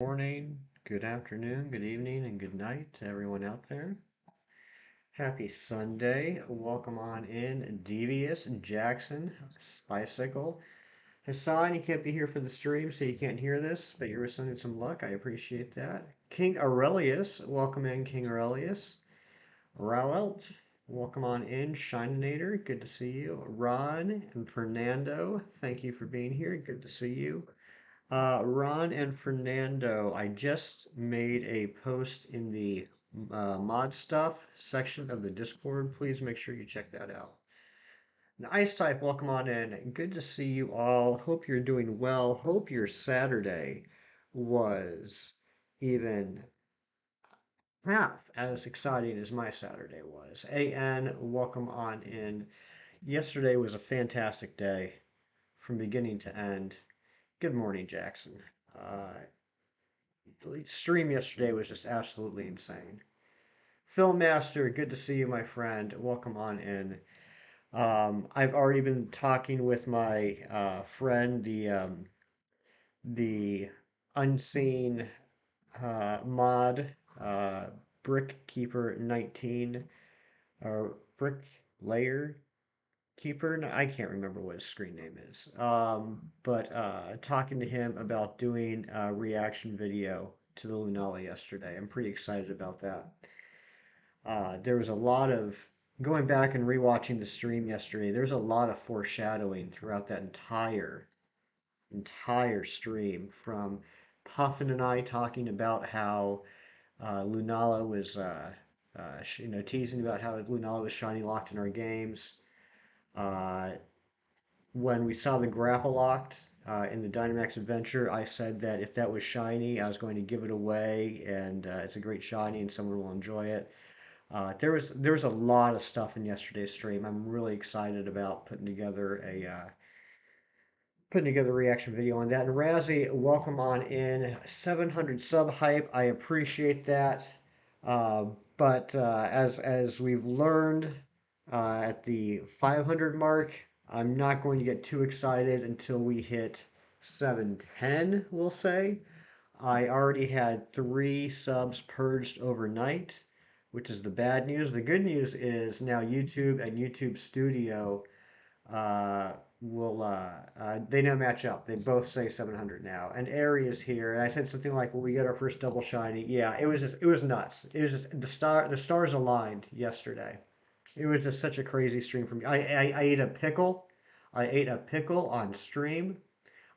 Morning, good afternoon, good evening, and good night to everyone out there. Happy Sunday. Welcome on in, Devious, Jackson, Bicycle. Hassan, you can't be here for the stream, so you can't hear this, but you're sending some luck. I appreciate that. King Aurelius, welcome in, King Aurelius. Rowlet, welcome on in. Shininator, good to see you. Ron and Fernando, thank you for being here. Good to see you. Ron and Fernando, I just made a post in the mod stuff section of the Discord. Please make sure you check that out. And Ice Type, welcome on in. Good to see you all. Hope you're doing well. Hope your Saturday was even half as exciting as my Saturday was. AN, welcome on in. Yesterday was a fantastic day from beginning to end. Good morning, Jackson. The stream yesterday was just absolutely insane. Phil Master, good to see you, my friend. Welcome on in. I've already been talking with my friend, the unseen mod, Brick Keeper 19, or Brick Layer Keeper. No, I can't remember what his screen name is. But talking to him about doing a reaction video to the Lunala yesterday. I'm pretty excited about that. There was a lot of going back and rewatching the stream yesterday. There's a lot of foreshadowing throughout that entire stream from Puffin and I talking about how Lunala was teasing about how Lunala was shiny locked in our games. Uh, when we saw the grapple locked in the Dynamax Adventure, I said that if that was shiny, I was going to give it away, and it's a great shiny, and someone will enjoy it. There was a lot of stuff in yesterday's stream. I'm really excited about putting together a reaction video on that. And Razzie, welcome on in. 700 sub hype. I appreciate that. Uh, but as we've learned at the 500 mark, I'm not going to get too excited until we hit 710, we'll say. I already had 3 subs purged overnight, which is the bad news. The good news is now YouTube and YouTube Studio uh, will they now match up. They both say 700 now, and Airy is here. And I said something like, "Will we get our first double shiny?" Yeah, it was nuts. It was just the stars aligned yesterday. It was just such a crazy stream for me. I ate a pickle. I ate a pickle on stream.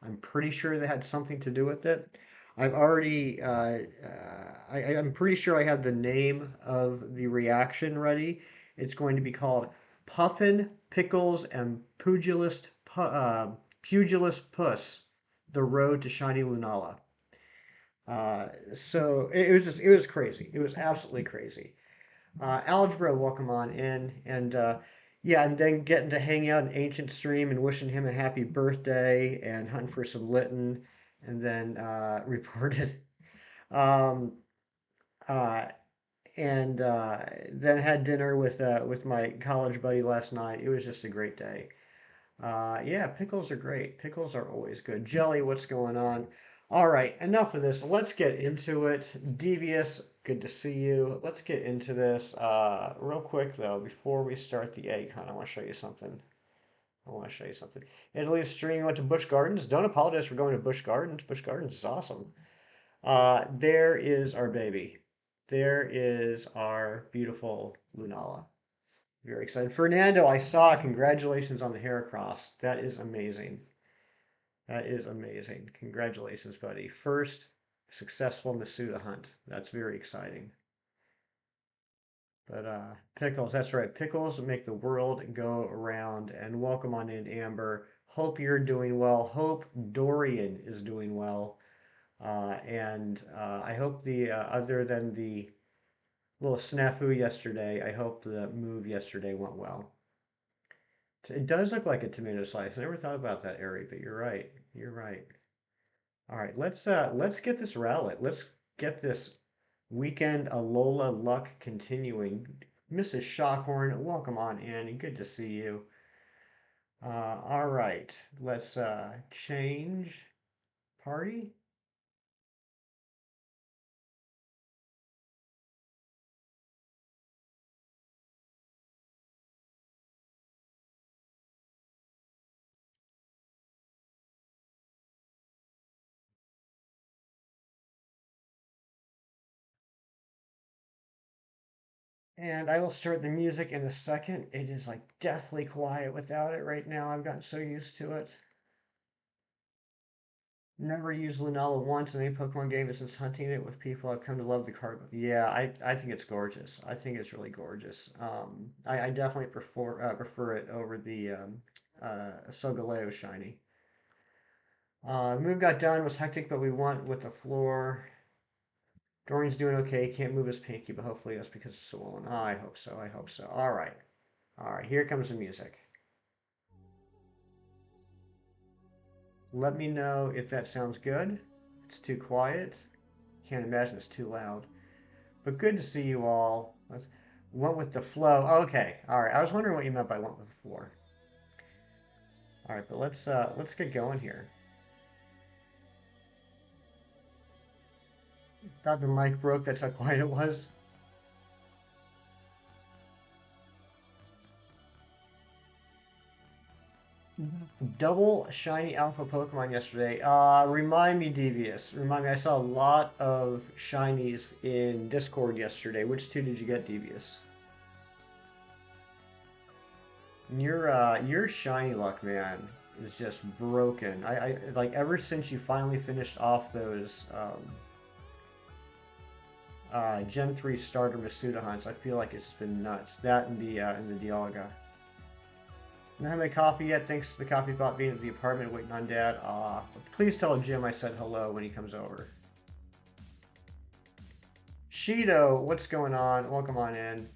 I'm pretty sure that had something to do with it. I've already, I'm pretty sure I had the name of the reaction ready. It's going to be called Puffin, Pickles, and Pugilist Puss, The Road to Shiny Lunala. So it was crazy. It was absolutely crazy. Algebra, welcome on in. And yeah, and then getting to hang out in Ancient Stream and wishing him a happy birthday and hunting for some Litten and then reported. Um, uh, and then had dinner with my college buddy last night. It was just a great day. Yeah, pickles are great. Pickles are always good. Jelly, what's going on? All right, enough of this. Let's get into it. Devious, good to see you. Let's get into this. Real quick though, before we start the egg hunt, I want to show you something. I want to show you something. Italy's stream went to Busch Gardens. Don't apologize for going to Busch Gardens. Busch Gardens is awesome. There is our baby. There is our beautiful Lunala. Very excited. Fernando, I saw. Congratulations on the Heracross. That is amazing. That is amazing. Congratulations, buddy. First successful Masuda hunt. That's very exciting. But pickles, that's right. Pickles make the world go around. And welcome on in, Amber. Hope you're doing well. Hope Dorian is doing well. And I hope other than the little snafu yesterday, I hope the move yesterday went well. It does look like a tomato slice. I never thought about that, Ari, but you're right. You're right. All right, let's get this rally. Let's get this weekend Alola luck continuing. Mrs. Shockhorn, welcome on in. Good to see you. All right, let's change party. And I will start the music in a second. It is like deathly quiet without it right now. I've gotten so used to it. Never used Lunala once in any Pokemon game, but since hunting it with people, I've come to love the card. Yeah, I think it's gorgeous. I think it's really gorgeous. I definitely prefer it over the Solgaleo shiny. The move got done, was hectic, but we won with the floor. Dorian's doing okay. Can't move his pinky, but hopefully that's because it's swollen. Oh, I hope so. I hope so. All right. All right. Here comes the music. Let me know if that sounds good. It's too quiet. Can't imagine it's too loud. But good to see you all. Let's went with the flow. Okay. All right. I was wondering what you meant by went with the floor. All right, but let's get going here. Thought the mic broke. That's how quiet it was. Double shiny alpha Pokemon yesterday. Remind me, Devious. Remind me. I saw a lot of shinies in Discord yesterday. Which two did you get, Devious? Your shiny luck, man, is just broken. I like ever since you finally finished off those Gen 3 starter Masuda hunts, I feel like it's just been nuts. That and the Dialga. Not had my coffee yet, thanks to the coffee pot being at the apartment waiting on Dad. Please tell Jim I said hello when he comes over. Shido, what's going on? Welcome on in.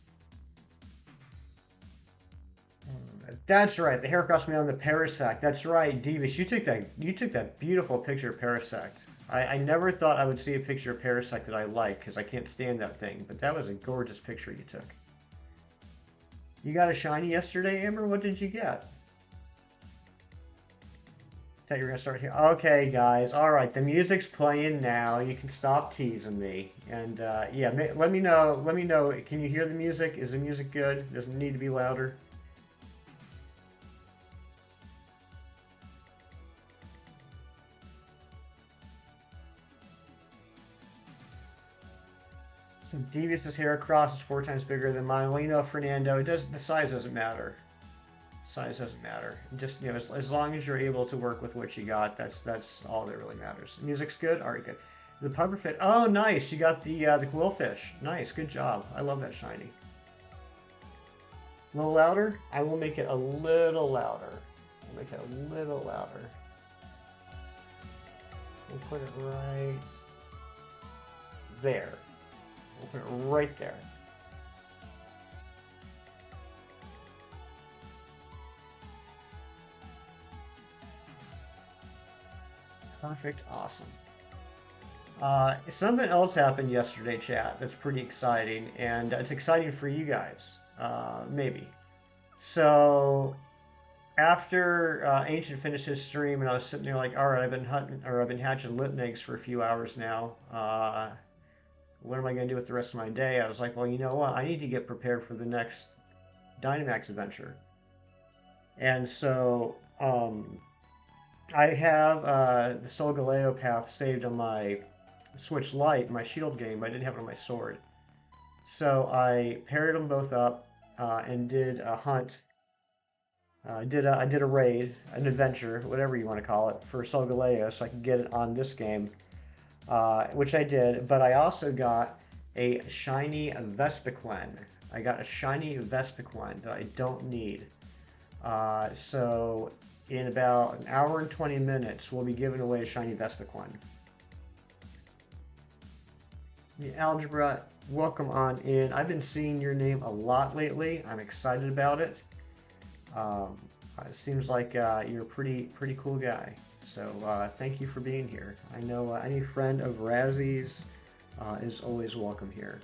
That's right. The hair crossed me on the Parasect. That's right, Devious. You took that beautiful picture of Parasect. I never thought I would see a picture of Parasect that I like because I can't stand that thing. But that was a gorgeous picture you took. You got a shiny yesterday, Amber? What did you get? Thought you were gonna start here. Okay, guys. All right, the music's playing now. You can stop teasing me. And yeah, let me know. Let me know. Can you hear the music? Is the music good? Does it need to be louder? So Devious's hair across is 4 times bigger than mine. Well, you know, Fernando, it does the size doesn't matter. Size doesn't matter. Just as long as you're able to work with what you got, that's all that really matters. Music's good. All right, good. The pufferfish. Oh, nice. You got the quillfish. Nice. Good job. I love that shiny. A little louder. I will make it a little louder. I'll make it a little louder. We'll put it right there. We'll put it right there. Perfect. Awesome. Something else happened yesterday, chat, that's pretty exciting, and it's exciting for you guys, maybe. So after Ancient finished his stream, and I was sitting there like, all right, I've been hunting, or I've been hatching litten eggs for a few hours now. What am I going to do with the rest of my day? I was like, well, you know what? I need to get prepared for the next Dynamax adventure. And so I have the Solgaleo path saved on my Switch Lite, my shield game, but I didn't have it on my sword. So I paired them both up and did a hunt. I did a raid, an adventure, whatever you want to call it, for Solgaleo, so I could get it on this game, which I did. But I also got a shiny Vespiquen. I got a shiny Vespiquen that I don't need. So in about an hour and 20 minutes, we'll be giving away a shiny Vespiquen. The Algebra, welcome on in. I've been seeing your name a lot lately. I'm excited about it. It seems like you're a pretty cool guy. So thank you for being here. I know any friend of Razzy's is always welcome here.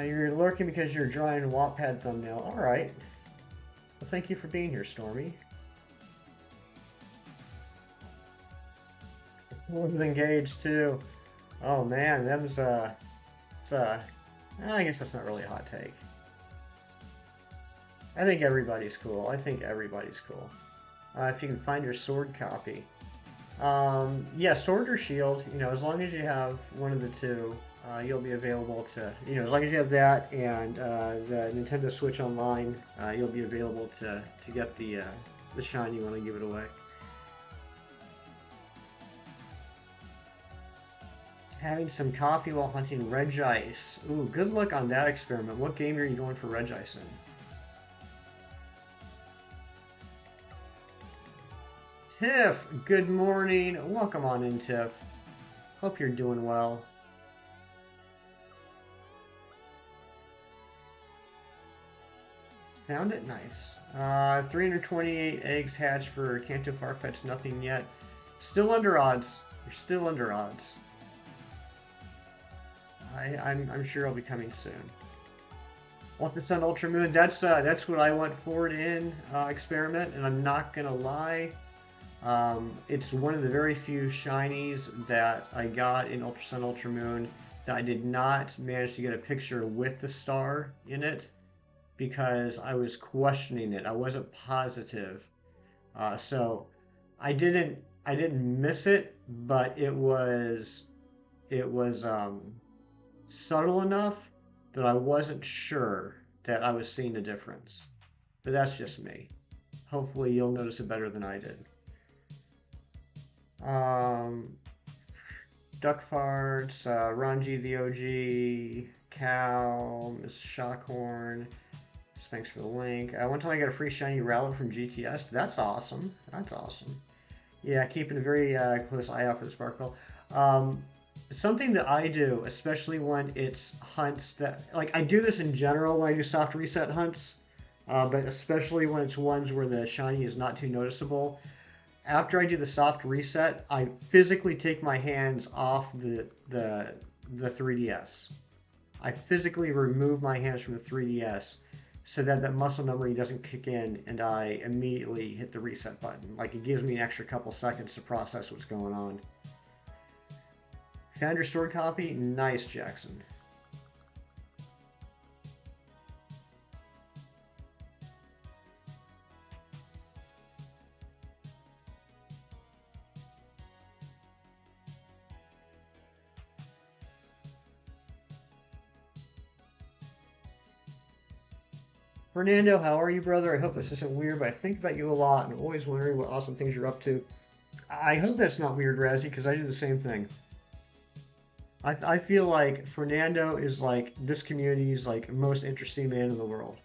You're lurking because you're drawing a Wattpad thumbnail. All right. Well, thank you for being here, Stormy. Was engaged too. Oh man, them's it's I guess that's not really a hot take. I think everybody's cool. I think everybody's cool. If you can find your sword copy. Yeah, sword or shield, you know, as long as you have one of the two. you'll be available to, as long as you have that and the Nintendo Switch Online, you'll be available to get the shiny when I give it away. Having some coffee while hunting Regice. Ooh, good luck on that experiment. What game are you going for Regice in? Tiff, good morning. Welcome on in, Tiff. Hope you're doing well. Found it? Nice. 328 eggs hatched for Kanto Farfetch, nothing yet. Still under odds. You're still under odds. I'm sure I'll be coming soon. Ultra Sun, Ultra Moon. That's what I went forward in experiment, and I'm not gonna lie. It's one of the very few shinies that I got in Ultra Sun, Ultra Moon that I did not manage to get a picture with the star in it because I was questioning it. I wasn't positive. So I didn't miss it, but it was subtle enough that I wasn't sure that I was seeing a difference. But that's just me. Hopefully you'll notice it better than I did. Um, Duck Farts, Ranji the OG, Cow, Miss Shockhorn. Thanks for the link. One time I got a free shiny Rowlet from GTS. That's awesome. That's awesome. Yeah, keeping a very close eye out for the Sparkle. Something that I do, especially when it's hunts that, like, I do this in general when I do soft reset hunts, but especially when it's ones where the shiny is not too noticeable. After I do the soft reset, I physically take my hands off the 3DS. I physically remove my hands from the 3DS so that that muscle memory doesn't kick in and I immediately hit the reset button. Like, it gives me an extra couple seconds to process what's going on. Found your stored copy? Nice, Jackson. Fernando, how are you, brother? I hope this isn't weird, but I think about you a lot and always wondering what awesome things you're up to. I hope that's not weird, Razzie, because I do the same thing. I feel like Fernando is like this community's like most interesting man in the world.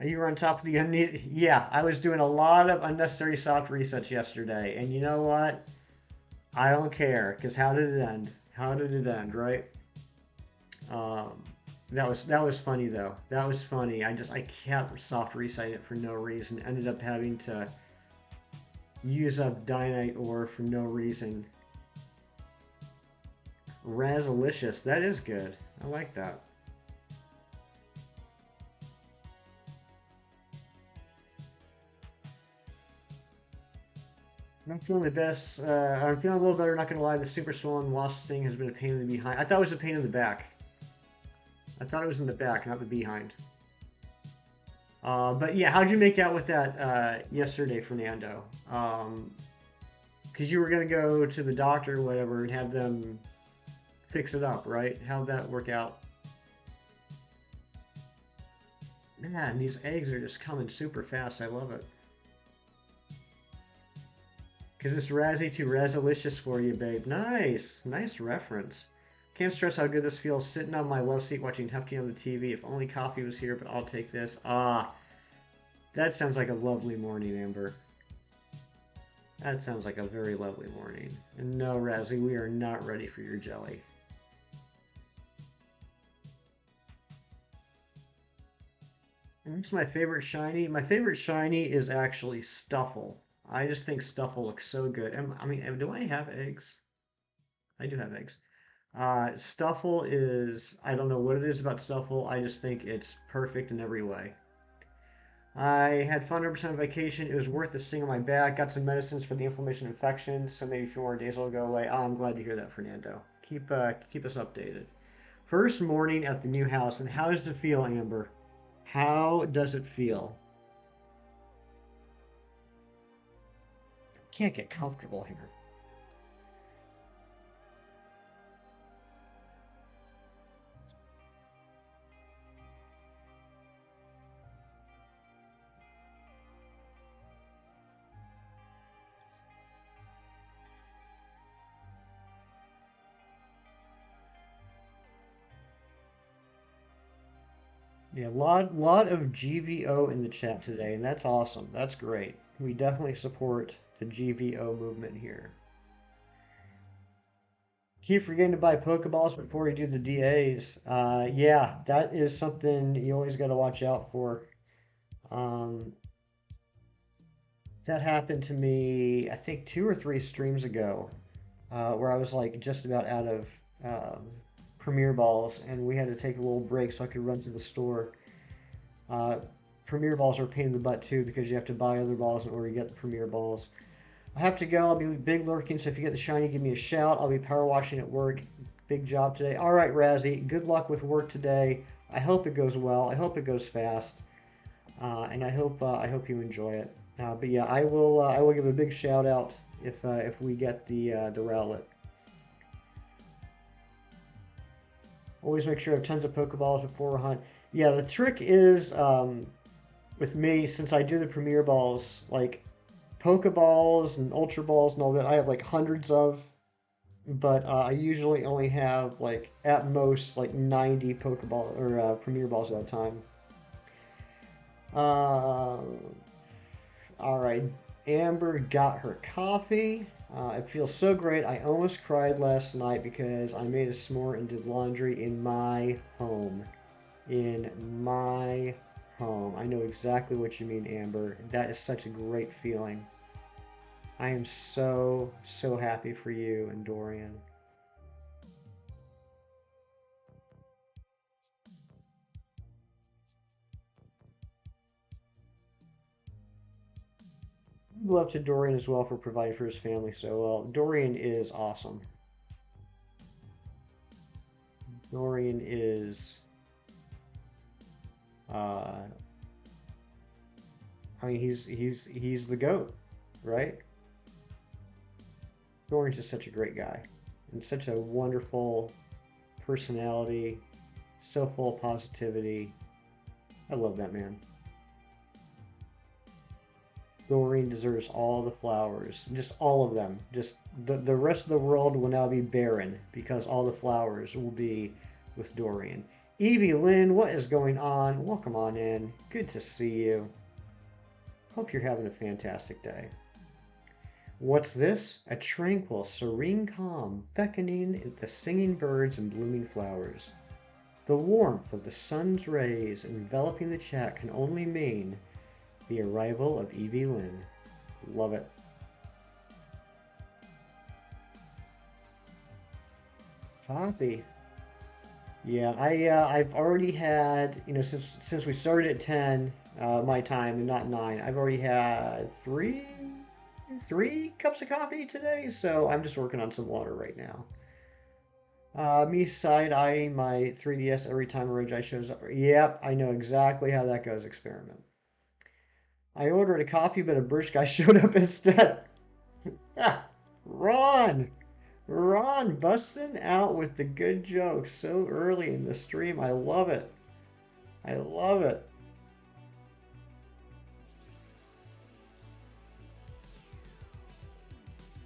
You were on top of the unneeded. Yeah, I was doing a lot of unnecessary soft resets yesterday, and you know what? I don't care, because how did it end? How did it end, right? Um, that was funny though. That was funny. I kept soft resetting it for no reason. Ended up having to use up Dynite ore for no reason. Razalicious. That is good. I like that. I'm feeling the best. I'm feeling a little better. Not gonna lie. The super swollen wasp thing has been a pain in the behind. I thought it was a pain in the back. I thought it was in the back, not the behind. But yeah, how'd you make out with that yesterday, Fernando? Because you were gonna go to the doctor or whatever and have them fix it up, right? How'd that work out? Man, these eggs are just coming super fast. I love it. Because it's Razzie to Razalicious for you, babe. Nice. Nice reference. Can't stress how good this feels sitting on my love seat watching Hefty on the TV. If only coffee was here, but I'll take this. Ah, that sounds like a lovely morning, Amber. That sounds like a very lovely morning. And no, Razzie, we are not ready for your jelly. And what's my favorite shiny? My favorite shiny is actually Stuffle. I just think Stuffle looks so good. I mean, do I have eggs? I do have eggs. Stuffle is, I don't know what it is about Stuffle. I just think it's perfect in every way. I had fun 100% vacation. It was worth the sting on my back. Got some medicines for the inflammation infection, so maybe a few more days will go away. Oh, I'm glad to hear that, Fernando. Keep us updated. First morning at the new house, and how does it feel, Amber? How does it feel? Can't get comfortable here. Yeah, lot of GVO in the chat today, and that's awesome. That's great. We definitely support the GVO movement here. Keep forgetting to buy Pokeballs before you do the DAs. Yeah, that is something you always got to watch out for. Um, that happened to me, I think, 2 or 3 streams ago, where I was like just about out of um, Premier Balls, and we had to take a little break so I could run to the store. Uh, Premier Balls are a pain in the butt too because you have to buy other balls in order to get the Premier Balls. I have to go. I'll be big lurking, so if you get the shiny, give me a shout. I'll be power washing at work. Big job today. All right, Razzie. Good luck with work today. I hope it goes well. I hope it goes fast, and I hope you enjoy it. But yeah, I will give a big shout out if we get the Rowlet. Always make sure I have tons of Pokeballs before a hunt. Yeah, the trick is with me since I do the Premier Balls, like Pokeballs and Ultra Balls and all that. I have like hundreds of, but I usually only have like at most like 90 Pokeball or Premier Balls at a time. Uh, all right, Amber got her coffee. It feels so great. I almost cried last night because I made a s'more and did laundry in my home. In my home. I know exactly what you mean, Amber. That is such a great feeling. I am so, so happy for you and Dorian. Love to Dorian as well for providing for his family so well. Dorian is awesome. Dorian is, uh, I mean, he's the goat, right? Dorian's just such a great guy and such a wonderful personality, so full of positivity. I love that man. Doreen deserves all the flowers, just all of them. Just the rest of the world will now be barren because all the flowers will be with Dorian. Evie Lynn, what is going on? Welcome on in. Good to see you. Hope you're having a fantastic day. What's this? A tranquil, serene calm, beckoning at the singing birds and blooming flowers. The warmth of the sun's rays enveloping the chat can only mean the arrival of Evie Lynn. Love it. Coffee. Yeah, I've already had, since we started at 10 my time and not 9, I've already had three cups of coffee today, so I'm just working on some water right now. Me side-eyeing my 3DS every time a Rogai shows up. Yep, I know exactly how that goes, Experiment. I ordered a coffee, but a British guy showed up instead. Ron! Ron busting out with the good jokes so early in the stream. I love it. I love it.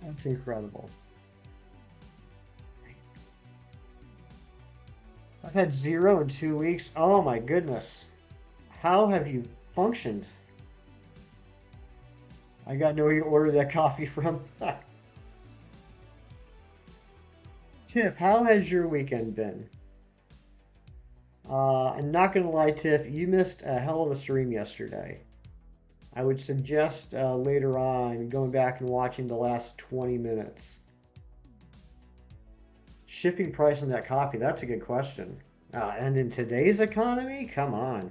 That's incredible. I've had 0 in 2 weeks. Oh my goodness. How have you functioned? I got to know where you ordered that coffee from. Tiff, how has your weekend been? I'm not going to lie, Tiff, you missed a hell of a stream yesterday. I would suggest later on going back and watching the last 20 minutes. Shipping price on that coffee, that's a good question. And in today's economy, come on.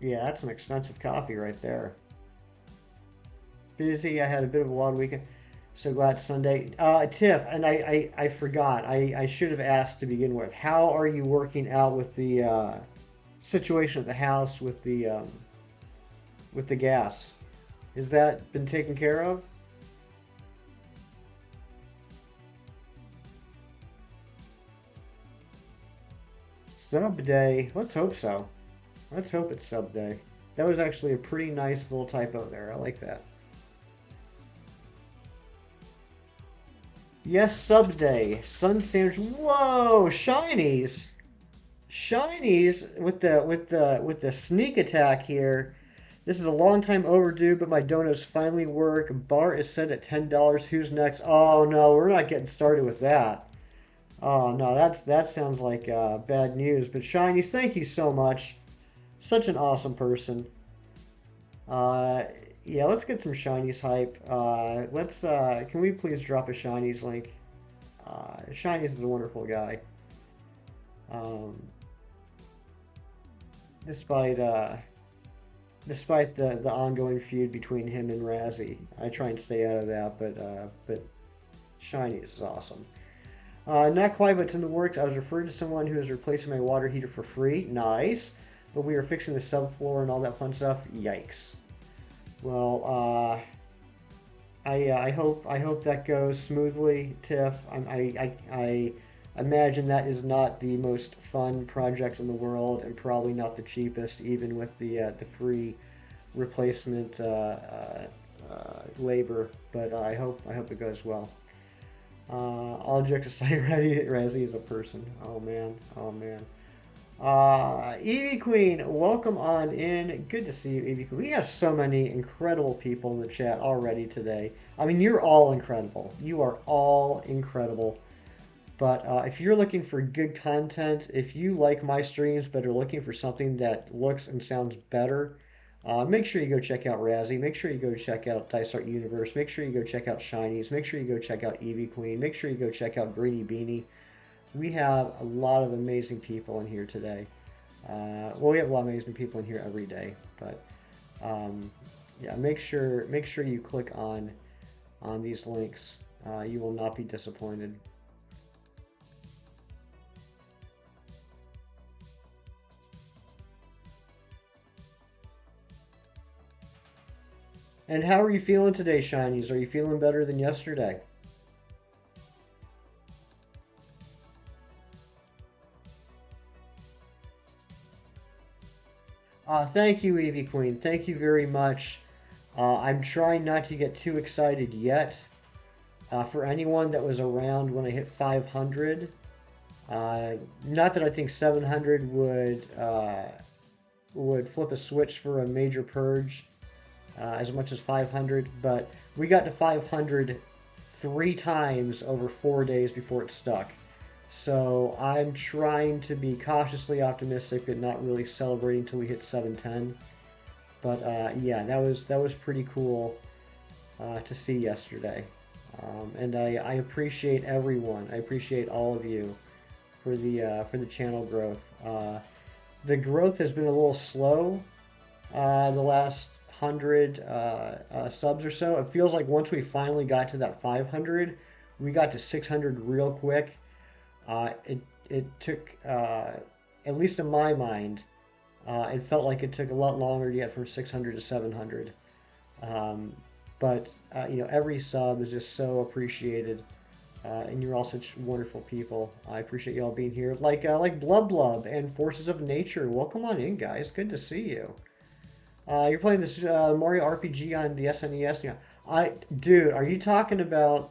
Yeah, that's some expensive coffee right there. Busy. I had a bit of a long weekend. So glad Sunday. Tiff, and I forgot. I should have asked to begin with. How are you working out with the situation at the house with the gas? Has that been taken care of? Sub day. Let's hope so. Let's hope it's sub day. That was actually a pretty nice little typo there. I like that. Yes, sub day. Sun sandwich. Whoa, shinies. Shinies with the sneak attack here. This is a long time overdue, but my donuts finally work. Bar is set at $10. Who's next? Oh no, we're not getting started with that. Oh no, that sounds like bad news. But Shinies, thank you so much. Such an awesome person. Uh, yeah, let's get some Shinies hype. Let's can we please drop a Shinies link? Shinies is a wonderful guy. Um, despite despite the ongoing feud between him and Razzie, I try and stay out of that. But Shinies is awesome. Not quite, but it's in the works. I was referred to someone who is replacing my water heater for free. Nice. But we are fixing the subfloor and all that fun stuff. Yikes. Well, I hope that goes smoothly, Tiff. I imagine that is not the most fun project in the world, and probably not the cheapest, even with the free replacement labor. But I hope it goes well. All jokes aside, Razzie is a person. Oh man, oh man. Evie Queen, welcome on in. Good to see you, Evie Queen. We have so many incredible people in the chat already today. I mean, you're all incredible. You are all incredible. But if you're looking for good content, if you like my streams but are looking for something that looks and sounds better, make sure you go check out Razzie. Make sure you go check out Dice Art Universe. Make sure you go check out Shinies. Make sure you go check out Evie Queen. Make sure you go check out Greeny Beanie. We have a lot of amazing people in here today. Well, we have a lot of amazing people in here every day, but yeah, make sure you click on these links. You will not be disappointed. And how are you feeling today, Shinies? Are you feeling better than yesterday? Thank you, Evie Queen. Thank you very much. I'm trying not to get too excited yet. For anyone that was around when I hit 500, not that I think 700 would flip a switch for a major purge as much as 500, but we got to 500 three times over 4 days before it stuck. So I'm trying to be cautiously optimistic, but not really celebrating until we hit 710. But yeah, that was pretty cool to see yesterday, and I appreciate everyone. I appreciate all of you for the channel growth. The growth has been a little slow the last 100 subs or so. It feels like once we finally got to that 500, we got to 600 real quick. It took, at least in my mind, it felt like it took a lot longer to get from 600 to 700. But every sub is just so appreciated, and you're all such wonderful people. I appreciate you all being here. Like Blub Blub and Forces of Nature. Welcome on in, guys. Good to see you. You're playing this Mario RPG on the SNES. Yeah, dude, are you talking about?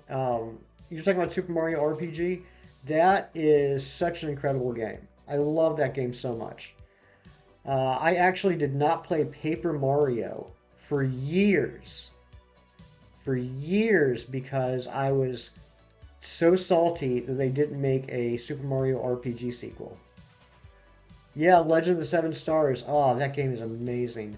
You're talking about Super Mario RPG? That is such an incredible game. I love that game so much. I actually did not play Paper Mario for years. For years, because I was so salty that they didn't make a Super Mario RPG sequel. Yeah, Legend of the Seven Stars. Oh, that game is amazing.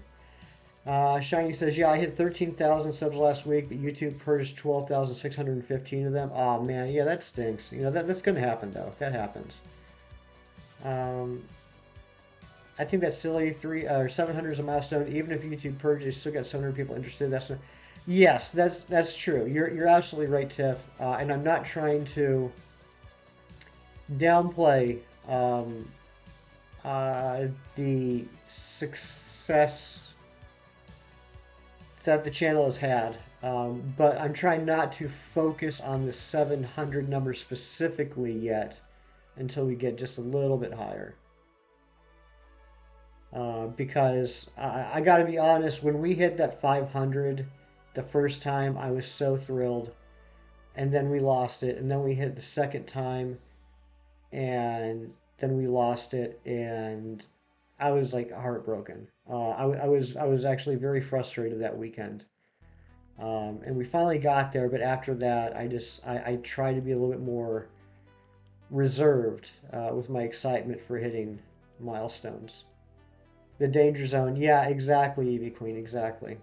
Shiny says, yeah, I hit 13,000 subs last week, but YouTube purged 12,615 of them. Oh man, yeah, that stinks. That's going to happen though. If that happens, I think that's silly. 700 is a milestone. Even if YouTube purged, you still got 700 people interested. Yes, that's true. You're absolutely right, Tiff. And I'm not trying to downplay the success that the channel has had. But I'm trying not to focus on the 700 number specifically yet until we get just a little bit higher. Because I got to be honest, when we hit that 500 the first time, I was so thrilled. And then we lost it. And then we hit the second time, and then we lost it. And I was like heartbroken. I was actually very frustrated that weekend. And we finally got there, but after that, I tried to be a little bit more reserved with my excitement for hitting milestones. The danger zone. Yeah, exactly, Evie Queen, exactly.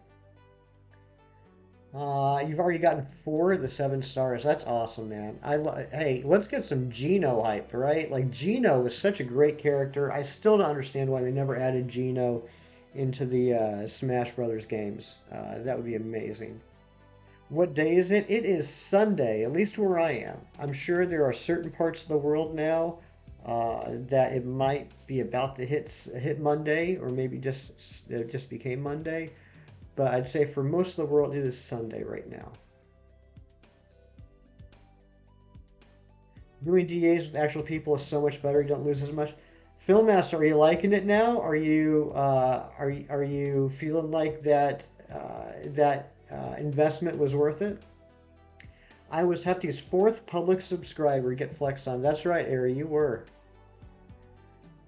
You've already gotten 4 of the 7 stars. That's awesome, man. Hey, let's get some Geno hype, right? Like Geno was such a great character. I still don't understand why they never added Geno into the Smash Brothers games. That would be amazing. What day is it? It is Sunday, at least where I am. I'm sure there are certain parts of the world now that it might be about to hit Monday, or maybe just it just became Monday. But I'd say for most of the world, it is Sunday right now. Doing DAs with actual people is so much better. You don't lose as much. Filmmaster, are you liking it now? Are you feeling like that investment was worth it? I was Hefty's fourth public subscriber. Get flexed on. That's right, Ari. You were.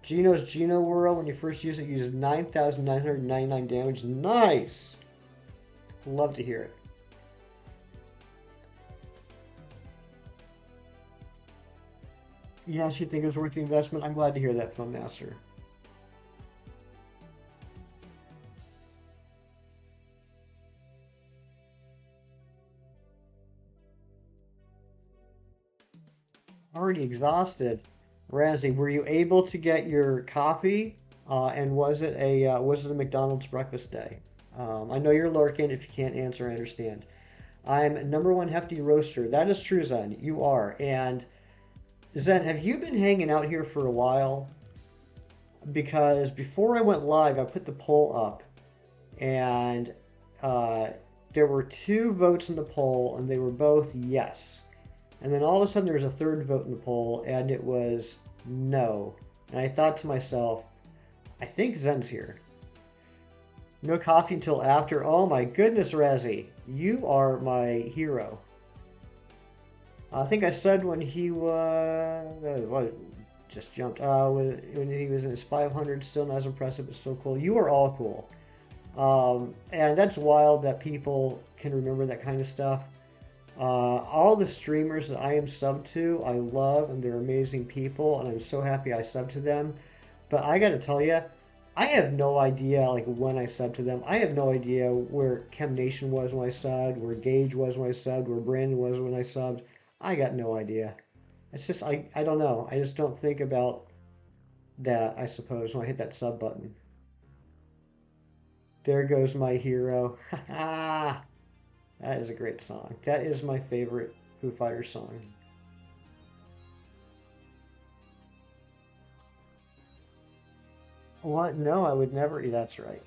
Geno's Geno Whirl, when you first use it, uses 9,999 damage. Nice! Love to hear it. Yes, you think it was worth the investment? I'm glad to hear that, Film Master. Already exhausted. Razzie, were you able to get your coffee? And was it a McDonald's breakfast day? I know you're lurking. If you can't answer, I understand. I'm number one hefty roaster. That is true, Zen. You are. And Zen, have you been hanging out here for a while? Because before I went live, I put the poll up, and uh, there were 2 votes in the poll, and they were both yes. And then all of a sudden, there was a third vote in the poll, and it was no. And I thought to myself, I think Zen's here. No coffee until after. Oh my goodness, Razzie. You are my hero. I think I said when he was. Well, just jumped. When he was in his 500, still not as impressive, but still cool. You are all cool. And that's wild that people can remember that kind of stuff. All the streamers that I am subbed to, I love, and they're amazing people, and I'm so happy I subbed to them. But I got to tell you, I have no idea like when I subbed to them. I have no idea where Chem Nation was when I subbed, where Gage was when I subbed, where Brandon was when I subbed. I got no idea. It's just I don't know. I just don't think about that, I suppose, when I hit that sub button. There goes my hero. That is a great song. That is my favorite Foo Fighters song. What? No, I would never. That's right.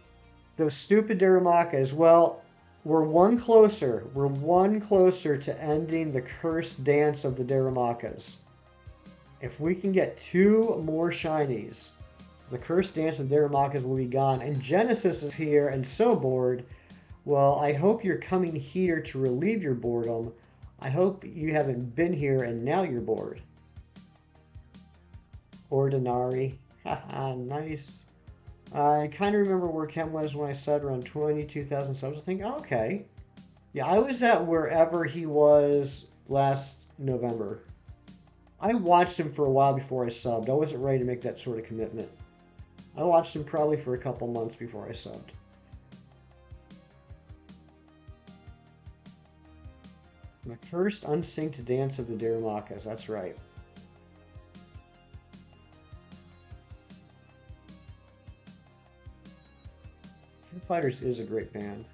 Those stupid Darumaka. Well, we're one closer. We're one closer to ending the cursed dance of the Darumakas. If we can get 2 more shinies, the cursed dance of Darumaka's will be gone. And Genesis is here and so bored. Well, I hope you're coming here to relieve your boredom. I hope you haven't been here and now you're bored. Ordinary. Haha, nice. I kind of remember where Ken was when I said around 22,000 subs. I think, oh, okay. Yeah, I was at wherever he was last November. I watched him for a while before I subbed. I wasn't ready to make that sort of commitment. I watched him probably for a couple months before I subbed. The first unsynced dance of the Darumakas. That's right. Foo Fighters is a great band.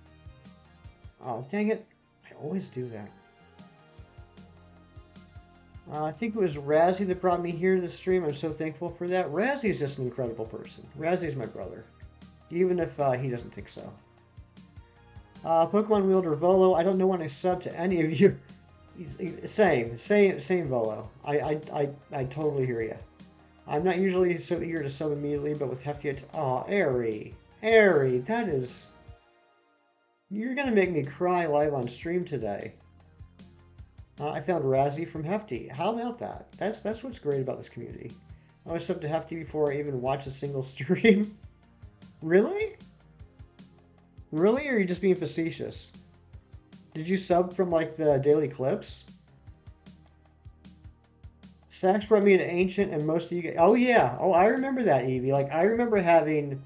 Oh, dang it. I always do that. I think it was Razzie that brought me here to the stream. I'm so thankful for that. Razzie's just an incredible person. Razzie's my brother. Even if he doesn't think so. Pokemon Wielder Volo. I don't know when I subbed to any of you. Same Volo. I totally hear you. I'm not usually so eager to sub immediately, but with Hefty, oh, Airy, that is, you're gonna make me cry live on stream today. I found Razzie from Hefty. How about that? That's what's great about this community. I was subbed to Hefty before I even watched a single stream. Really? Really, or are you just being facetious? Did you sub from like the daily clips? Sax brought me an ancient, and most of you guys. Oh yeah. Oh, I remember that, Evie. Like I remember having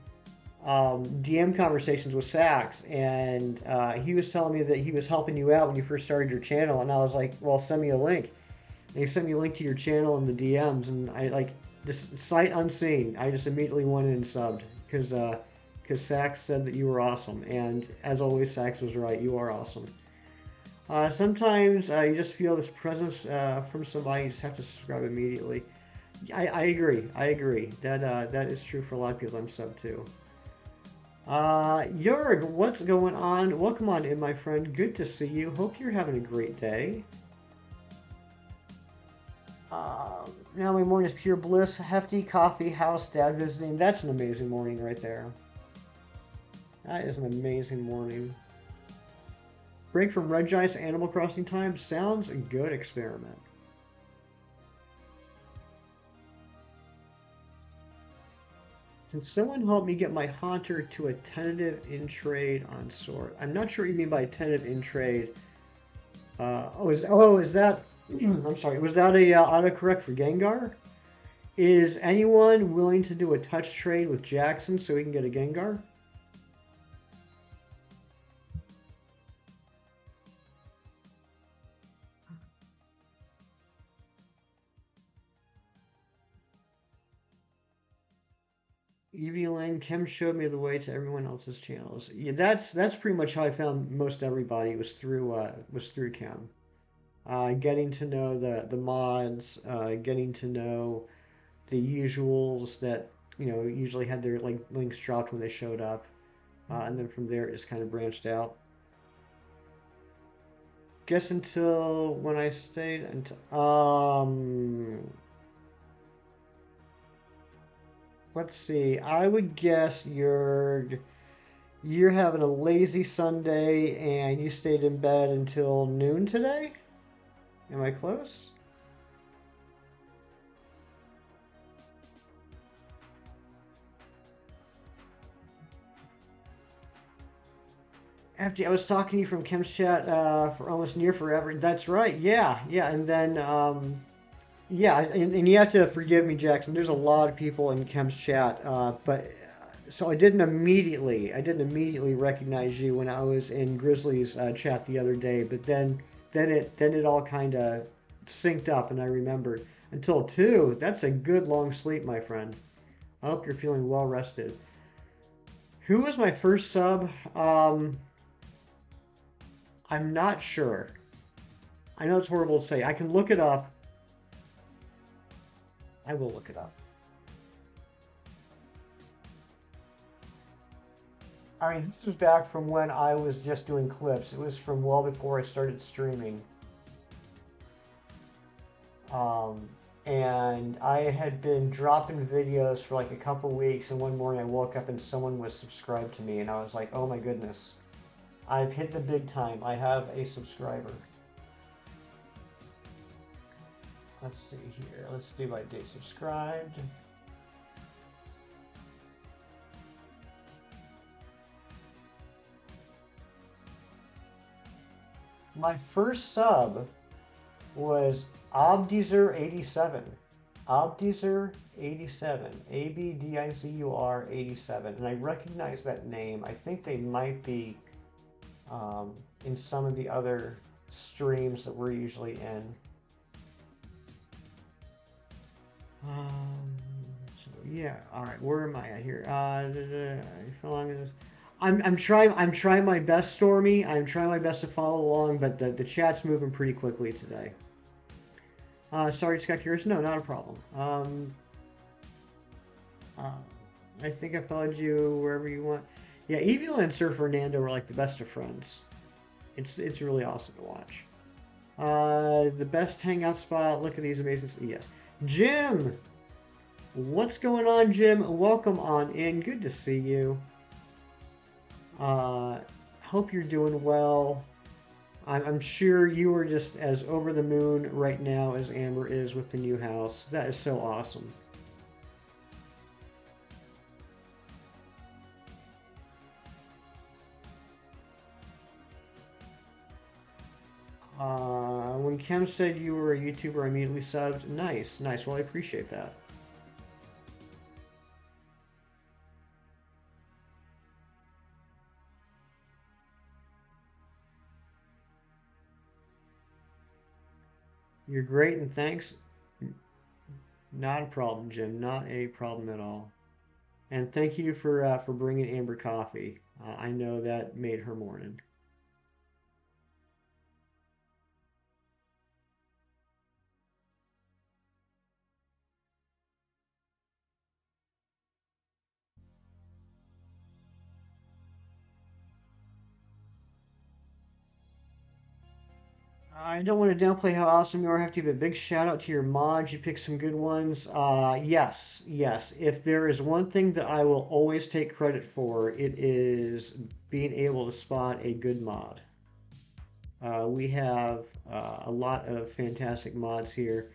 DM conversations with Sax, and he was telling me that he was helping you out when you first started your channel, and I was like, "Well, send me a link." And he sent me a link to your channel in the DMs, and I like this sight unseen. I just immediately went in and subbed because Sax said that you were awesome, and as always, Sax was right. You are awesome. Sometimes you just feel this presence from somebody. You just have to subscribe immediately. I agree. I agree. That is true for a lot of people I'm sub to. Jurg, what's going on? Welcome on in, my friend. Good to see you. Hope you're having a great day. Now my morning is pure bliss. Hefty, coffee, house, dad visiting. That's an amazing morning right there. That is an amazing morning. Break from Regice Animal Crossing time. Sounds a good experiment. Can someone help me get my Haunter to a tentative in trade on Sword? I'm not sure what you mean by tentative in trade. Is that? I'm sorry. Was that a autocorrect for Gengar? Is anyone willing to do a touch trade with Jackson so we can get a Gengar? Evelyn, Kim showed me the way to everyone else's channels. Yeah, that's pretty much how I found most everybody was through Kim. Getting to know the mods, getting to know the usuals that usually had their like links dropped when they showed up, and then from there it just kind of branched out. Guess until when I stayed until let's see. I would guess you're having a lazy Sunday and you stayed in bed until noon today? Am I close? After I was talking to you from Kim's chat for almost near forever. That's right. Yeah, yeah. And then yeah, and you have to forgive me, Jackson. There's a lot of people in Kim's chat, but so I didn't immediately recognize you when I was in Grizzly's chat the other day. But then it all kind of synced up, and I remembered. Until 2, that's a good long sleep, my friend. I hope you're feeling well rested. Who was my first sub? I'm not sure. I know it's horrible to say. I can look it up. I will look it up. I mean, this was back from when I was just doing clips. It was from well before I started streaming. And I had been dropping videos for like a couple weeks, and one morning I woke up and someone was subscribed to me, and I was like, oh my goodness, I've hit the big time. I have a subscriber. Let's see here. Let's do my date subscribed. My first sub was Abdizer87. Abdizer87. Abdizur 87. And I recognize that name. I think they might be in some of the other streams that we're usually in. So yeah, all right. Where am I at here? How long is this? I'm trying my best, Stormy. I'm trying my best to follow along, but the chat's moving pretty quickly today. Sorry, just got curious. No, not a problem. I think I followed you wherever you want. Yeah, Evil and Sir Fernando are like the best of friends. It's really awesome to watch. The best hangout spot. Look at these amazing. Yes, Jim. What's going on, Jim? Welcome on in. Good to see you. Uh, hope you're doing well. I'm sure you are just as over the moon right now as Amber is with the new house. That is so awesome. When Kim said you were a YouTuber, I immediately subbed. Nice, nice. Well, I appreciate that. You're great, and thanks. Not a problem, Jim. Not a problem at all. And thank you for bringing Amber coffee. I know that made her morning. I don't want to downplay how awesome you are. I have to give a big shout out to your mods. You picked some good ones. Yes, yes. If there is one thing that I will always take credit for, it is being able to spot a good mod. We have a lot of fantastic mods here,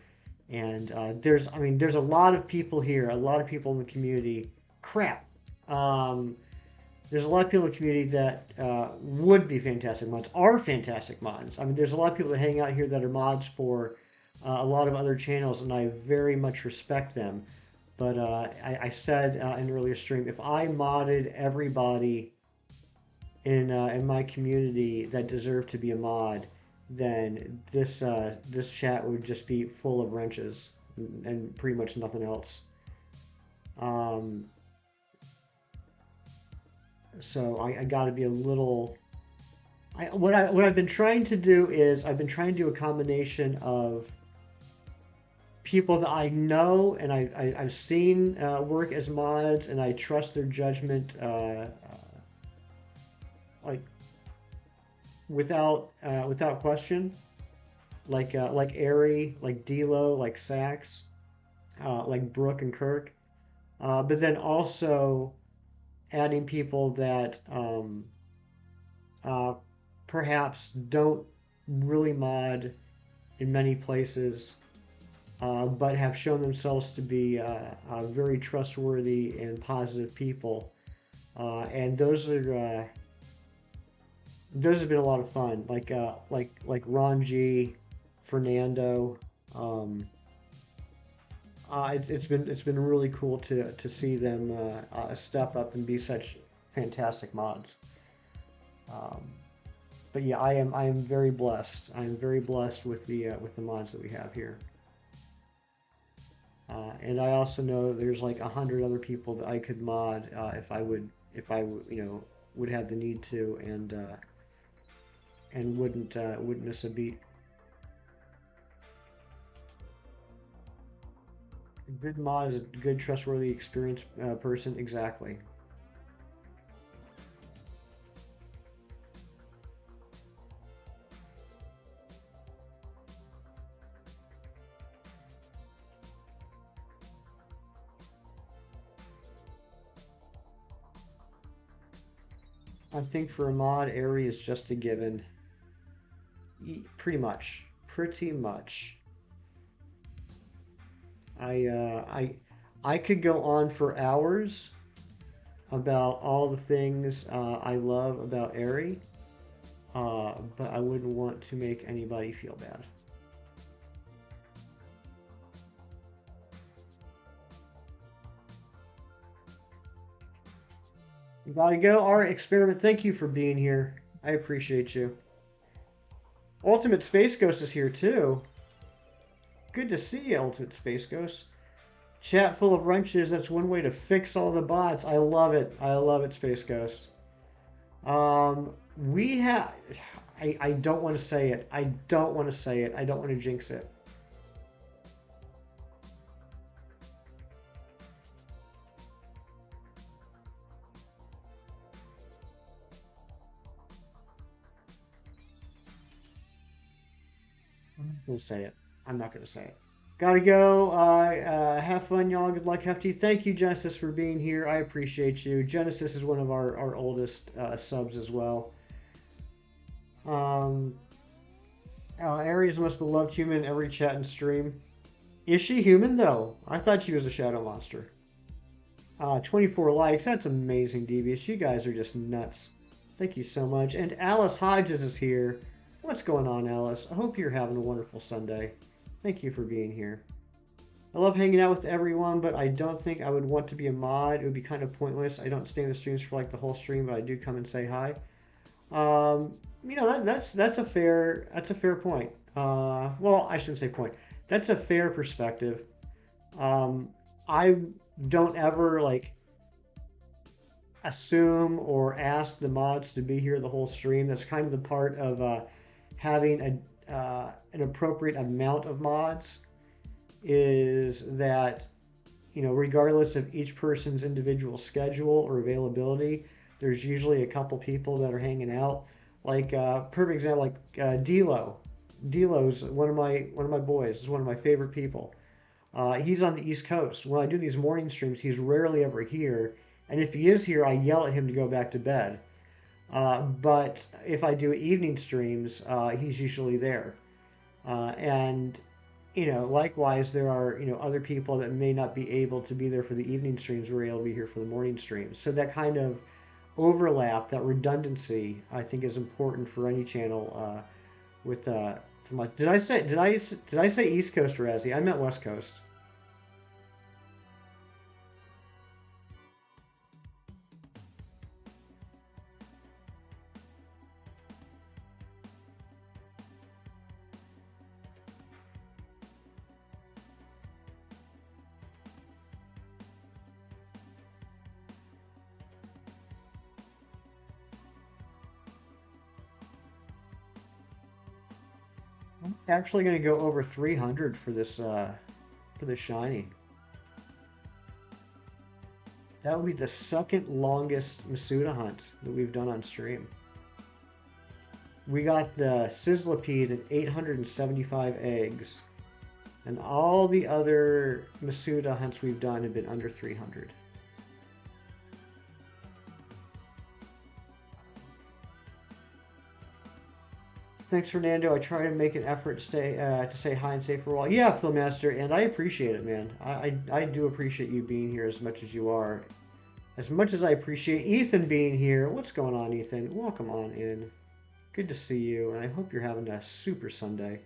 and I mean, there's a lot of people here, a lot of people in the community. Crap. Um, there's a lot of people in the community that would be fantastic mods, are fantastic mods. I mean, there's a lot of people that hang out here that are mods for a lot of other channels, and I very much respect them. But I said in an earlier stream, if I modded everybody in my community that deserved to be a mod, then this chat would just be full of wrenches and pretty much nothing else. Um, so I got to be a little. What I've been trying to do is I've been trying to do a combination of people that I know and I've seen work as mods, and I trust their judgment like without question, like Airy, like D'Lo, like Sax, like Brooke and Kirk, but then also adding people that uh, perhaps don't really mod in many places, but have shown themselves to be very trustworthy and positive people. And those have been a lot of fun. Like Ron G, Fernando. Um, it's been really cool to see them step up and be such fantastic mods. Um, but yeah, I am very blessed. I am very blessed with the mods that we have here. And I also know there's like 100 other people that I could mod if I would would have the need to and wouldn't miss a beat. A good mod is a good, trustworthy, experienced person. Exactly. I think for a mod, area is just a given. Pretty much. Pretty much. I could go on for hours about all the things I love about Airy, but I wouldn't want to make anybody feel bad. You gotta go. All right, Experiment, thank you for being here. I appreciate you. Ultimate Space Ghost is here too. Good to see you, Ultimate Space Ghost. Chat full of wrenches. That's one way to fix all the bots. I love it. I love it, Space Ghost. We have. I don't want to say it. I don't want to say it. I don't want to jinx it. I'm not going to say it. I'm not going to say it. Gotta go. Have fun, y'all. Good luck, Hefty. Thank you, Genesis, for being here. I appreciate you. Genesis is one of our oldest subs as well. Um, Aries is the most beloved human in every chat and stream. Is she human, though? I thought she was a shadow monster. 24 likes. That's amazing, Devious. You guys are just nuts. Thank you so much. And Alice Hodges is here. What's going on, Alice? I hope you're having a wonderful Sunday. Thank you for being here. I love hanging out with everyone, but I don't think I would want to be a mod. It would be kind of pointless. I don't stay in the streams for like the whole stream, but I do come and say hi. That's a fair point. Well, I shouldn't say point. That's a fair perspective. I don't ever like assume or ask the mods to be here the whole stream. That's kind of the part of having an appropriate amount of mods is that, regardless of each person's individual schedule or availability, there's usually a couple people that are hanging out. Like perfect example, like D'Lo. D'Lo's one of my boys. Is one of my favorite people. He's on the East Coast. When I do these morning streams, he's rarely ever here. And if he is here, I yell at him to go back to bed. But if I do evening streams, he's usually there. And likewise, there are other people that may not be able to be there for the evening streams, who are able to be here for the morning streams. So that kind of overlap, that redundancy, I think is important for any channel. With did I say East Coast, Razzie? I meant West Coast. I'm actually going to go over 300 for this shiny. That would be the second longest Masuda hunt that we've done on stream. We got the Sizzlipede at 875 eggs, and all the other Masuda hunts we've done have been under 300. Thanks, Fernando. I try to make an effort to say hi and stay for a while. Yeah, Philmaster, and I appreciate it, man. I do appreciate you being here as much as you are. As much as I appreciate Ethan being here. What's going on, Ethan? Welcome on in. Good to see you, and I hope you're having a super Sunday.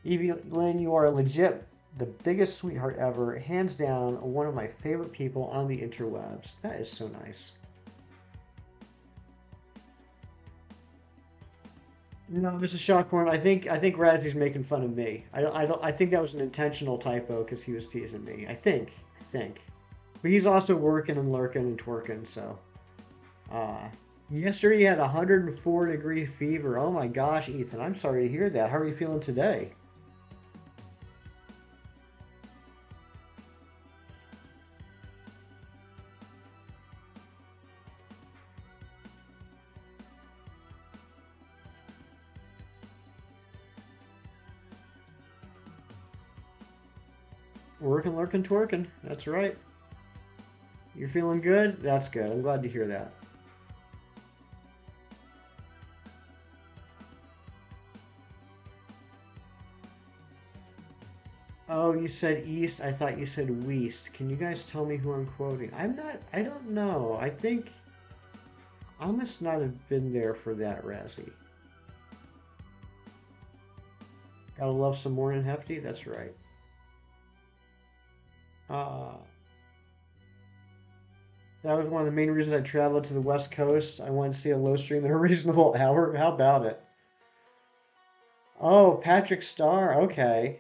Evie Lynn, you are legit the biggest sweetheart ever. Hands down, one of my favorite people on the interwebs. That is so nice. No, Mrs. Shockhorn, I think Razzie's making fun of me. I think that was an intentional typo because he was teasing me. I think. But he's also working and lurking and twerking, so. Yesterday he had 104-degree fever. Oh my gosh, Ethan, I'm sorry to hear that. How are you feeling today? Working, lurking, twerking. That's right. You're feeling good? That's good. I'm glad to hear that. Oh, you said East. I thought you said West. Can you guys tell me who I'm quoting? I don't know. I think I must not have been there for that, Razzie. Gotta love some morning hefty. That's right. Uh, that was one of the main reasons I traveled to the West Coast. I wanted to see a low stream in a reasonable hour. How about it? Oh, Patrick Starr. Okay.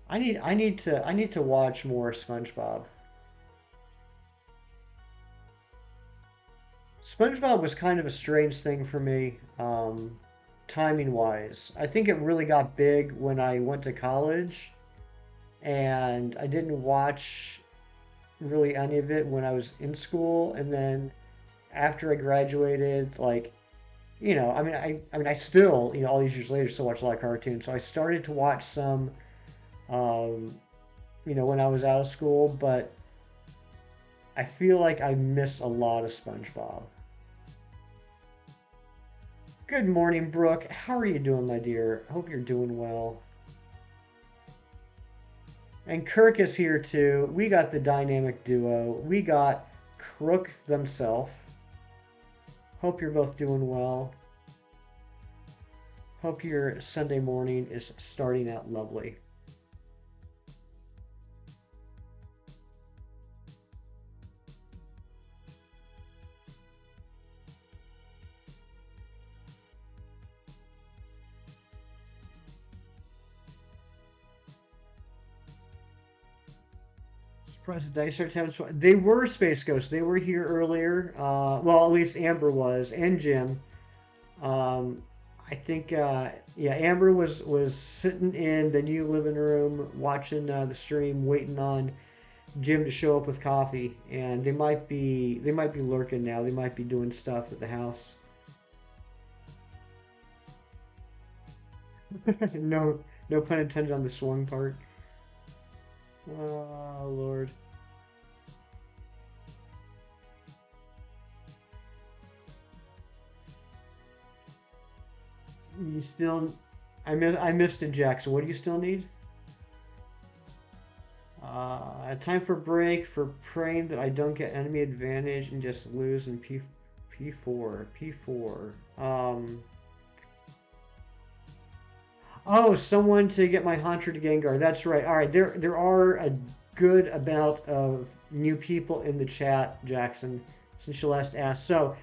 I need to watch more SpongeBob. SpongeBob was kind of a strange thing for me, timing wise. I think it really got big when I went to college, and I didn't watch really any of it when I was in school. And then after I graduated, like I still, all these years later, still watch a lot of cartoons. So I started to watch some, um, when I was out of school, but I feel like I missed a lot of SpongeBob. Good morning, Brooke. How are you doing, my dear? Hope you're doing well. And Kirk is here too. We got the dynamic duo. We got Crook themselves. Hope you're both doing well. Hope your Sunday morning is starting out lovely. Surprised the dice are having They were Space Ghosts. They were here earlier. Well, at least Amber was, and Jim. Um, I think, yeah, Amber was sitting in the new living room watching the stream, waiting on Jim to show up with coffee, and they might be lurking now. They might be doing stuff at the house. No, no pun intended on the swung part. Oh Lord, you still, I missed it, Jackson. What do you still need? Time for break for praying that I don't get enemy advantage and just lose in P4. Oh, someone to get my Haunter to Gengar. That's right. All right, there are a good amount of new people in the chat, Jackson, since you last asked. So,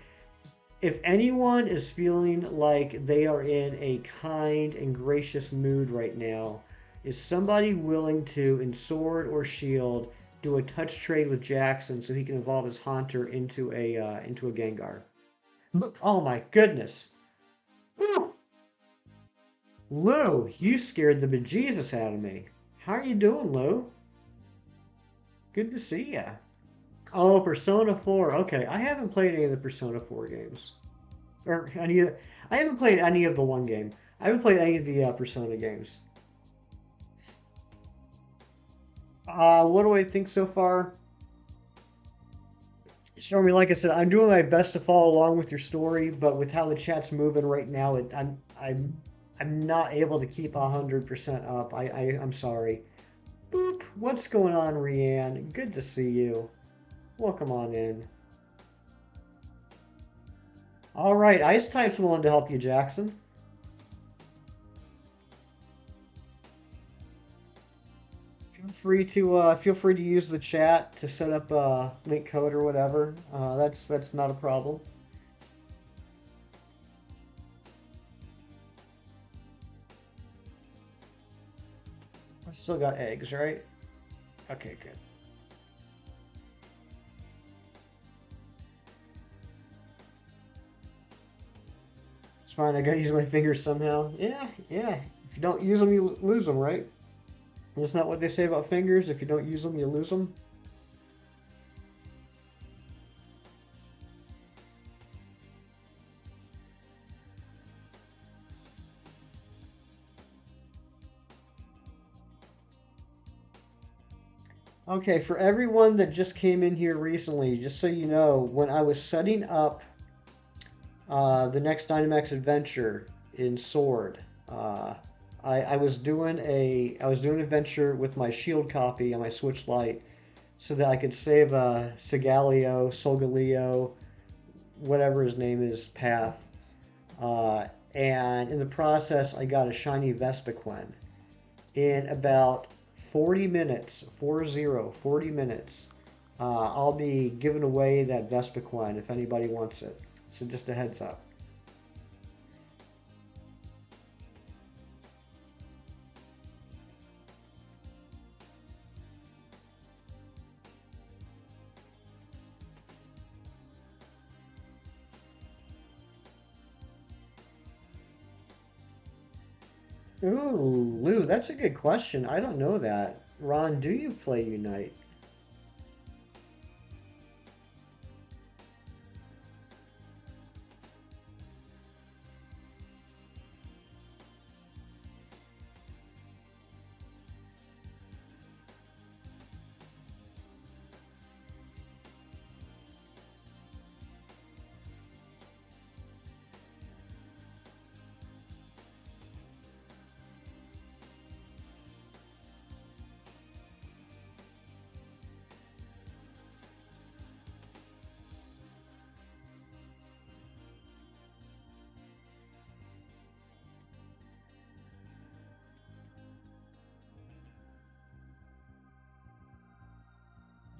if anyone is feeling like they are in a kind and gracious mood right now, is somebody willing to, in Sword or Shield, do a touch trade with Jackson so he can evolve his Haunter into a Gengar? Oh my goodness! Woo! Lou, you scared the bejesus out of me. How are you doing, Lou? Good to see ya. Oh, Persona 4. Okay, I haven't played any of the Persona 4 games. Or any of, I haven't played any of the one game. I haven't played any of the Persona games. What do I think so far? Stormy, like I said, I'm doing my best to follow along with your story, but with how the chat's moving right now, I'm not able to keep 100% up. I'm sorry. Boop. What's going on, Rianne? Good to see you. Welcome on in. All right, Ice Type's willing to help you, Jackson. Feel free to use the chat to set up a link code or whatever. That's not a problem. I still got eggs, right? Okay, good. It's fine. I gotta use my fingers somehow. Yeah, yeah. If you don't use them, you lose them, right? Isn't that what they say about fingers? If you don't use them, you lose them. Okay, for everyone that just came in here recently, just so you know, when I was setting up the next Dynamax adventure in Sword, I was doing an adventure with my Shield copy on my Switch Lite, so that I could save a Sigaleo, Solgaleo, whatever his name is, path. And in the process, I got a shiny Vespiquen. In about 40 minutes, 40 minutes, I'll be giving away that Vespiquen if anybody wants it. So just a heads up. Ooh, Lou, that's a good question. I don't know that. Ron, do you play Unite?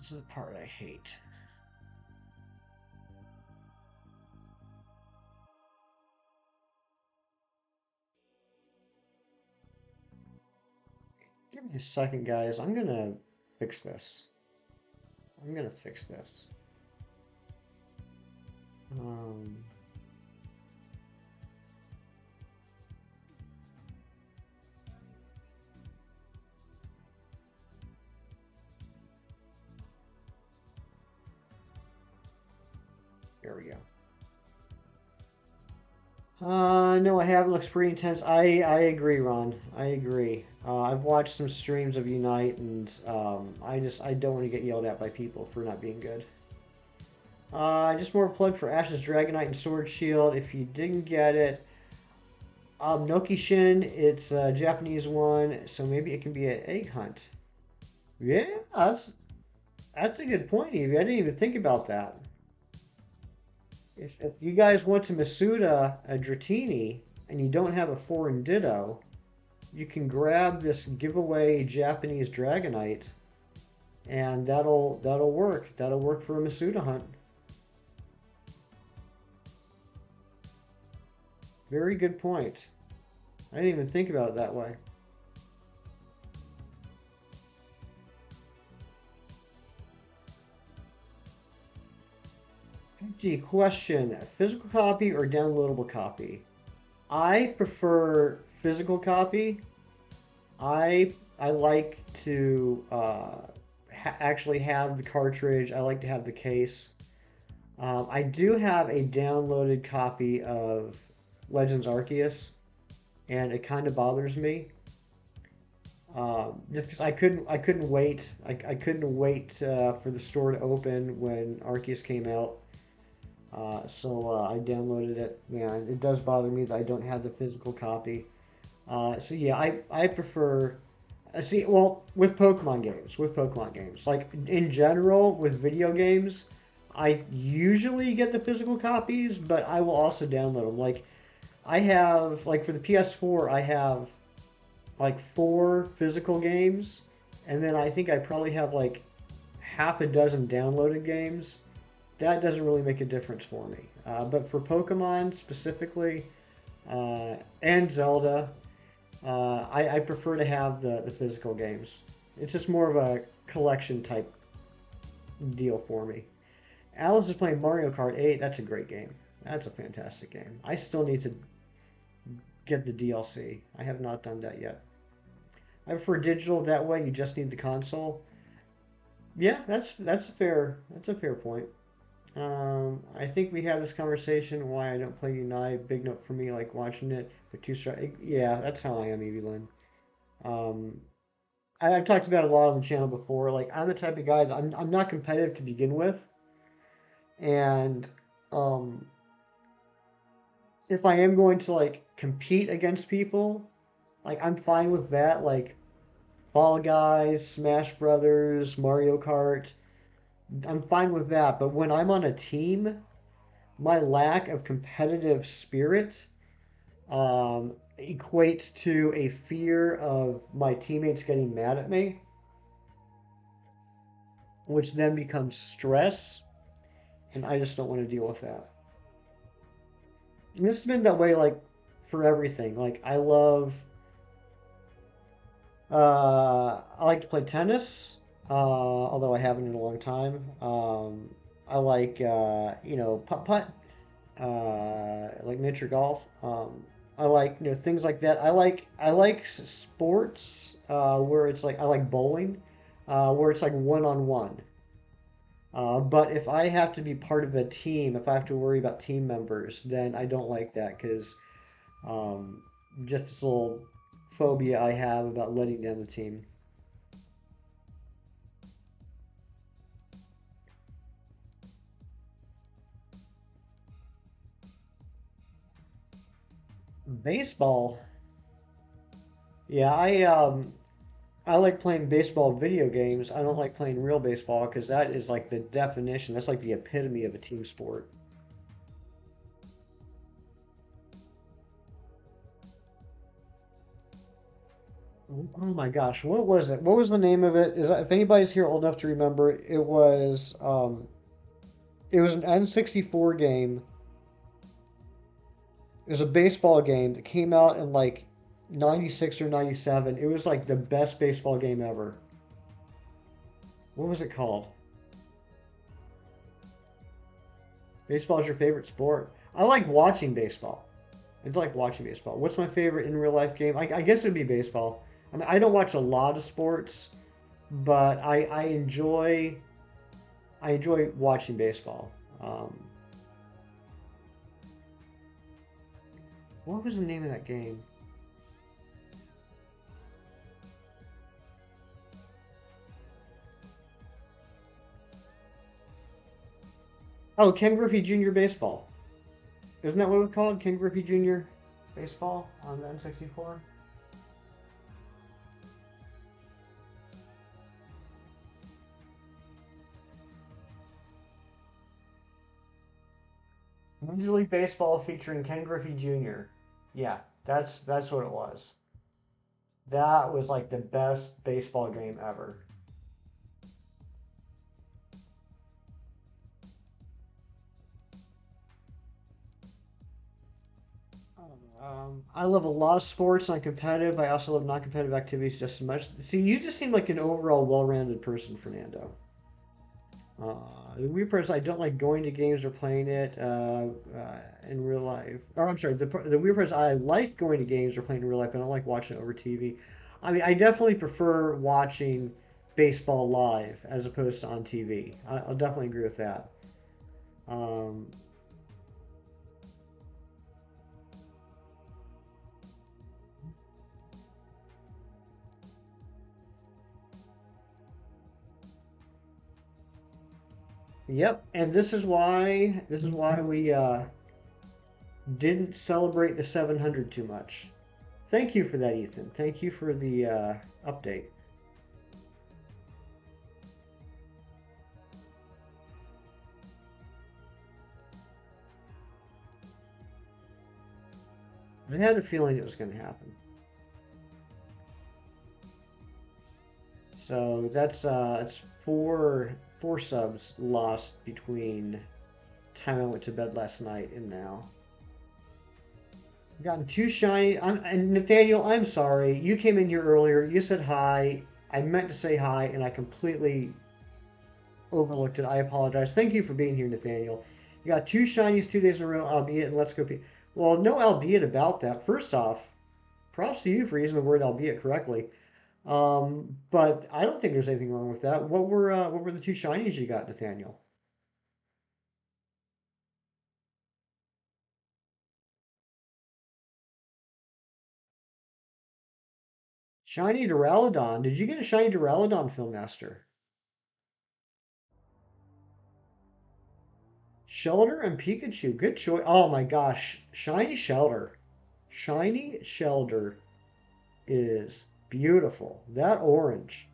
This is the part I hate. Give me a second, guys. I'm gonna fix this. I'm gonna fix this. Um, there we go. No, I haven't. Looks pretty intense. I agree, Ron. I agree. I've watched some streams of Unite, and I don't want to get yelled at by people for not being good. Just more plug for Ash's Dragonite and Sword Shield. If you didn't get it, Nokishin, it's a Japanese one, so maybe it can be an egg hunt. Yeah, that's a good point, Evie. I didn't even think about that. If you guys went to Masuda, a Dratini, and you don't have a foreign Ditto, you can grab this giveaway Japanese Dragonite, and that'll work. That'll work for a Masuda hunt. Very good point. I didn't even think about it that way. The question, physical copy or downloadable copy? I prefer physical copy. I like to actually have the cartridge. I like to have the case. I do have a downloaded copy of Legends Arceus, and it kind of bothers me. Just because I couldn't wait. I couldn't wait for the store to open when Arceus came out. So I downloaded it. Yeah, it does bother me that I don't have the physical copy. So yeah, I prefer. See, well, with Pokemon games, like in general with video games, I usually get the physical copies, but I will also download them. Like I have, like for the PS4, I have like four physical games, and then I think I probably have like half a dozen downloaded games. That doesn't really make a difference for me. But for Pokemon specifically, and Zelda, I prefer to have the physical games. It's just more of a collection type deal for me. Alice is playing Mario Kart 8. That's a great game. That's a fantastic game. I still need to get the DLC. I have not done that yet. I prefer digital. That way, you just need the console. Yeah, that's a fair point. I think we had this conversation why I don't play Unite. Big note for me, like watching it for two star. Yeah, that's how I am, Evie Lynn. Um, I've talked about it a lot on the channel before. Like I'm the type of guy that I'm not competitive to begin with, and um, if I am going to like compete against people, like I'm fine with that. Like Fall Guys, Smash Brothers, Mario Kart. I'm fine with that. But when I'm on a team, my lack of competitive spirit equates to a fear of my teammates getting mad at me, which then becomes stress, and I just don't want to deal with that. And this has been that way like for everything. Like I like to play tennis, although I haven't in a long time. I like putt putt, like miniature golf. I like things like that. I like sports where it's like I like bowling, where it's like one on one. But if I have to be part of a team, if I have to worry about team members, then I don't like that because um, just this little phobia I have about letting down the team. Baseball, yeah, I like playing baseball video games. I don't like playing real baseball because that is like the definition. That's like the epitome of a team sport. Oh my gosh, what was it? What was the name of it? If anybody's here old enough to remember, it was an N64 game. It was a baseball game that came out in like 96 or 97. It was like the best baseball game ever. What was it called? Baseball is your favorite sport. I like watching baseball. I do like watching baseball. What's my favorite in real life game? I guess it would be baseball. I mean, I don't watch a lot of sports, but I enjoy watching baseball. Um, what was the name of that game? Oh, Ken Griffey Jr. Baseball. Isn't that what it was called? Ken Griffey Jr. Baseball on the N64? Major League Baseball featuring Ken Griffey Jr. Yeah, that's what it was. That was like the best baseball game ever. I love a lot of sports. I'm competitive. I also love non-competitive activities just as much. See, you just seem like an overall well-rounded person, Fernando. The weird part is I don't like going to games or playing it in real life. Or I'm sorry, the weird part is I like going to games or playing in real life, but I don't like watching it over TV. I mean, I definitely prefer watching baseball live as opposed to on TV. Will definitely agree with that. Um, yep, and this is why we didn't celebrate the 700 too much. Thank you for that, Ethan. Thank you for the update. I had a feeling it was going to happen. So it's four subs lost between time I went to bed last night and now. I've gotten two shiny. And Nathaniel, I'm sorry. You came in here earlier. You said hi. I meant to say hi, and I completely overlooked it. I apologize. Thank you for being here, Nathaniel. You got two shinies 2 days in a row, albeit, and let's go. Well, no albeit about that. First off, props to you for using the word albeit correctly. But I don't think there's anything wrong with that. What were the two shinies you got, Nathaniel? Shiny Duraludon. Did you get a shiny Duraludon, Filmmaster? Shelter and Pikachu. Good choice. Oh my gosh. Shiny Shelter. Shiny Shelter is beautiful. That orange.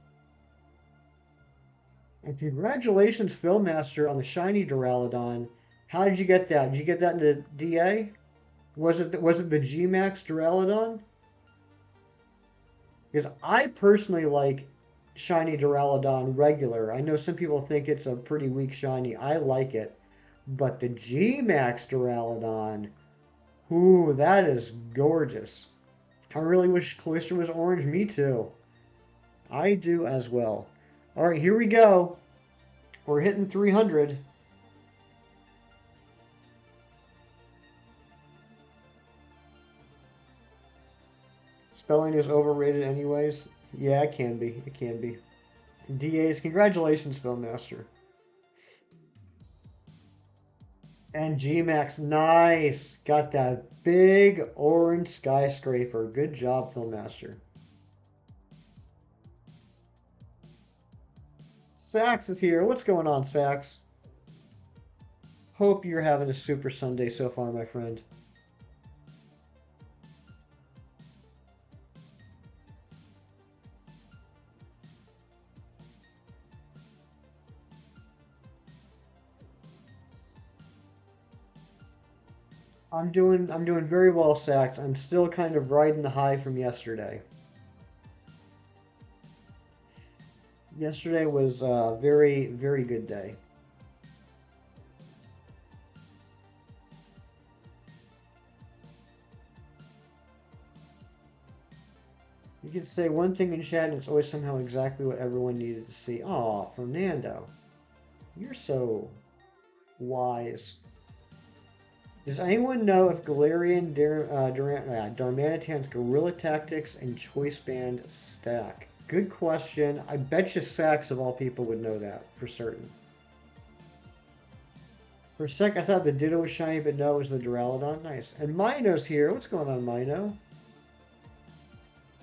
And congratulations, Filmmaster, on the shiny Duraludon. How did you get that? Did you get that in the DA? Was it the G Max Duraludon? Because I personally like shiny Duraludon regular. I know some people think it's a pretty weak shiny. I like it. But the G Max Duraludon, ooh, that is gorgeous. I really wish Callisto was orange. Me too. I do as well. All right, here we go. We're hitting 300. Spelling is overrated anyways. Yeah, it can be. It can be. DAs, congratulations, Filmmaster. And Gmax, nice. Got that big orange skyscraper. Good job, Filmmaster. Sax is here. What's going on, Sax? Hope you're having a super Sunday so far, my friend. I'm doing very well, Sax. I'm still kind of riding the high from yesterday. Yesterday was a very, very good day. You can say one thing in chat and it's always somehow exactly what everyone needed to see. Aw, Fernando, you're so wise. Does anyone know if Galarian Darmanitan's Gorilla Tactics and Choice Band stack? Good question. I bet you Sax of all people would know that for certain. For a sec, I thought the Ditto was shiny, but no, it was the Duraludon. Nice. And Mino's here. What's going on, Mino?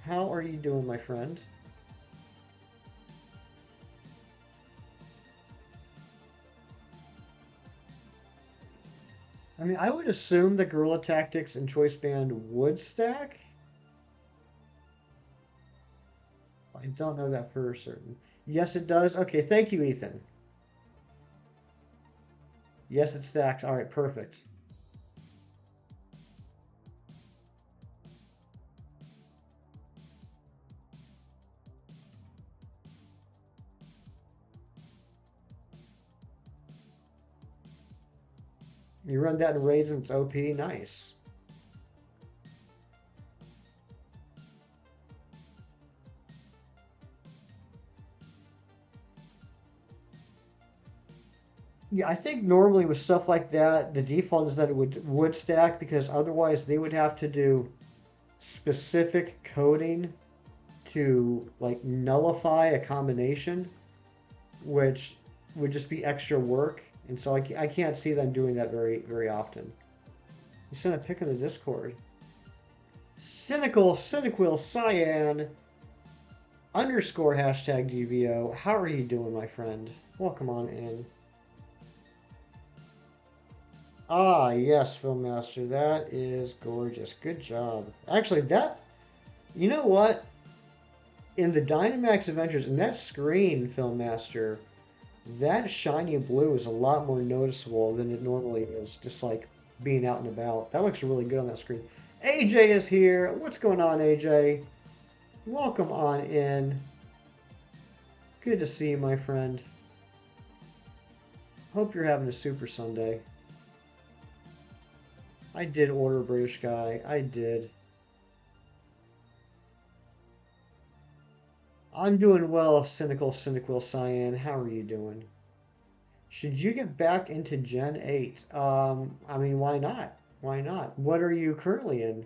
How are you doing, my friend? I mean, I would assume the Gorilla Tactics and Choice Band would stack. I don't know that for certain. Yes, it does. Okay, thank you, Ethan. Yes, it stacks. All right, perfect. You run that in raids and it's OP. Nice. Yeah, I think normally with stuff like that, the default is that it would stack because otherwise they would have to do specific coding to like nullify a combination, which would just be extra work. And so I can't see them doing that very often. You sent a pic in the Discord. Cynical Cyan underscore hashtag GVO. How are you doing, my friend? Welcome on in. Ah, yes, Filmmaster. That is gorgeous. Good job. Actually, you know what? In the Dynamax Adventures, in that screen, Filmmaster, that shiny blue is a lot more noticeable than it normally is, just like being out and about. That looks really good on that screen. AJ is here. What's going on, AJ? Welcome on in. Good to see you, my friend. Hope you're having a super Sunday. I did order British Guy. I did. I'm doing well, Cynical Cyan. How are you doing? Should you get back into Gen 8? I mean, why not? Why not? What are you currently in?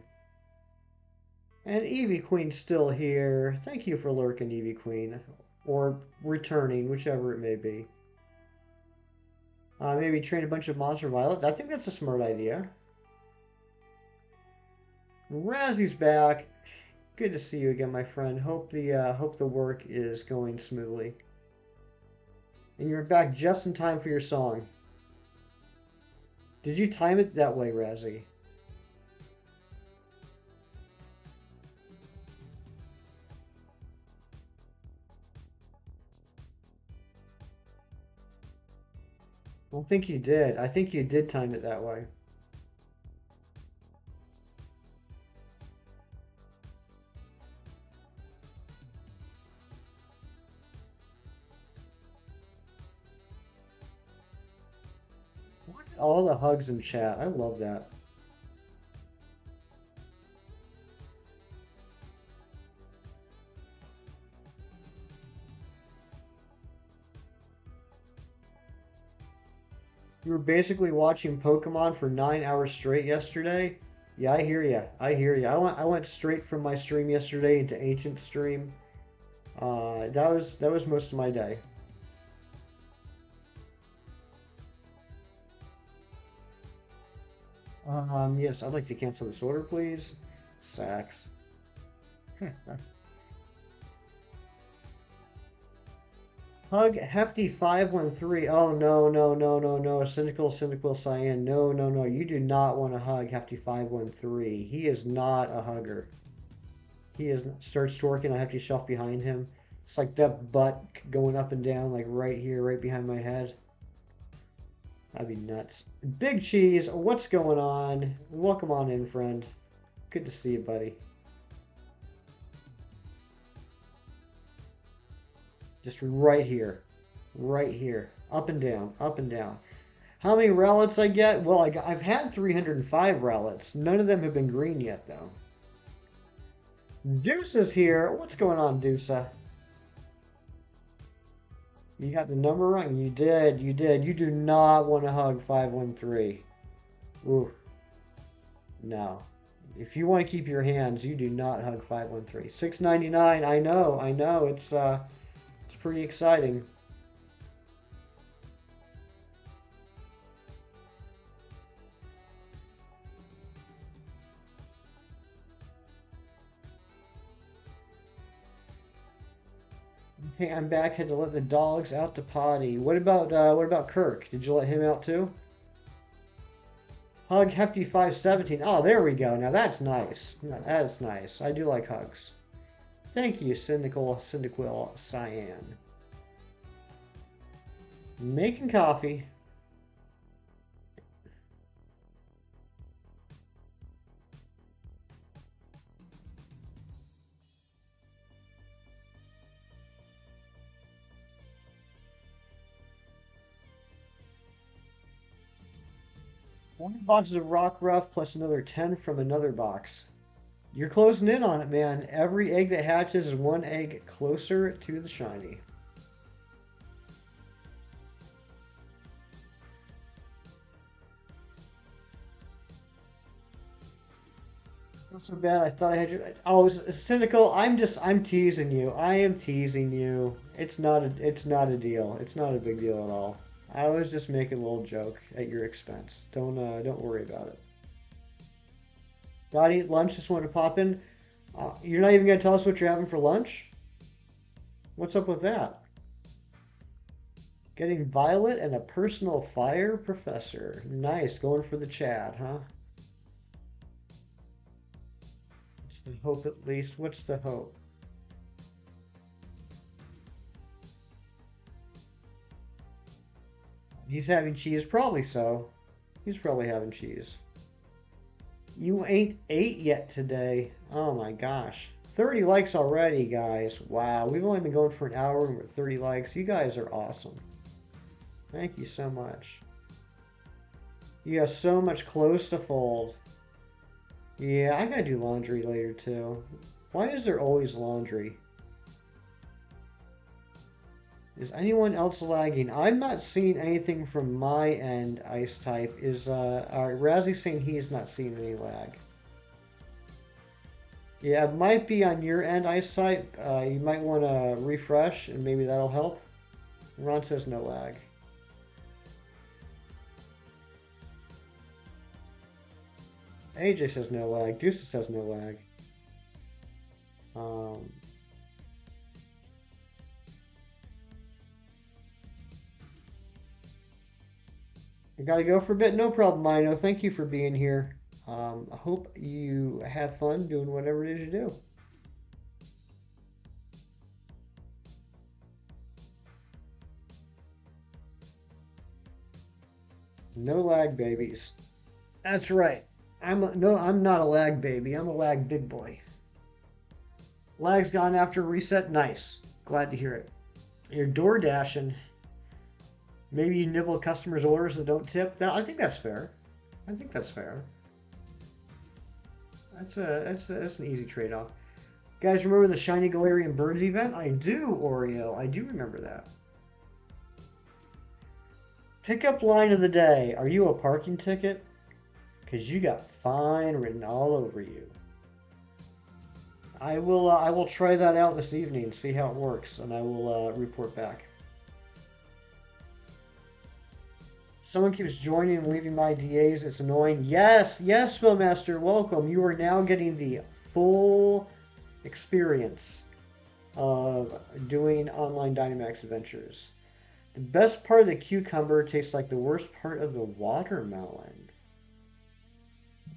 And Eevee Queen's still here. Thank you for lurking, Eevee Queen. Or returning, whichever it may be. Maybe train a bunch of Monster Violet. I think that's a smart idea. Razzy's back. Good to see you again, my friend. Hope the work is going smoothly. And you're back just in time for your song. Did you time it that way, Razzie? I don't think you did. I think you did time it that way. Look at all the hugs in chat. I love that. You were basically watching Pokemon for 9 hours straight yesterday. Yeah, I hear you. I hear you. I went straight from my stream yesterday into Ancient stream. That was most of my day. Yes, I'd like to cancel this order, please. Sax. Hug Hefty 513. Oh no. Cynical Cyan. No. You do not want to hug Hefty 513. He is not a hugger. He is starts twerking on Hefty shelf behind him. It's like that butt going up and down, like right here, right behind my head. That'd be nuts. Big Cheese, what's going on? Welcome on in, friend. Good to see you, buddy. Just right here. Right here. Up and down. Up and down. How many Rowlets I get? Well, I've had 305 Rowlets. None of them have been green yet, though. Deuce is here. What's going on, Deuce? You got the number wrong. You did. You did. You do not want to hug 513. Oof. No. If you want to keep your hands, you do not hug 513. 699. I know. I know. It's pretty exciting. Okay, I'm back. Had to let the dogs out to potty. What about Kirk? Did you let him out too? Hug Hefty 517. Oh, there we go. Now that's nice. That's nice. I do like hugs. Thank you, Syndiquil Cyan. Making coffee. One boxes of Rock Ruff plus another 10 from another box. You're closing in on it, man. Every egg that hatches is one egg closer to the shiny. Not so bad. I thought I had you. Oh, cynical. I'm teasing you. I am teasing you. It's not a deal. It's not a big deal at all. I was just making a little joke at your expense. Don't worry about it. Gotta eat lunch. Just wanted to pop in. You're not even gonna tell us what you're having for lunch? What's up with that? Getting Violet and a personal fire professor. Nice, going for the Chad, huh? What's the hope at least? What's the hope? He's having cheese, probably so. He's probably having cheese. You ain't ate yet today. Oh my gosh. 30 likes already, guys. Wow, we've only been going for an hour and we're at 30 likes. You guys are awesome. Thank you so much. You have so much clothes to fold. Yeah, I gotta do laundry later too. Why is there always laundry? Is anyone else lagging? I'm not seeing anything from my end, Ice Type. Razzie saying he's not seeing any lag. Yeah, it might be on your end, Ice Type. You might want to refresh and maybe that'll help. Ron says no lag. AJ says no lag. Deuce says no lag. I gotta go for a bit. No problem, Mino. Thank you for being here. I hope you have fun doing whatever it is you do. No lag babies. That's right. I'm not a lag baby. I'm a lag big boy. Lag's gone after reset. Nice. Glad to hear it. You're door dashing. Maybe you nibble customers' orders that don't tip. I think that's fair. I think that's fair. That's an easy trade-off. Guys, remember the Shiny Galarian Birds event? I do, Oreo. I do remember that. Pickup line of the day. Are you a parking ticket? Because you got fine written all over you. I will try that out this evening, see how it works, and I will report back. Someone keeps joining and leaving my DAs. It's annoying. Yes, yes, Philmaster, welcome. You are now getting the full experience of doing online Dynamax adventures. The best part of the cucumber tastes like the worst part of the watermelon.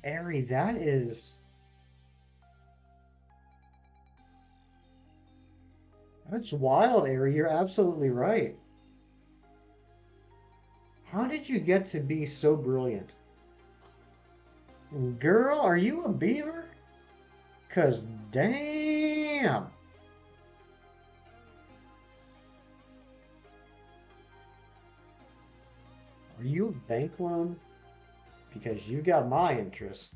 Ari, that's wild, Ari. You're absolutely right. How did you get to be so brilliant? Girl, are you a beaver? 'Cause damn. you a bank loan? Because you got my interest.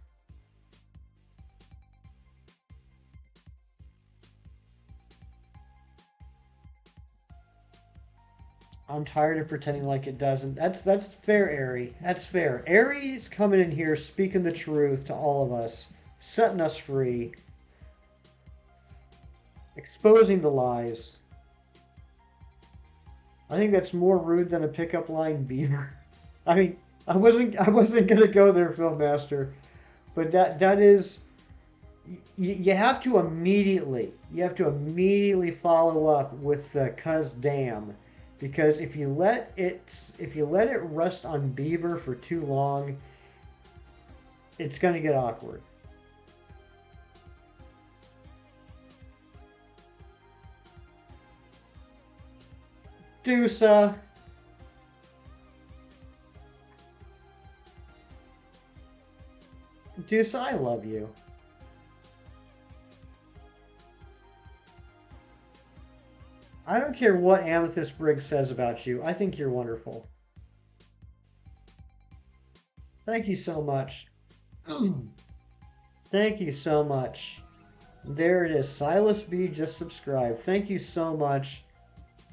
I'm tired of pretending like it doesn't. That's fair, Ari. That's fair. Ari's coming in here speaking the truth to all of us, setting us free, exposing the lies. I think that's more rude than a pickup line beaver. I mean, I wasn't gonna go there, Film Master, but that is you have to immediately follow up with the "cuz damn," because if you let it rest on beaver for too long, it's gonna get awkward. Dusa, Dusa, I love you. I don't care what Amethyst Briggs says about you. I think you're wonderful. Thank you so much. Thank you so much. There it is. Silas B just subscribed. Thank you so much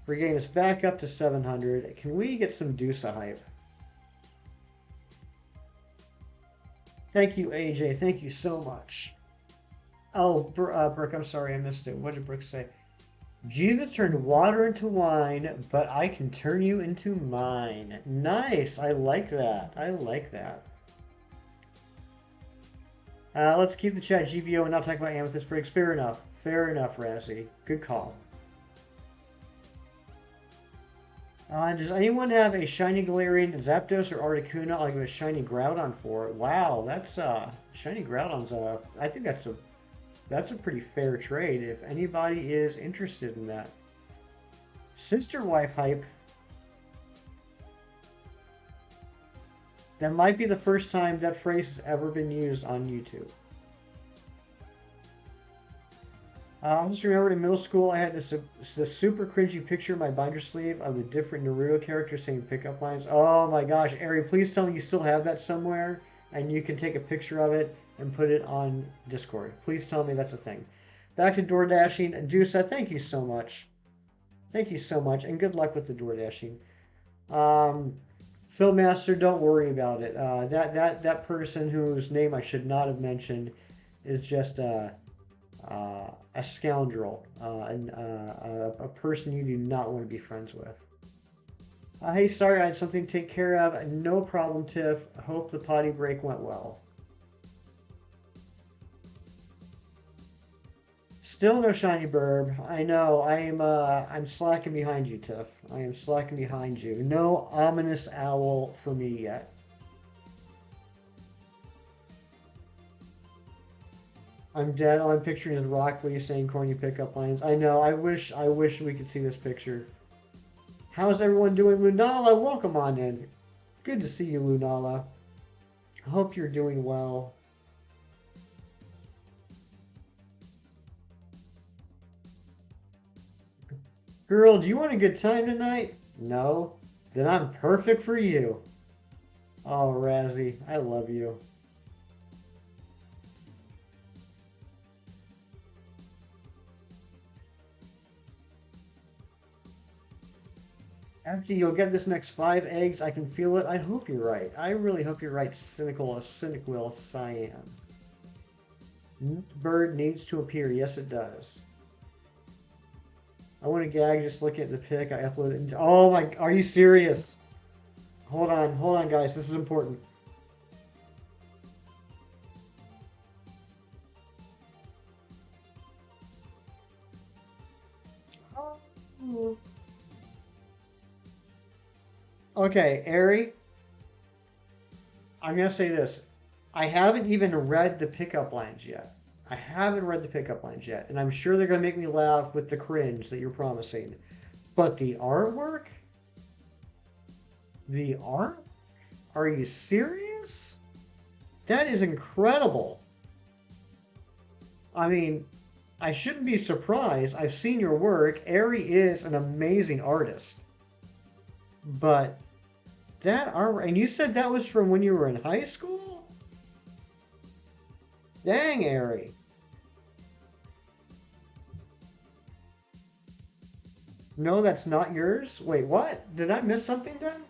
for getting us back up to 700. Can we get some Dusa hype? Thank you, AJ. Thank you so much. Oh, Brooke, I'm sorry I missed it. What did Brooke say? Jesus turned water into wine, but I can turn you into mine. Nice. I like that. I like that. Let's keep the chat GVO and not talk about Amethyst Briggs. Fair enough. Fair enough, Razzie. Good call. Does anyone have a shiny Galarian, Zapdos, or Articuno? I'll give a shiny Groudon for it. Wow, that's shiny Groudon's I think that's a pretty fair trade if anybody is interested in that. Sister wife hype. That might be the first time that phrase has ever been used on YouTube. I just remembered in middle school I had this super cringy picture in my binder sleeve of the different Naruto characters saying pickup lines. Oh my gosh, Ari, please tell me you still have that somewhere and you can take a picture of it and put it on Discord. Please tell me that's a thing. Back to door dashing. Dusa, thank you so much. Thank you so much, and good luck with the door dashing. Phil Master, don't worry about it. That person whose name I should not have mentioned is just a scoundrel, a person you do not want to be friends with. Hey, sorry, I had something to take care of. No problem, Tiff. Hope the potty break went well. Still no shiny burb. I know. I'm slacking behind you, Tiff. I am slacking behind you. No ominous owl for me yet. I'm dead. All I'm picturing is Rock Lee saying corny pickup lines. I know. I wish we could see this picture. How's everyone doing, Lunala? Welcome on in. Good to see you, Lunala. Hope you're doing well. Girl, do you want a good time tonight? No? Then I'm perfect for you. Oh, Razzie, I love you. After you'll get this next 5 eggs, I can feel it. I hope you're right. I really hope you're right, cynical Cyan. Bird needs to appear. Yes, it does. I want to gag just looking at the pic I uploaded. Oh my, are you serious? Hold on, guys. This is important. Okay, Ari, I'm going to say this. I haven't even read the pickup lines yet. I haven't read the pickup lines yet, and I'm sure they're going to make me laugh with the cringe that you're promising. But the artwork? The art? Are you serious? That is incredible. I mean, I shouldn't be surprised. I've seen your work. Ari is an amazing artist. But That armor, and you said that was from when you were in high school? Dang, Ari. No, that's not yours? Wait, what? Did I miss something then?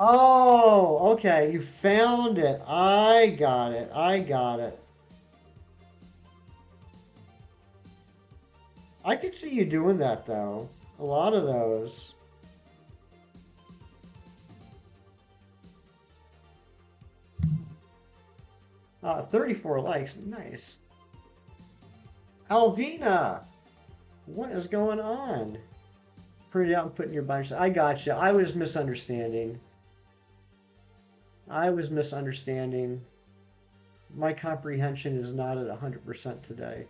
Oh, okay. You found it. I got it. I got it. I could see you doing that though. A lot of those. 34 likes. Nice. Alvina, what is going on? Print it out and put in your bunch. I gotcha. I was misunderstanding. I was misunderstanding. My comprehension is not at 100% today.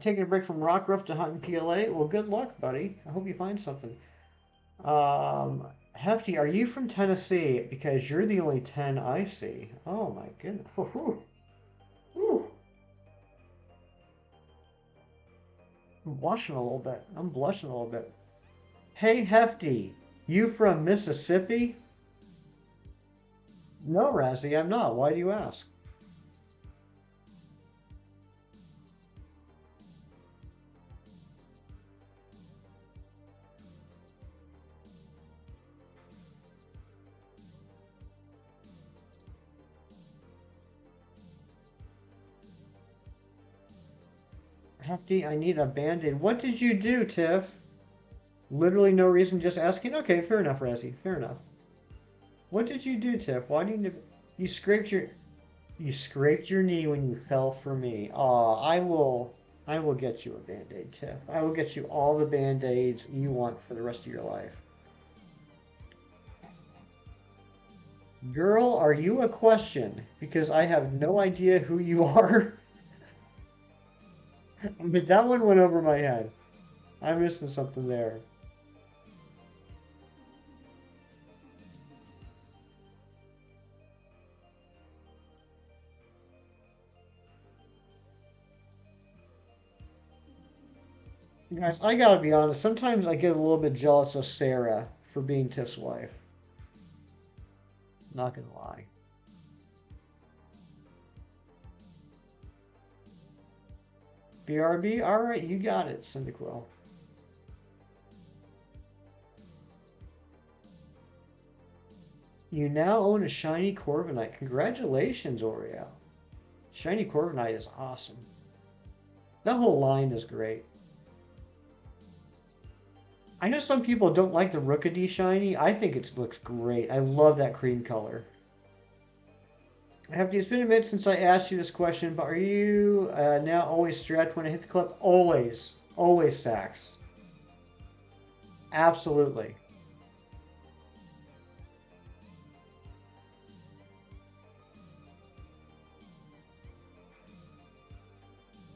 Taking a break from Rockruff to hunt in PLA. Well, good luck, buddy. I hope you find something. Hefty, are you from Tennessee? Because you're the only 10 I see. Oh my goodness. Whew. Whew. I'm blushing a little bit. I'm blushing a little bit. Hey, Hefty, you from Mississippi? No, Razzie, I'm not. Why do you ask? Hefty, I need a band-aid. What did you do, Tiff? Literally no reason, just asking? Okay, fair enough, Razzie. Fair enough. What did you do, Tiff? Why do you need you scraped your you scraped your knee when you fell for me. Aw, I will get you a band-aid, Tiff. I will get you all the band-aids you want for the rest of your life. Girl, are you a question? Because I have no idea who you are. But that one went over my head. I'm missing something there. Guys, I gotta be honest. Sometimes I get a little bit jealous of Sarah for being Tiff's wife. Not gonna lie. BRB? Alright, you got it, Cyndaquil. You now own a shiny Corviknight. Congratulations, Oreo. Shiny Corviknight is awesome. That whole line is great. I know some people don't like the Rookidee shiny. I think it looks great. I love that cream color. It's been a minute since I asked you this question, but are you now always strapped when I hit the club? Always. Always Sax. Absolutely.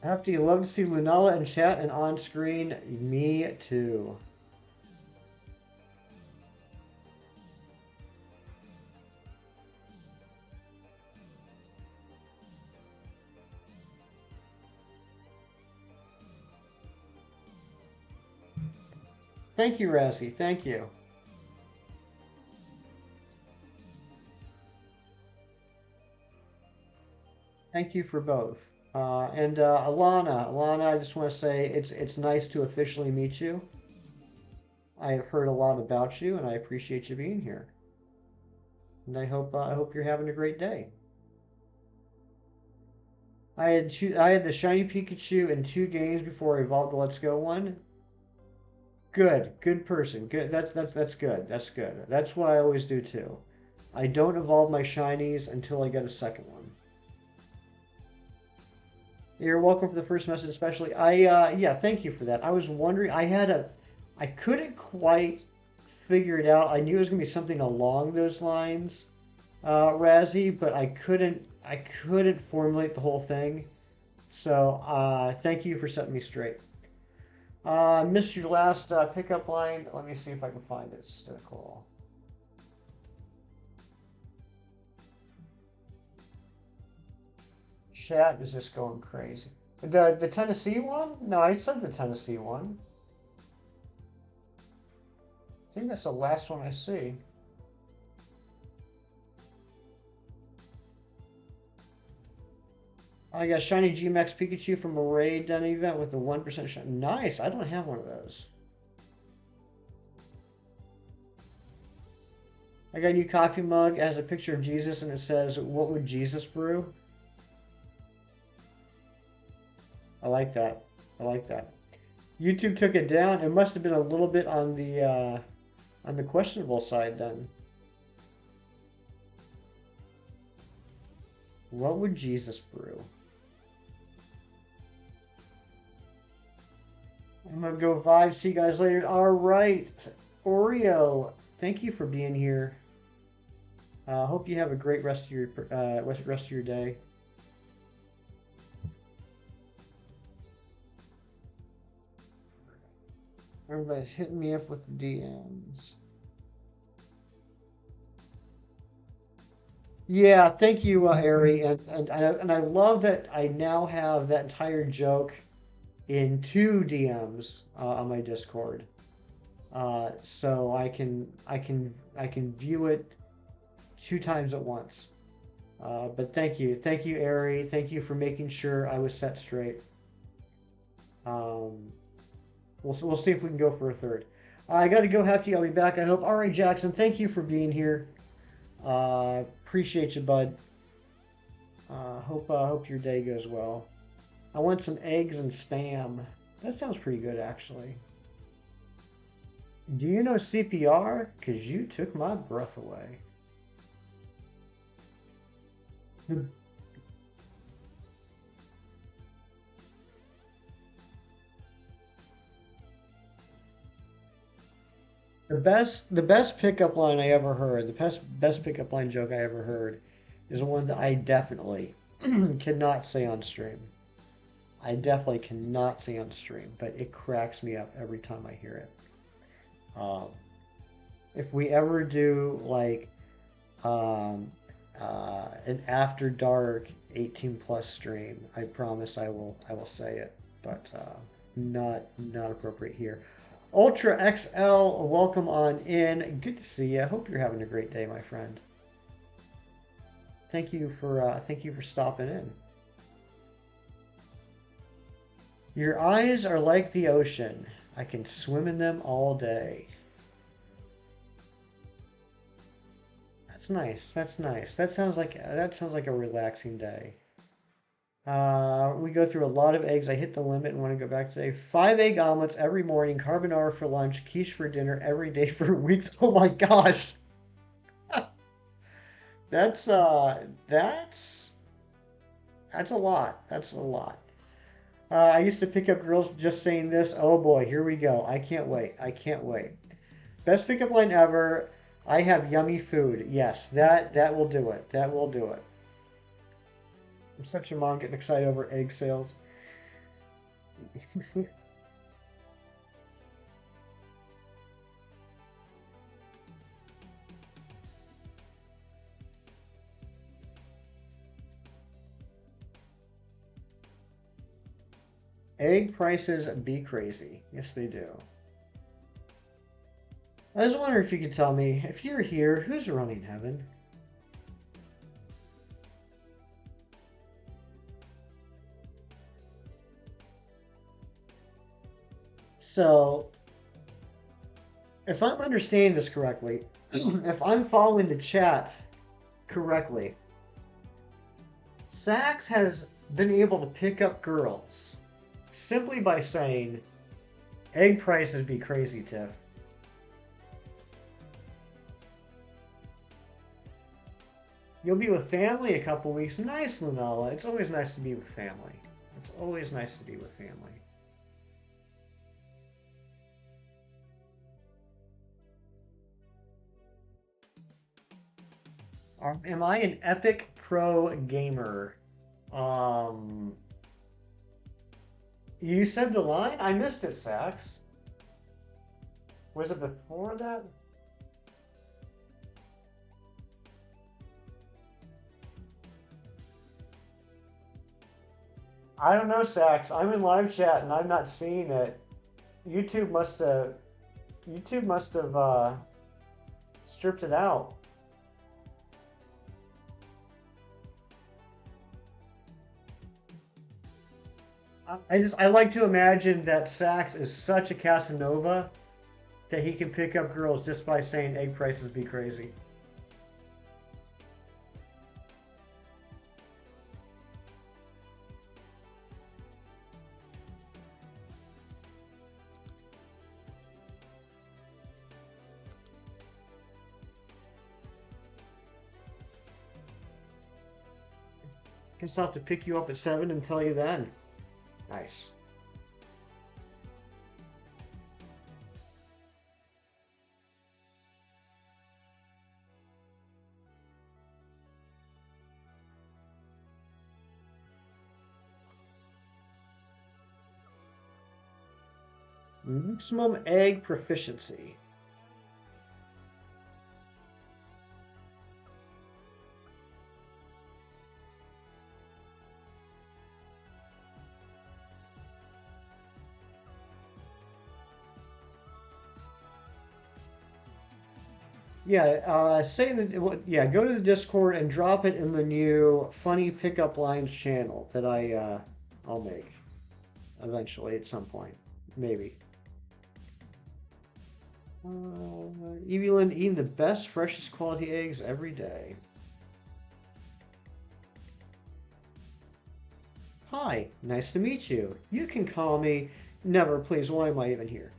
After you love to see Lunala in chat and on screen, me too. Thank you, Razzie. Thank you. Thank you for both. And Alana, I just want to say it's nice to officially meet you. I have heard a lot about you, and I appreciate you being here. And I hope you're having a great day. I had the shiny Pikachu in 2 games before I evolved the Let's Go one. Good person. Good. That's good. That's good. That's what I always do too. I don't evolve my shinies until I get a second one. You're welcome for the first message, especially. Yeah, thank you for that. I was wondering. I couldn't quite figure it out. I knew it was gonna be something along those lines, Razzie, but I couldn't formulate the whole thing. So thank you for setting me straight. Missed your last pickup line. Let me see if I can find it. Still cool. Chat is just going crazy. The Tennessee one? No, I said the Tennessee one. I think that's the last one I see. I got shiny G-Max Pikachu from a raid done event with the 1% shine. Nice. I don't have one of those. I got a new coffee mug. It has a picture of Jesus and it says, "What would Jesus brew?" I like that. I like that. YouTube took it down. It must have been a little bit on the questionable side then. What would Jesus brew? I'm gonna go vibe. See you guys later. All right, Oreo. Thank you for being here. Hope you have a great rest of your day. Everybody's hitting me up with the DMs. Yeah, thank you, Ari, and I love that I now have that entire joke in two DMs on my Discord, so I can view it two times at once. But thank you, Ari, thank you for making sure I was set straight. Um, we'll see if we can go for a third. I got to go, Hefty. I'll be back. I hope. All right, Jackson. Thank you for being here. Appreciate you, bud. Hope your day goes well. I want some eggs and spam. That sounds pretty good, actually. Do you know CPR? Because you took my breath away. The, the best pickup line I ever heard, the best pickup line joke I ever heard, is the one that I definitely cannot say on stream. I definitely cannot say on stream, but it cracks me up every time I hear it. Um, if we ever do like um, an after dark 18 plus stream, I promise I will say it, but not appropriate here. Ultra XL, welcome on in. Good to see you. Hope you're having a great day, my friend. Thank you for stopping in. Your eyes are like the ocean. I can swim in them all day. That's nice. That's nice. That sounds like a relaxing day. We go through a lot of eggs. I hit the limit and want to go back today. 5 egg omelets every morning, carbonara for lunch, quiche for dinner every day for weeks. Oh my gosh. That's that's a lot. That's a lot. I used to pick up girls just saying this. Oh boy, here we go. I can't wait. I can't wait. Best pickup line ever. I have yummy food. Yes, that will do it. That will do it. I'm such a mom getting excited over egg sales. Egg prices be crazy. Yes, they do. I was wondering if you could tell me, if you're here, who's running heaven? So, if I'm understanding this correctly, if I'm following the chat correctly, Sax has been able to pick up girls simply by saying, egg prices be crazy, Tiff. You'll be with family a couple weeks. Nice, Lunala. It's always nice to be with family. It's always nice to be with family. Am I an epic pro gamer? Um, You said the line? I missed it, Sax. Was it before that? I don't know, Sax. I'm in live chat and I'm not seeing it. YouTube must have YouTube must have stripped it out. I like to imagine that Sax is such a Casanova that he can pick up girls just by saying egg prices be crazy. Guess I'll have to pick you up at 7 and tell you then. Nice. Maximum egg proficiency. Yeah, say that. Yeah, go to the Discord and drop it in the new funny pickup lines channel that I'll make eventually at some point, maybe. Evelyn eating the best, freshest quality eggs every day. Hi, nice to meet you. You can call me. Never, please. Why am I even here?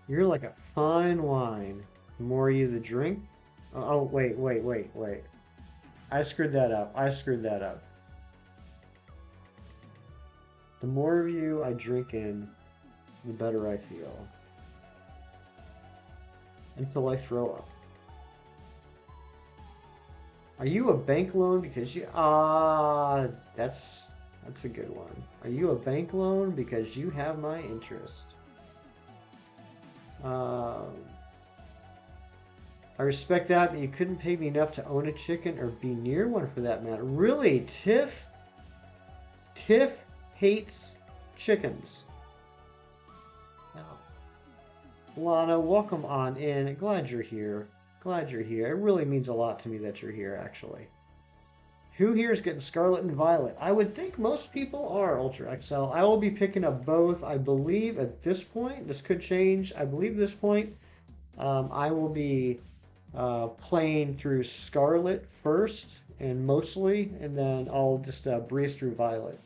You're like a fine wine. The more you the drink. Oh, wait. I screwed that up. I screwed that up. The more of you I drink in, the better I feel. Until I throw up. Are you a bank loan because you that's a good one. Are you a bank loan because you have my interest? Um, I respect that, but you couldn't pay me enough to own a chicken or be near one for that matter. Really, Tiff? Tiff hates chickens. Now, Lana, welcome on in. Glad you're here. Glad you're here. It really means a lot to me that you're here, actually. Who here is getting Scarlet and Violet? I would think most people are Ultra XL. I will be picking up both, I believe, at this point. This could change. I believe at this point, I will be playing through Scarlet first, and mostly, and then I'll just breeze through Violet.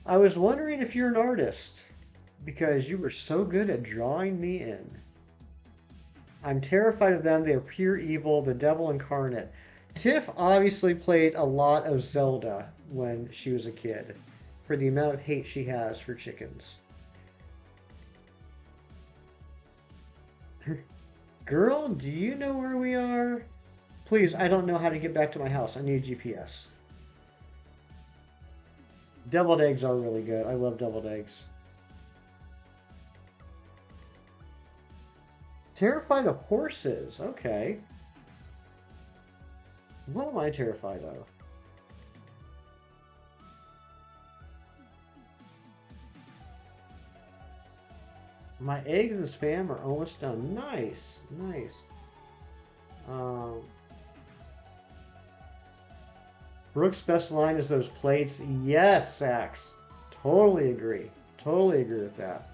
I was wondering if you're an artist, because you were so good at drawing me in. I'm terrified of them. They are pure evil, the devil incarnate. Tiff obviously played a lot of Zelda when she was a kid, for the amount of hate she has for chickens. Girl, do you know where we are? Please, I don't know how to get back to my house. I need a GPS. Deviled eggs are really good. I love deviled eggs. Terrified of horses. Okay. What am I terrified of? My eggs and spam are almost done. Nice, nice. Um, Brooke's best line is those plates. Yes, Sax. Totally agree. Totally agree with that.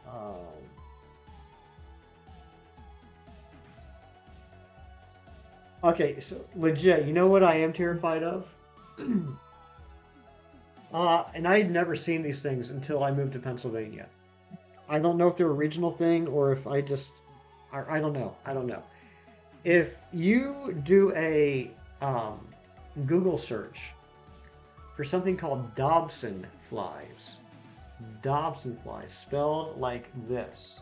Um, okay, so legit, you know what I am terrified of? And I had never seen these things until I moved to Pennsylvania. I don't know if they're a regional thing or if I don't know. I don't know. If you do a um, Google search for something called Dobson flies, Dobson flies, spelled like this.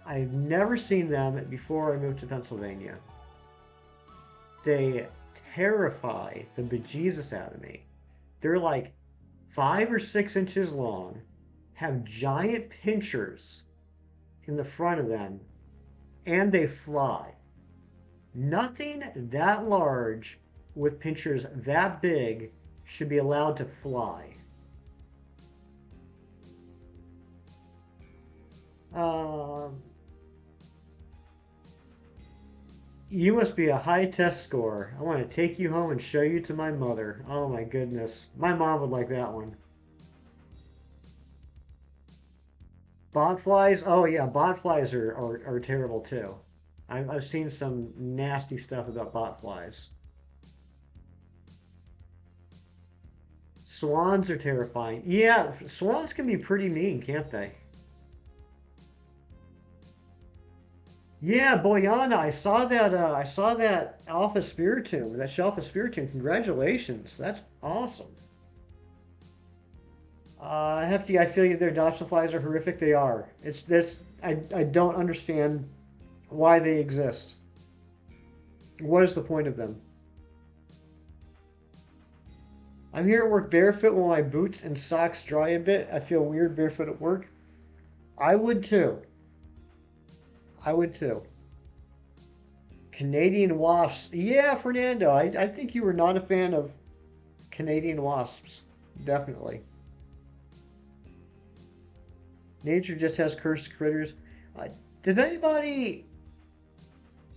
I've never seen them before I moved to Pennsylvania. They terrify the bejesus out of me. They're like 5 or 6 inches long, have giant pinchers in the front of them, and they fly. Nothing that large with pinchers that big should be allowed to fly. Um, you must be a high test score. I want to take you home and show you to my mother. Oh my goodness. My mom would like that one. Botflies? Oh yeah, botflies are terrible too. I've seen some nasty stuff about botflies. Swans are terrifying. Yeah, swans can be pretty mean, can't they? Yeah, Boyana, I saw that Alpha Spiritomb, that Shelfa Spiritomb. Congratulations. That's awesome. Hefty, I feel you there. Dobson flies are horrific. They are. It's this. I don't understand why they exist. What is the point of them? I'm here at work barefoot while my boots and socks dry a bit. I feel weird barefoot at work. I would too. I would too. Canadian wasps. Yeah, Fernando. I think you were not a fan of Canadian wasps. Definitely. Nature just has cursed critters. Uh, did anybody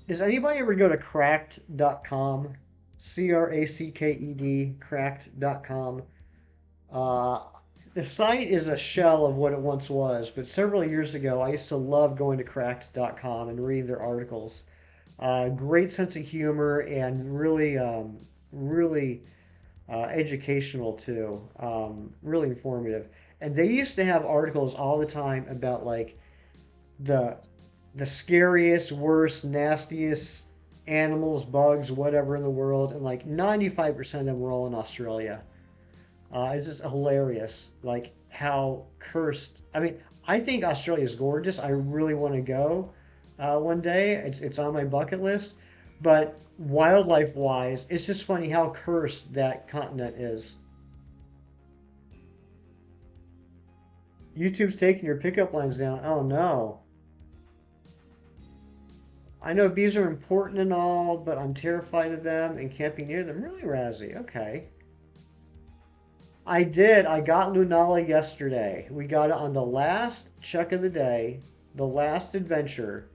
Does anybody ever go to cracked.com? CRACKED, cracked.com. Uh, the site is a shell of what it once was, but several years ago, I used to love going to cracked.com and reading their articles. Great sense of humor and really educational too. Really informative. And they used to have articles all the time about like the the scariest, worst, nastiest animals, bugs, whatever in the world, and like 95% of them were all in Australia. It's just hilarious, like how cursed. I mean, I think Australia is gorgeous. I really want to go one day. It's on my bucket list, but wildlife wise, it's just funny how cursed that continent is. YouTube's taking your pickup lines down. Oh no. I know bees are important and all, but I'm terrified of them and can't be near them. Really, Razzie? Okay. I did. I got Lunala yesterday. We got it on the last check of the day, the last adventure.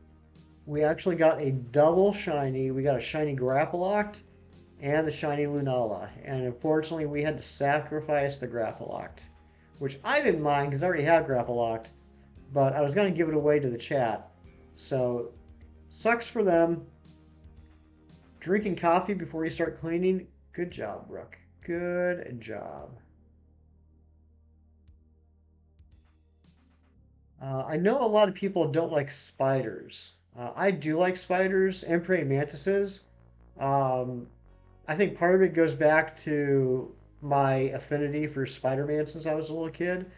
We actually got a double shiny. We got a shiny Grappaloct and the shiny Lunala. And unfortunately, we had to sacrifice the Grappaloct, which I didn't mind because I already had Grappaloct, but I was going to give it away to the chat. So sucks for them. Drinking coffee before you start cleaning. Good job, Brooke. Good job. I know a lot of people don't like spiders. I do like spiders and praying mantises. Um, I think part of it goes back to my affinity for Spider-Man since I was a little kid,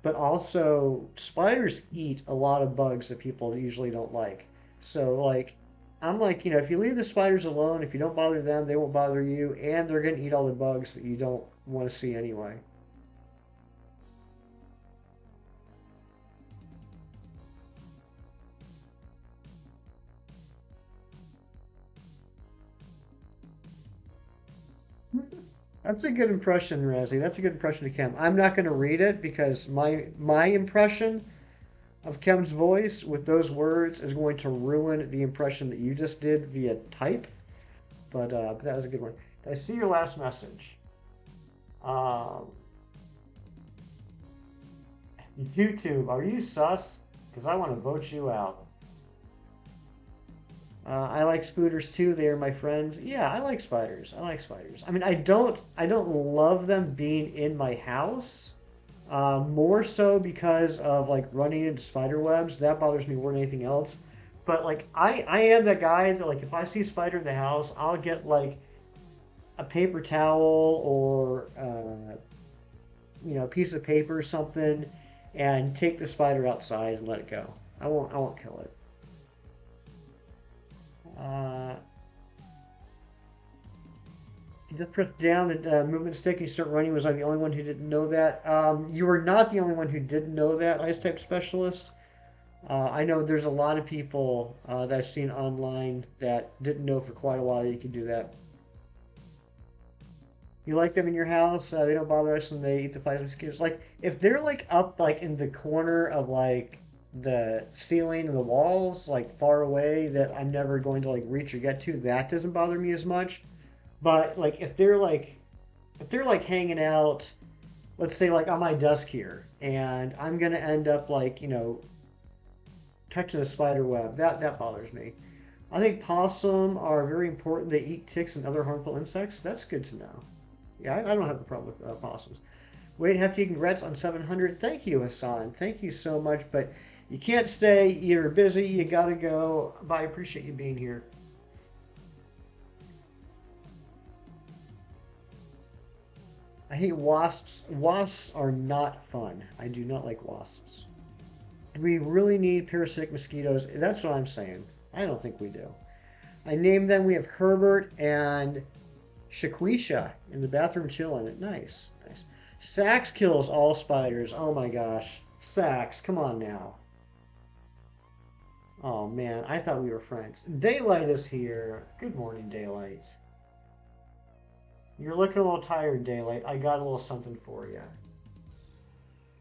but also spiders eat a lot of bugs that people usually don't like. So like I'm like, if you leave the spiders alone, if you don't bother them, they won't bother you, and they're gonna eat all the bugs that you don't want to see anyway. That's a good impression, Razzie. That's a good impression of Kim. I'm not going to read it because my impression of Kim's voice with those words is going to ruin the impression that you just did via type. But that was a good one. Did I see your last message? Um, YouTube, are you sus? Because I want to vote you out. I like spooters too. They're my friends. Yeah, I like spiders. I like spiders. I mean, I don't love them being in my house. More so because of like running into spider webs. That bothers me more than anything else. But like, I am that guy that like, if I see a spider in the house, I'll get like a paper towel or a piece of paper or something, and take the spider outside and let it go. I won't kill it. Uh, you just press down the movement stick and you start running. Was I the only one who didn't know that? You were not the only one who didn't know that, Ice Type Specialist. I know there's a lot of people that I've seen online that didn't know for quite a while you could do that. You like them in your house? They don't bother us when they eat the flies and mosquitoes. Like if they're like up like in the corner of like the ceiling and the walls, like far away that I'm never going to like reach or get to, that doesn't bother me as much. But like if they're like hanging out, let's say like on my desk here, and I'm gonna end up like touching a spider web, that bothers me. I think possum are very important. They eat ticks and other harmful insects. That's good to know. Yeah, I don't have a problem with possums. Wade Hefty, congrats on 700. Thank you, Hassan. Thank you so much. But you can't stay. You're busy. You got to go. But I appreciate you being here. I hate wasps. Wasps are not fun. I do not like wasps. Do we really need parasitic mosquitoes? That's what I'm saying. I don't think we do. I named them. We have Herbert and Shaquisha in the bathroom chilling. Nice, nice. Sax kills all spiders. Oh my gosh. Sax, come on now. Oh man, I thought we were friends. Daylight is here. Good morning, Daylight. You're looking a little tired, Daylight. I got a little something for you.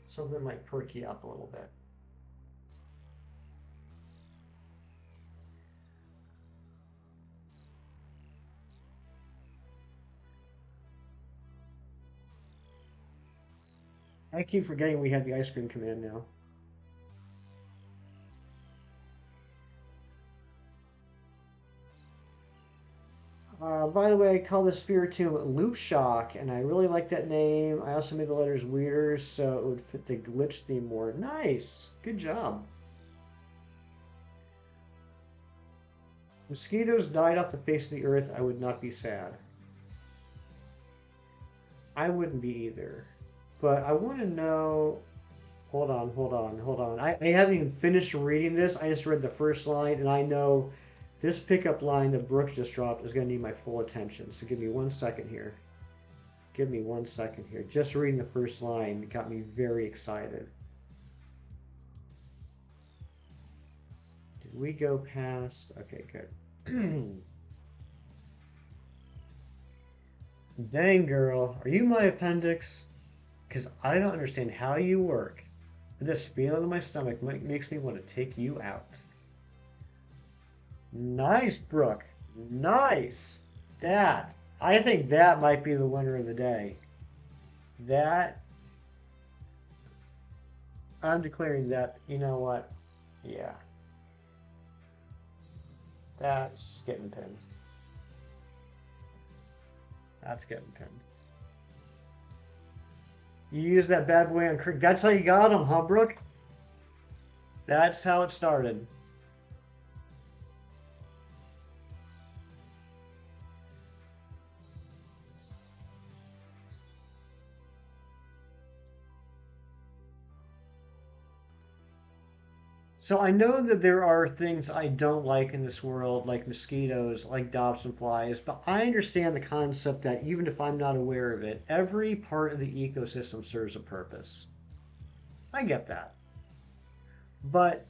Something that might perk you up a little bit. I keep forgetting we have the ice cream command now. By the way, I call this Spiritomb Loop Shock, and I really like that name. I also made the letters weirder so it would fit the glitch theme more. Nice! Good job. Mosquitoes died off the face of the earth, I would not be sad. I wouldn't be either. But I want to know. Hold on, hold on, hold on. I haven't even finished reading this. I just read the first line, and I know this pickup line that Brooke just dropped is going to need my full attention. So give me 1 second here. Give me 1 second here. Just reading the first line got me very excited. Did we go past? Okay, good. Dang, girl. Are you my appendix? Because I don't understand how you work. This feeling in my stomach makes me want to take you out. Nice, Brooke. Nice. I think that might be the winner of the day. That, I'm declaring that, you know what? Yeah, that's getting pinned. That's getting pinned. You use that bad boy on Creek. That's how you got him, huh, Brooke? That's how it started. So I know that there are things I don't like in this world, like mosquitoes, like Dobson flies, but I understand the concept that even if I'm not aware of it, every part of the ecosystem serves a purpose. I get that. But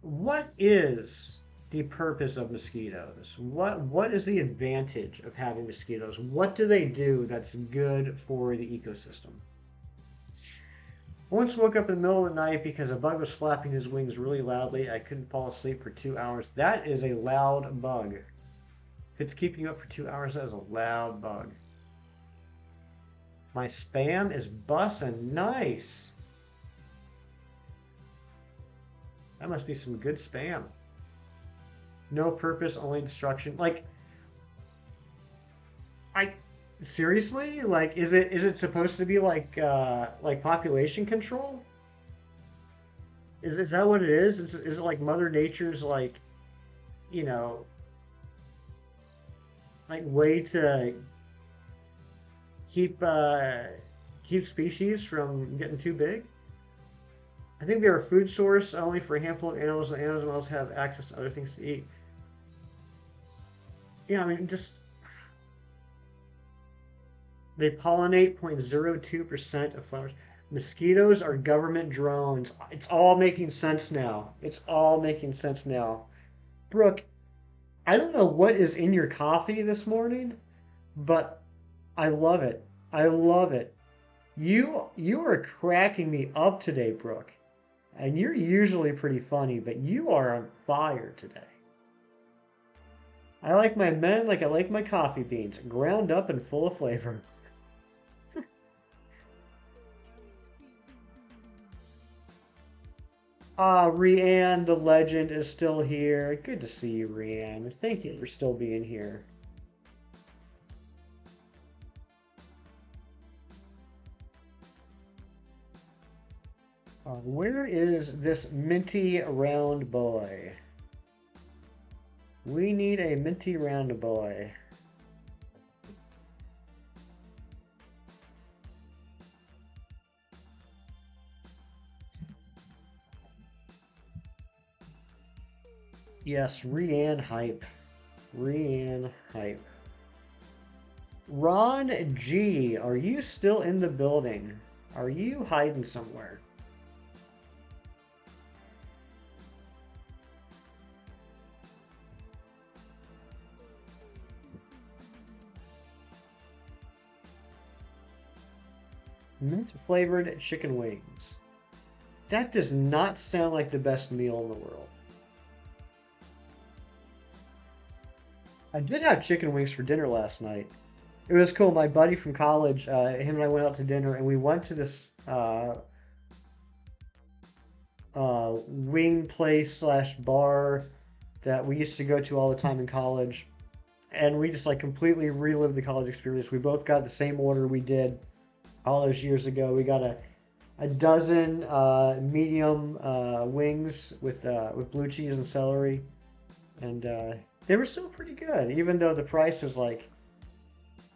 what is the purpose of mosquitoes? What is the advantage of having mosquitoes? What do they do that's good for the ecosystem? Once woke up in the middle of the night because a bug was flapping his wings really loudly. I couldn't fall asleep for 2 hours. That is a loud bug. If it's keeping you up for 2 hours, that is a loud bug. My spam is bussin'. Nice. That must be some good spam. No purpose, only destruction. I seriously? Like is it supposed to be like population control? Is that what it is? Is it like Mother Nature's like, you know, like way to keep keep species from getting too big? I think they're a food source only for a handful of animals, and animals have access to other things to eat. Yeah, I mean, just they pollinate 0.02% of flowers. Mosquitoes are government drones. It's all making sense now. It's all making sense now. Brooke, I don't know what is in your coffee this morning, but I love it. I love it. You are cracking me up today, Brooke. And you're usually pretty funny, but you are on fire today. I like my men like I like my coffee beans, ground up and full of flavor. Ah, Rianne, the legend, is still here. Good to see you, Rianne. Thank you for still being here. Where is this minty round boy? We need a minty round boy. Yes, Rianne hype. Rianne hype. Ron G, are you still in the building? Are you hiding somewhere? Mint flavored chicken wings. That does not sound like the best meal in the world. I did have chicken wings for dinner last night. It was cool. My buddy from college, him and I went out to dinner, and we went to this wing place slash bar that we used to go to all the time in college, and we just like completely relived the college experience. We both got the same order we did all those years ago. We got a dozen medium wings with blue cheese and celery, and they were still pretty good, even though the price was like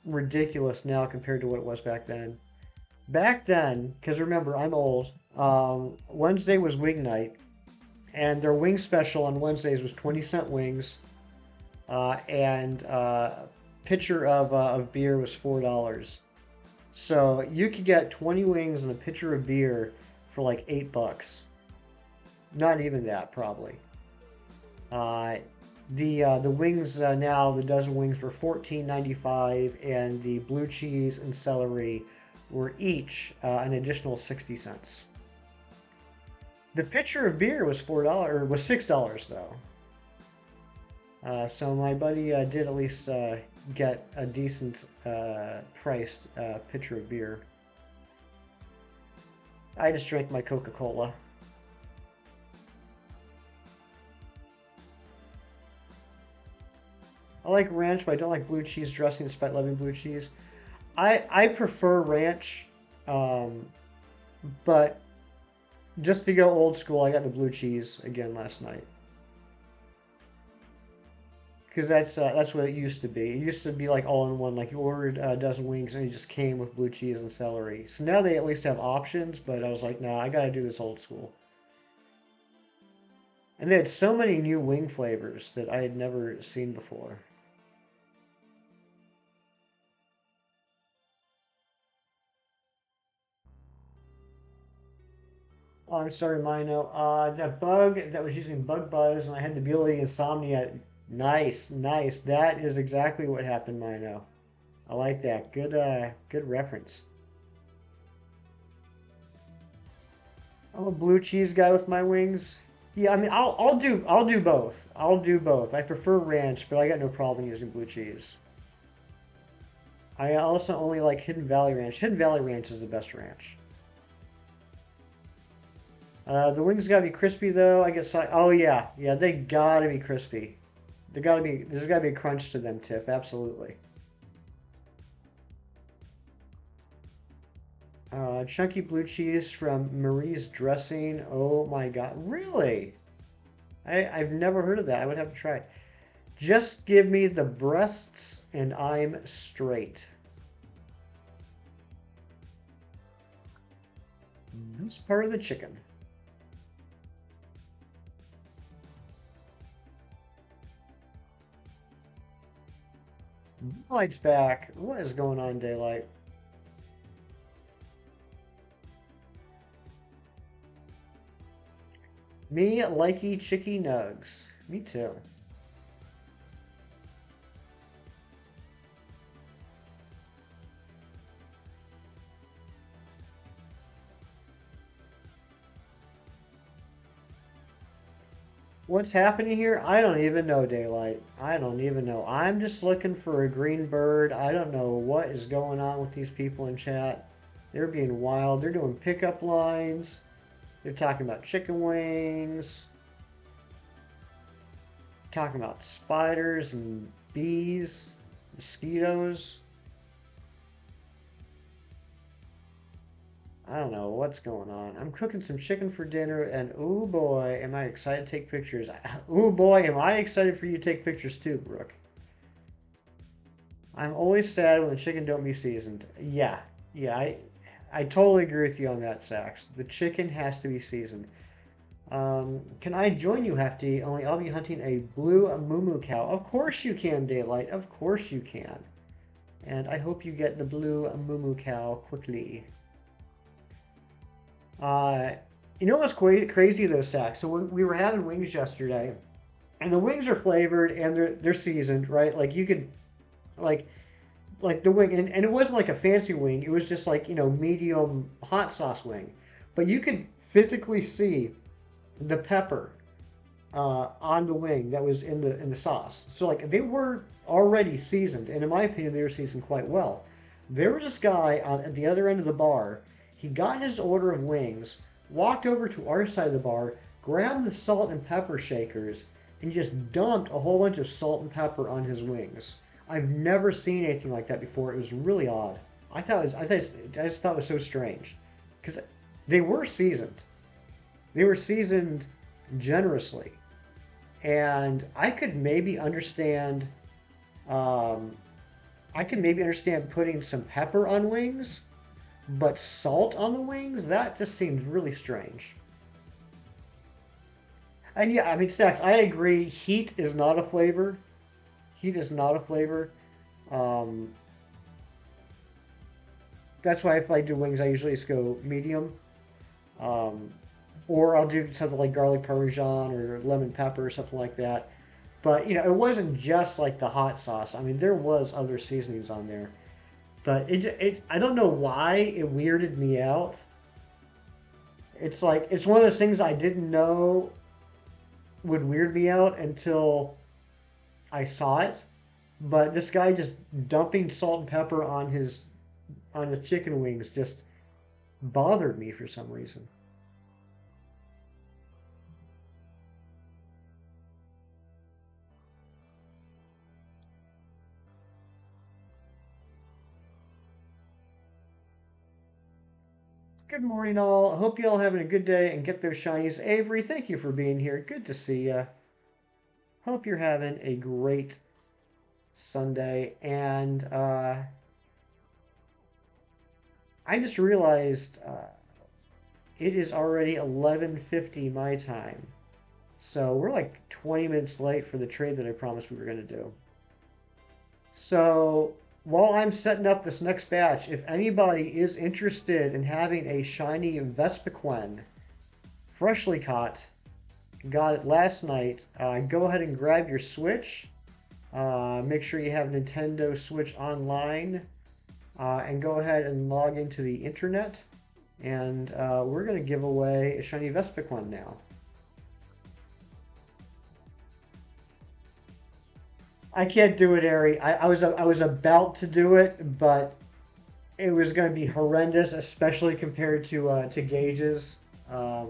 ridiculous now compared to what it was back then. Back then, because remember, I'm old. Wednesday was wing night, and their wing special on Wednesdays was 20-cent wings, and pitcher of beer was $4. So you could get 20 wings and a pitcher of beer for like $8. Not even that, probably. Uh, the wings now, the dozen wings were 14.95, and the blue cheese and celery were each an additional 60 cents. The pitcher of beer was $4 or was $6 though. So my buddy did at least get a decent priced pitcher of beer. I just drank my Coca-Cola. I like ranch, but I don't like blue cheese dressing despite loving blue cheese. I prefer ranch, um, but just to go old school, I got the blue cheese again last night. Because that's what it used to be. It used to be like all in one. Like you ordered a dozen wings and it just came with blue cheese and celery. So now they at least have options, but I was like, no, I gotta do this old school. And they had so many new wing flavors that I had never seen before. Oh, I'm sorry, Mino. That bug that was using Bug Buzz and I had the ability insomnia. Nice, nice. That is exactly what happened, Mino. I like that. Good reference. I'm a blue cheese guy with my wings. Yeah, I mean, I'll do both. I'll do both. I prefer ranch, but I got no problem using blue cheese. I also only like Hidden Valley Ranch. Hidden Valley Ranch is the best ranch. The wings gotta be crispy though. I get oh yeah, yeah, they gotta be crispy. there's gotta be a crunch to them, Tiff. Absolutely. Chunky blue cheese from Marie's dressing. Oh my God, really? I've never heard of that. I would have to try it. Just give me the breasts and I'm straight. This part of the chicken. Daylight's back. What is going on, Daylight? Me likey chicky nugs. Me too. What's happening here? I don't even know, Daylight. I don't even know. I'm just looking for a green bird. I don't know what is going on with these people in chat. They're being wild. They're doing pickup lines. They're talking about chicken wings. Talking about spiders and bees, mosquitoes. I don't know what's going on. I'm cooking some chicken for dinner, and oh boy, am I excited to take pictures. Oh boy, am I excited for you to take pictures too, Brooke. I'm always sad when the chicken don't be seasoned. Yeah, yeah, I totally agree with you on that, Sax. The chicken has to be seasoned. Can I join you, Hefty? Only I'll be hunting a blue moo cow. Of course you can, Daylight. Of course you can. And I hope you get the blue moo cow quickly. Uh, you know what's crazy though, Sax? So we were having wings yesterday, and the wings are flavored and they're seasoned, right? Like you could like the wing, and it wasn't like a fancy wing. It was just like medium hot sauce wing, but you could physically see the pepper on the wing that was in the sauce. So like they were already seasoned, and in my opinion, they were seasoned quite well. There was this guy at the other end of the bar. He got his order of wings, walked over to our side of the bar, grabbed the salt and pepper shakers, and just dumped a whole bunch of salt and pepper on his wings. I've never seen anything like that before. It was really odd. I just thought it was so strange, because they were seasoned. They were seasoned generously, and I could maybe understand. I could maybe understand putting some pepper on wings, but salt on the wings, that just seems really strange. And yeah, I mean, Stacks, I agree. Heat is not a flavor. Heat is not a flavor. Um, that's why if I do wings, I usually just go medium. Um, or I'll do something like garlic parmesan or lemon pepper or something like that. But, it wasn't just like the hot sauce. I mean, there was other seasonings on there. But I don't know why it weirded me out. It's like, it's one of those things I didn't know would weird me out until I saw it. But this guy just dumping salt and pepper on the chicken wings just bothered me for some reason. Good morning, all. I hope you all having a good day and get those shinies. Avery, thank you for being here. Good to see you. Hope you're having a great Sunday. And I just realized it is already 11:50 my time. So we're like 20 minutes late for the trade that I promised we were going to do. So while I'm setting up this next batch, if anybody is interested in having a shiny Vespiquen, freshly caught, got it last night, go ahead and grab your Switch. Make sure you have Nintendo Switch Online, and go ahead and log into the internet. And we're going to give away a shiny Vespiquen now. I can't do it, Ari. I was about to do it, but it was going to be horrendous, especially compared to Gage's. I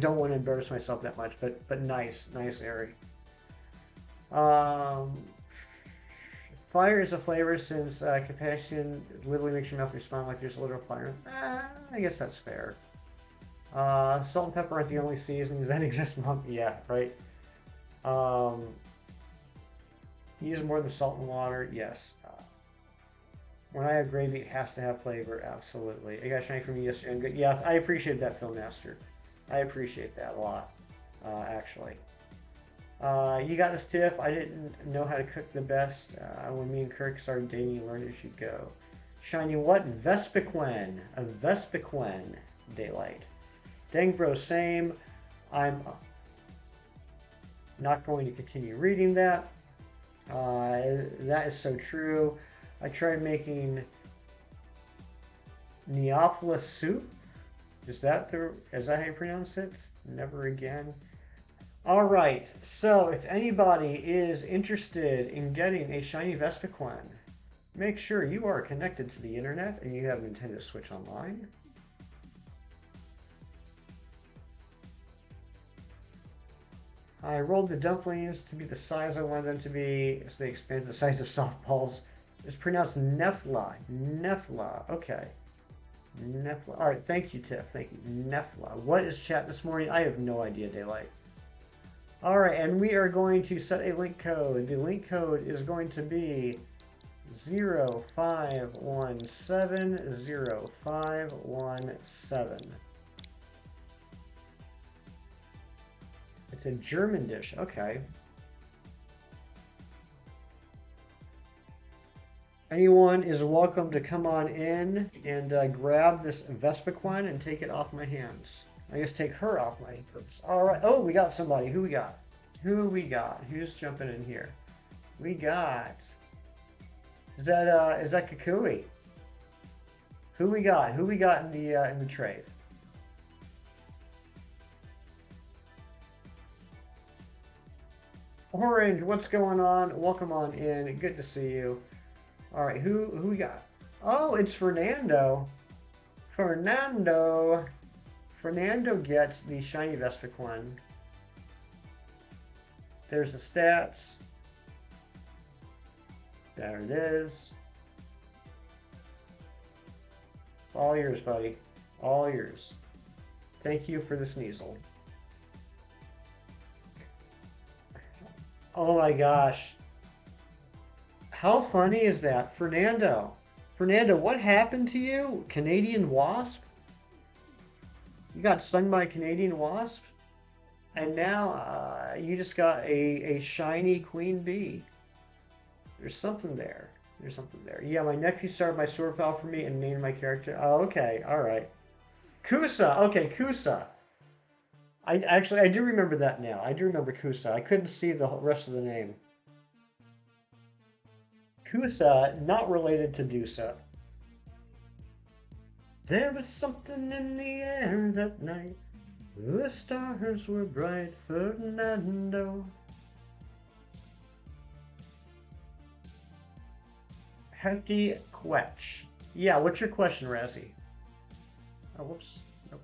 don't want to embarrass myself that much, but nice, Ari. Um, Fire is a flavor since compassion literally makes your mouth respond like there's a literal fire. I guess that's fair. Salt and pepper aren't the only seasonings that exist, Mom. Yeah, right. Um, use more than salt and water. Yes. When I have gravy, it has to have flavor. Absolutely. I got shiny from you yesterday. I'm good. Yes, I appreciate that, Film Master. I appreciate that a lot, actually. You got this, Tiff. I didn't know how to cook the best. When me and Kirk started dating, you learned as you go. Shiny what? Vespiquen. A Vespiquen. Daylight. Dang bro, same. I'm not going to continue reading that. That is so true. I tried making Neapolis soup. Is that how you pronounce it? Never again. All right. So if anybody is interested in getting a shiny Vespiquen, make sure you are connected to the internet and you have Nintendo Switch Online. I rolled the dumplings to be the size I wanted them to be, so they expanded to the size of softballs. It's pronounced Nefla. Nefla. Okay. Nefla. All right. Thank you, Tiff. Thank you. Nefla. What is chat this morning? I have no idea, Daylight. All right. And we are going to set a link code. The link code is going to be 05170517. It's a German dish. Okay. Anyone is welcome to come on in and grab this Vespiquen and take it off my hands. I guess take her off my hands. All right. Oh, we got somebody. Who we got? Who we got? Who's jumping in here? We got. Is that Kukui? Who we got? Who we got in the trade? Orange, what's going on? Welcome on in. Good to see you. All right, who we got? Oh, it's Fernando. Fernando gets the shiny Vespiquen. There's the stats. There it is. It's all yours, buddy. All yours. Thank you for the sneasel. Oh my gosh. How funny is that? Fernando, what happened to you? Canadian wasp? You got stung by a Canadian wasp? And now you just got a shiny queen bee. There's something there. There's something there. Yeah, my nephew started my sword file for me and named my character. Oh, okay. All right. Kusa. Okay, Kusa. I do remember that now. I do remember Kusa. I couldn't see the rest of the name. Kusa, not related to Dusa. There was something in the air that night. The stars were bright, Fernando. Hefty Quetch. Yeah, what's your question, Razzie? Oh, whoops. Nope.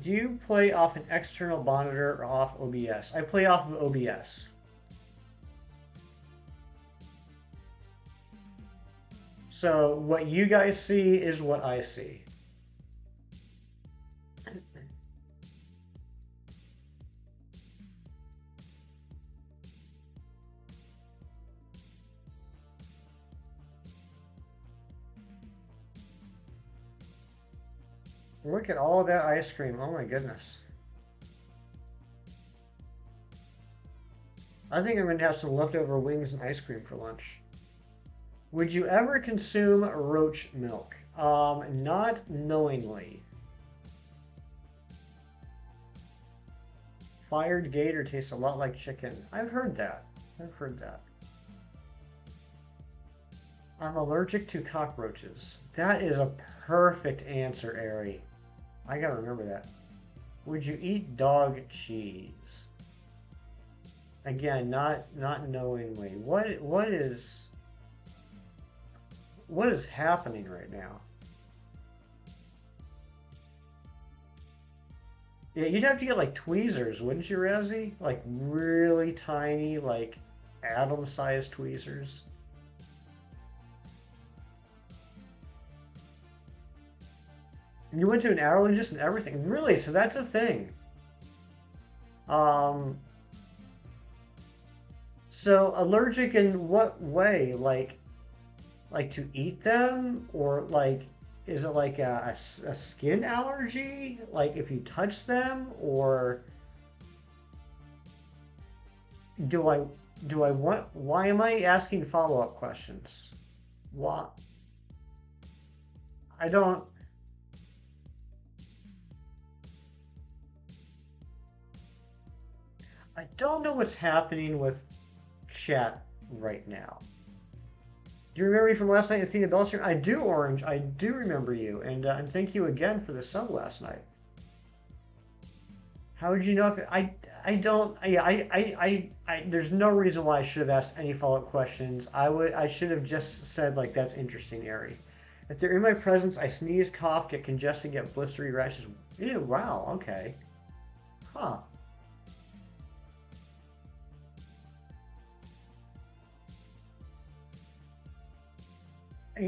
Do you play off an external monitor or off OBS? I play off of OBS. So what you guys see is what I see. Look at all that ice cream. Oh my goodness. I think I'm going to have some leftover wings and ice cream for lunch. Would you ever consume roach milk? Not knowingly. Fired gator tastes a lot like chicken. I've heard that. I've heard that. I'm allergic to cockroaches. That is a perfect answer, Ari. I gotta remember that. Would you eat dog cheese? Again, not knowingly. What is What is happening right now? Yeah, you'd have to get like tweezers, wouldn't you, Razzie? Like really tiny, like atom-sized tweezers. You went to an allergist and everything. Really? So that's a thing. Um, so allergic in what way? Like to eat them, or like is it like a skin allergy? Like if you touch them, or do I do I want? Why am I asking follow-up questions? Why? I don't. I don't know what's happening with chat right now. Do you remember me from last night, Athena Bellstream? I do, Orange. I do remember you, and thank you again for the sub last night. How would you know if I don't? Yeah, there's no reason why I should have asked any follow-up questions. I should have just said like that's interesting, Ari. If they're in my presence, I sneeze, cough, get congested, get blistery rashes. Ew, wow, okay, huh?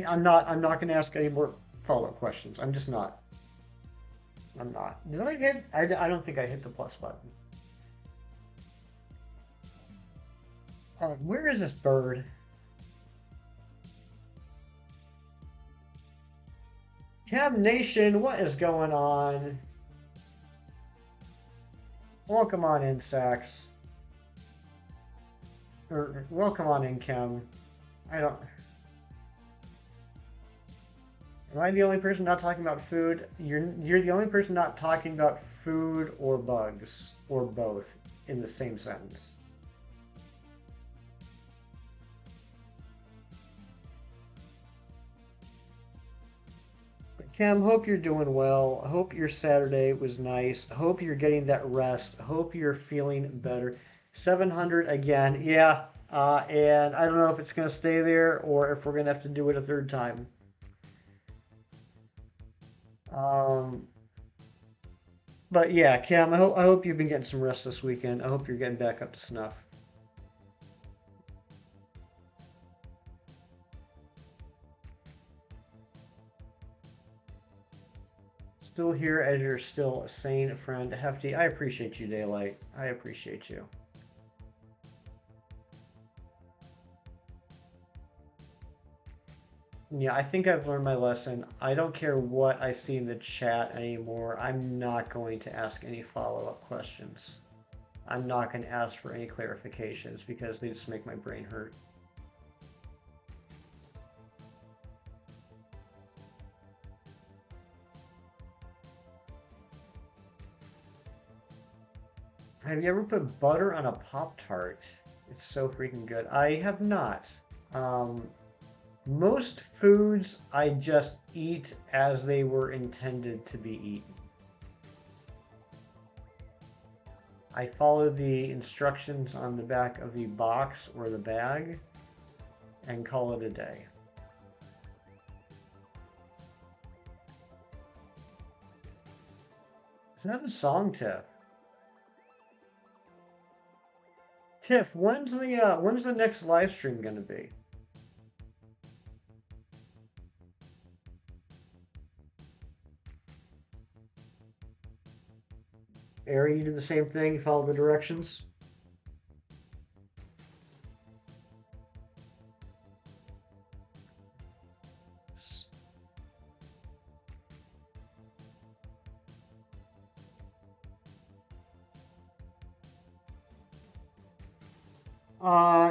I'm not going to ask any more follow-up questions. I'm just not. I'm not. Did I hit? I don't think I hit the plus button. Where is this bird? Cab Nation, what is going on? Welcome on in, Sax. Or welcome on in, Chem. I don't. Am I the only person not talking about food? You're the only person not talking about food or bugs or both in the same sentence. Cam, hope you're doing well. Hope your Saturday was nice. Hope you're getting that rest. Hope you're feeling better. 700 again, yeah. And I don't know if it's going to stay there or if we're going to have to do it a third time. Um, but yeah, Cam, I hope you've been getting some rest this weekend. I hope you're getting back up to snuff. Still here as you're still a sane friend. Hefty, I appreciate you, Daylight. I appreciate you. Yeah, I think I've learned my lesson. I don't care what I see in the chat anymore. I'm not going to ask any follow-up questions. I'm not going to ask for any clarifications because they just make my brain hurt. Have you ever put butter on a Pop-Tart? It's so freaking good. I have not. Um, Most foods I just eat as they were intended to be eaten. I follow the instructions on the back of the box or the bag and call it a day. Is that a song, Tiff? Tiff, when's the next live stream gonna be? Ari, you do the same thing, follow the directions?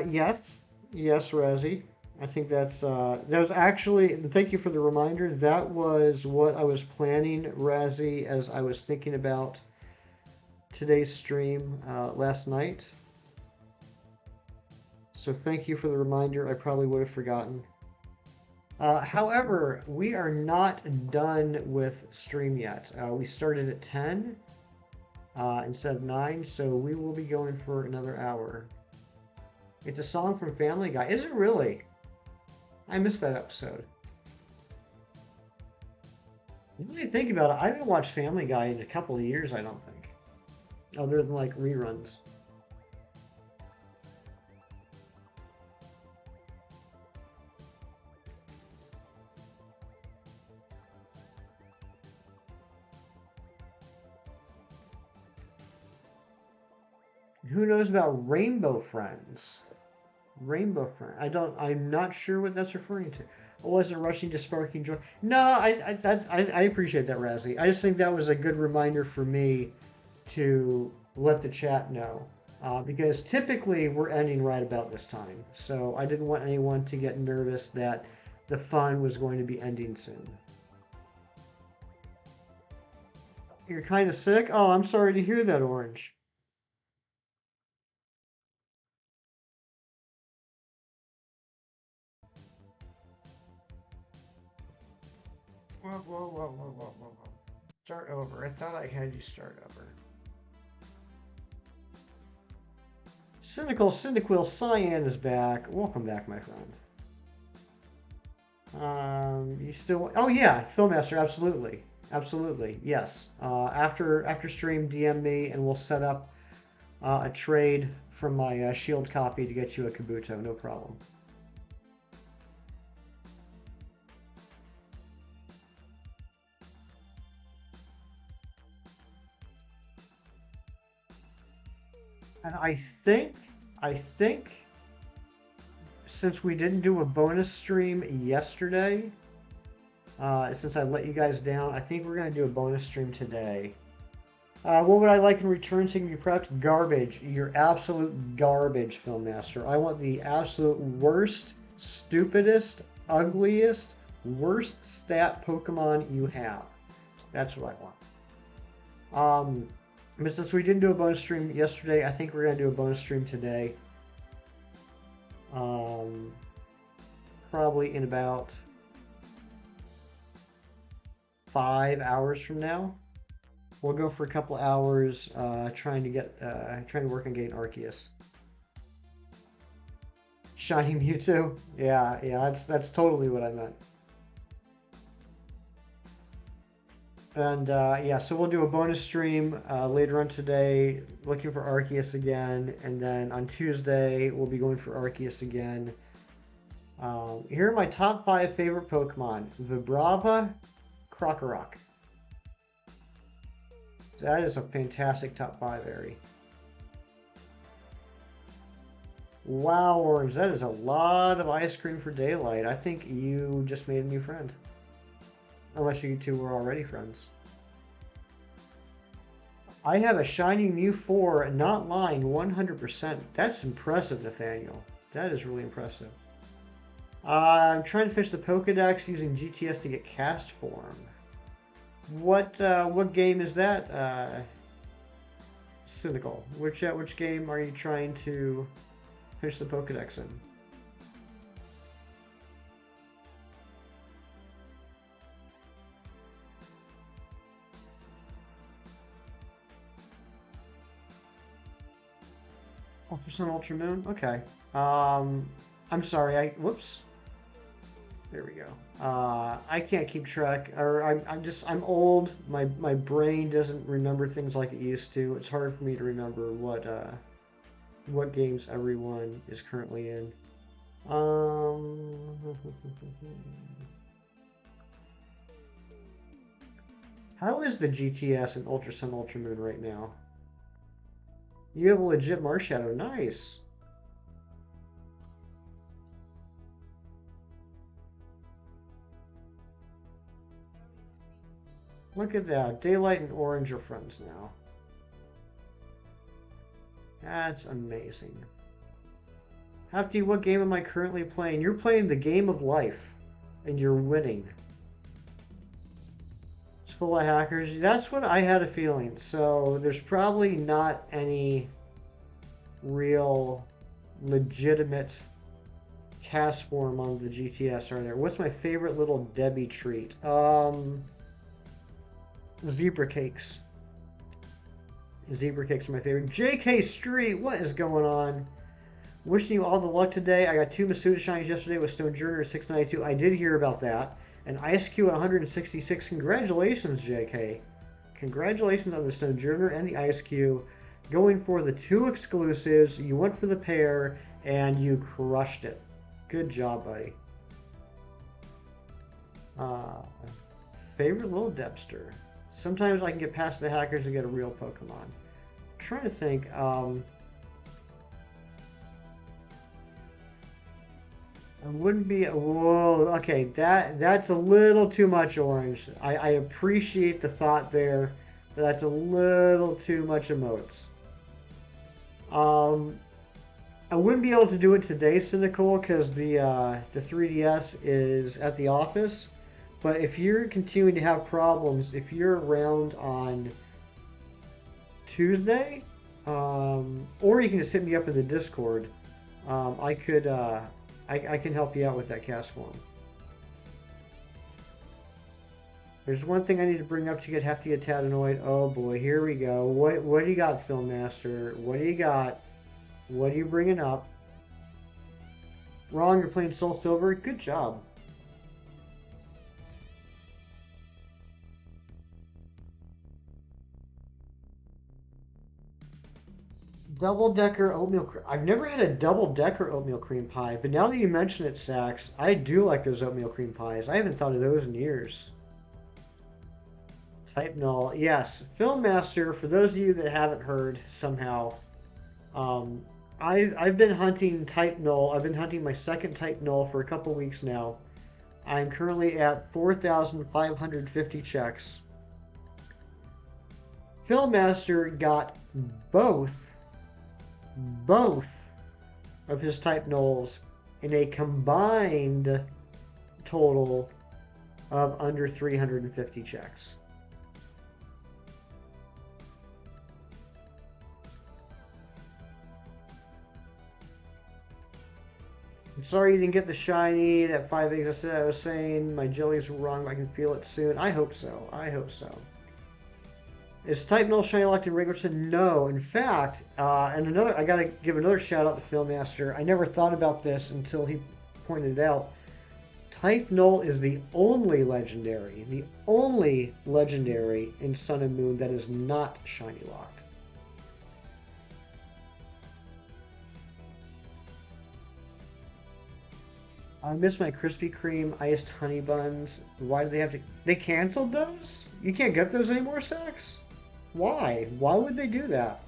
Yes. Yes, Razzie. I think that was actually, and thank you for the reminder. That was what I was planning, Razzie, as I was thinking about today's stream last night. So thank you for the reminder. I probably would have forgotten. However, we are not done with stream yet. We started at 10 instead of 9, so we will be going for another hour. It's a song from Family Guy. Is it really? I missed that episode. Really think about it, I haven't watched Family Guy in a couple of years, I don't think. Other than like reruns. Who knows about Rainbow Friends? Rainbow Friend. I'm not sure what that's referring to. I wasn't rushing to sparking joy. No, I appreciate that, Razzie. I just think that was a good reminder for me to let the chat know. Because typically we're ending right about this time. So I didn't want anyone to get nervous that the fun was going to be ending soon. You're kind of sick? Oh, I'm sorry to hear that, Orange. Whoa, whoa, whoa, whoa, whoa, whoa, whoa. Start over. I thought I had you start over. Cynical Cyndaquil Cyan is back. Welcome back, my friend. You still? Oh yeah, Filmmaster, absolutely, absolutely, yes. After stream, DM me and we'll set up a trade from my Shield copy to get you a Kabuto. No problem. And I think, since we didn't do a bonus stream yesterday, since I let you guys down, I think we're gonna do a bonus stream today. What would I like in return so you can be prepped? Garbage. You're absolute garbage, Filmmaster. I want the absolute worst, stupidest, ugliest, worst stat Pokemon you have. That's what I want. But since we didn't do a bonus stream yesterday, I think we're going to do a bonus stream today. Probably in about 5 hours from now. We'll go for a couple hours trying to work on getting Arceus. Shiny Mewtwo? Yeah, that's totally what I meant. And yeah, so we'll do a bonus stream later on today, looking for Arceus again, and then on Tuesday we'll be going for Arceus again. Here are my top 5 favorite Pokemon: Vibrava, Krokorok. That is a fantastic top 5, Ari. Wow, Orange, that is a lot of ice cream for daylight. I think you just made a new friend. Unless you two were already friends. I have a shiny Mew 4, not lying, 100%. That's impressive, Nathaniel. That is really impressive. I'm trying to finish the Pokedex using GTS to get Cast Form. What game is that? Cynical. Which game are you trying to finish the Pokedex in? Ultra Sun, Ultra Moon? Okay. I'm sorry, whoops. There we go. I can't keep track, or I'm old. My brain doesn't remember things like it used to. It's hard for me to remember what games everyone is currently in. How is the GTS and Ultra Sun, Ultra Moon right now? You have a legit Marshadow. Nice. Look at that. Daylight and Orange are friends now. That's amazing. Hefty, what game am I currently playing? You're playing the game of life, and you're winning. It's full of hackers. That's what I had a feeling. So there's probably not any real legitimate cast form on the GTS, are there? What's my favorite little Debbie treat? Zebra cakes. Zebra cakes are my favorite. JK Street, what is going on? Wishing you all the luck today. I got 2 Masuda shinies yesterday with Stone Journey 692. I did hear about that. An ISQ at 166. Congratulations, JK. Congratulations on the Sojourner and the ISQ. Going for the two exclusives. You went for the pair, and you crushed it. Good job, buddy. Uh, Favorite little Depster. Sometimes I can get past the hackers and get a real Pokemon. I'm trying to think. It wouldn't be. Whoa. Okay, that's a little too much orange. I appreciate the thought there. But that's a little too much emotes. Um, I wouldn't be able to do it today, Cynical, because the 3DS is at the office. But if you're continuing to have problems, if you're around on Tuesday, or you can just hit me up in the Discord, I could I can help you out with that cast one. There's one thing I need to bring up to get Hefty a tad annoyed. Oh boy, here we go. What do you got, Film Master? What do you got? What are you bringing up? Wrong, you're playing Soul Silver. Good job. Double decker oatmeal cream. I've never had a double decker oatmeal cream pie, but now that you mention it, Sax, I do like those oatmeal cream pies. I haven't thought of those in years. Type null. Yes, Film Master, for those of you that haven't heard somehow, um, I've been hunting type null. I've been hunting my second type null for a couple weeks now. I'm currently at 4,550 checks. Film Master got both both of his type nulls in a combined total of under 350 checks. I'm sorry you didn't get the shiny, that 5 eggs I was saying. My jellies were wrong, but I can feel it soon. I hope so. I hope so. Is Type Null shiny locked in regular? No. In fact, and another, I gotta give another shout out to Film Master. I never thought about this until he pointed it out. Type Null is the only legendary in Sun and Moon that is not shiny locked. I miss my Krispy Kreme iced honey buns. Why do they have to? They canceled those? You can't get those anymore, Sax? Why? Why would they do that?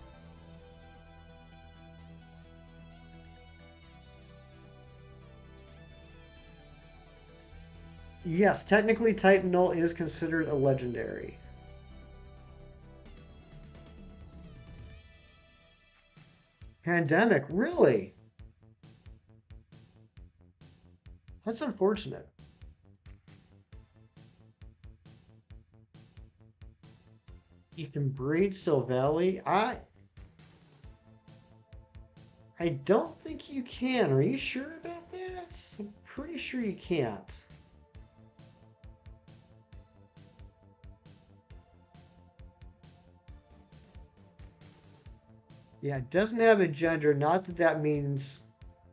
Yes, technically Type Null is considered a legendary. Pandemic, really? That's unfortunate. You can breed Silvally? I don't think you can. Are you sure about that? I'm pretty sure you can't. Yeah, it doesn't have a gender. Not that that means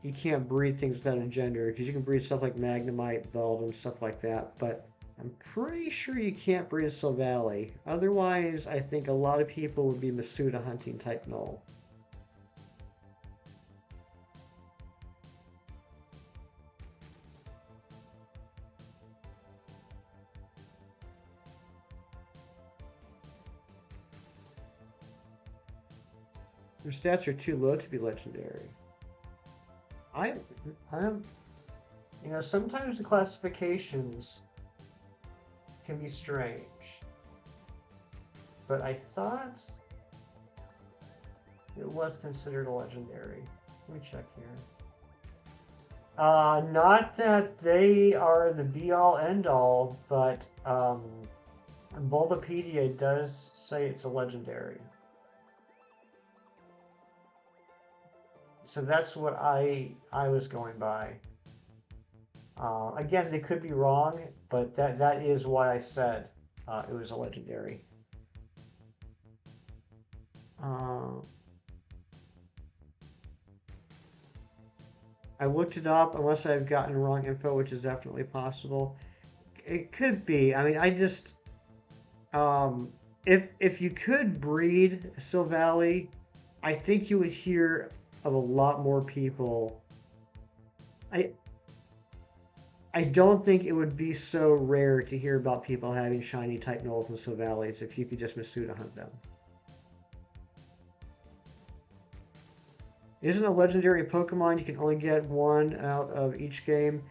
you can't breed things without a gender, because you can breed stuff like Magnemite, Velvet, stuff like that. But I'm pretty sure you can't breed a Silvally. Otherwise, I think a lot of people would be Masuda hunting type null. Your stats are too low to be legendary. I, I'm, sometimes the classifications can be strange, but I thought it was considered a legendary. Let me check here. Not that they are the be-all, end-all, but Bulbapedia does say it's a legendary. So that's what I was going by. Again, they could be wrong, but that is why I said it was a legendary. Uh, I looked it up, unless I've gotten wrong info, which is definitely possible. it could be. I mean, I just um, if you could breed Silvally, I think you would hear of a lot more people. I I don't think it would be so rare to hear about people having shiny type Knolls and Silvallies if you could just Masuda hunt them. Isn't a legendary Pokemon you can only get one out of each game?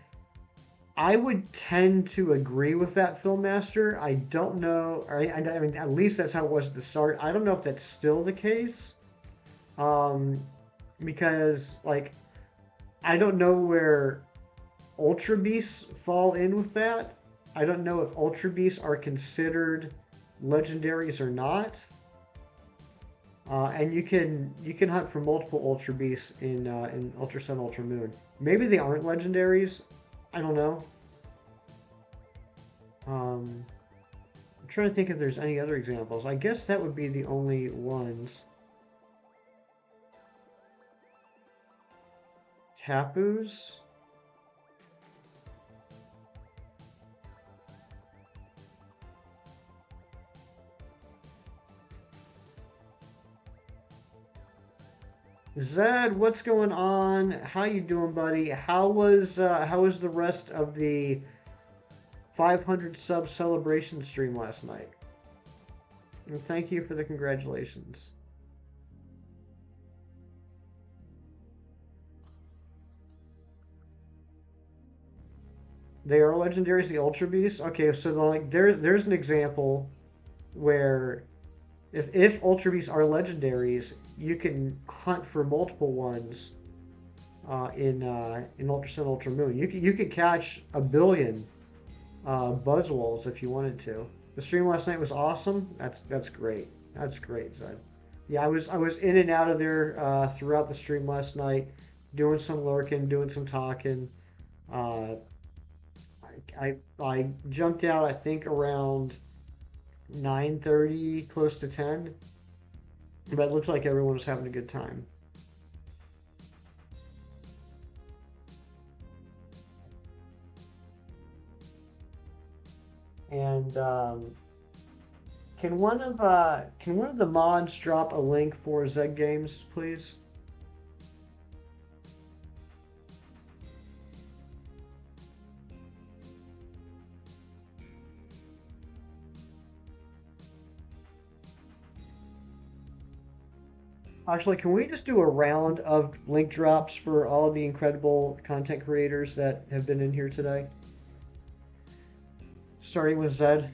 I would tend to agree with that, Film Master. I don't know. I mean, at least that's how it was at the start. I don't know if that's still the case. Um, because like I don't know where Ultra Beasts fall in with that. I don't know if Ultra Beasts are considered legendaries or not. And you can hunt for multiple Ultra Beasts in Ultra Sun, Ultra Moon. Maybe they aren't legendaries. I don't know. I'm trying to think if there's any other examples. I guess that would be the only ones. Tapus? Zed, what's going on? How you doing, buddy? How was the rest of the 500 sub celebration stream last night? And thank you for the congratulations. They are legendaries, the Ultra Beasts. Okay, so like there's an example where if Ultra Beasts are legendaries, you can hunt for multiple ones in Ultra Sun, Ultra Moon. You could catch a billion Buzzwoles if you wanted to. The stream last night was awesome. That's great. That's great, Zed. Yeah, I was in and out of there throughout the stream last night, doing some lurking, doing some talking. Uh, I jumped out I think around 9:30, close to 10, but it looked like everyone was having a good time. And can one of the mods drop a link for Zeg Games, please? Actually, can we just do a round of link drops for all of the incredible content creators that have been in here today? Starting with Zed.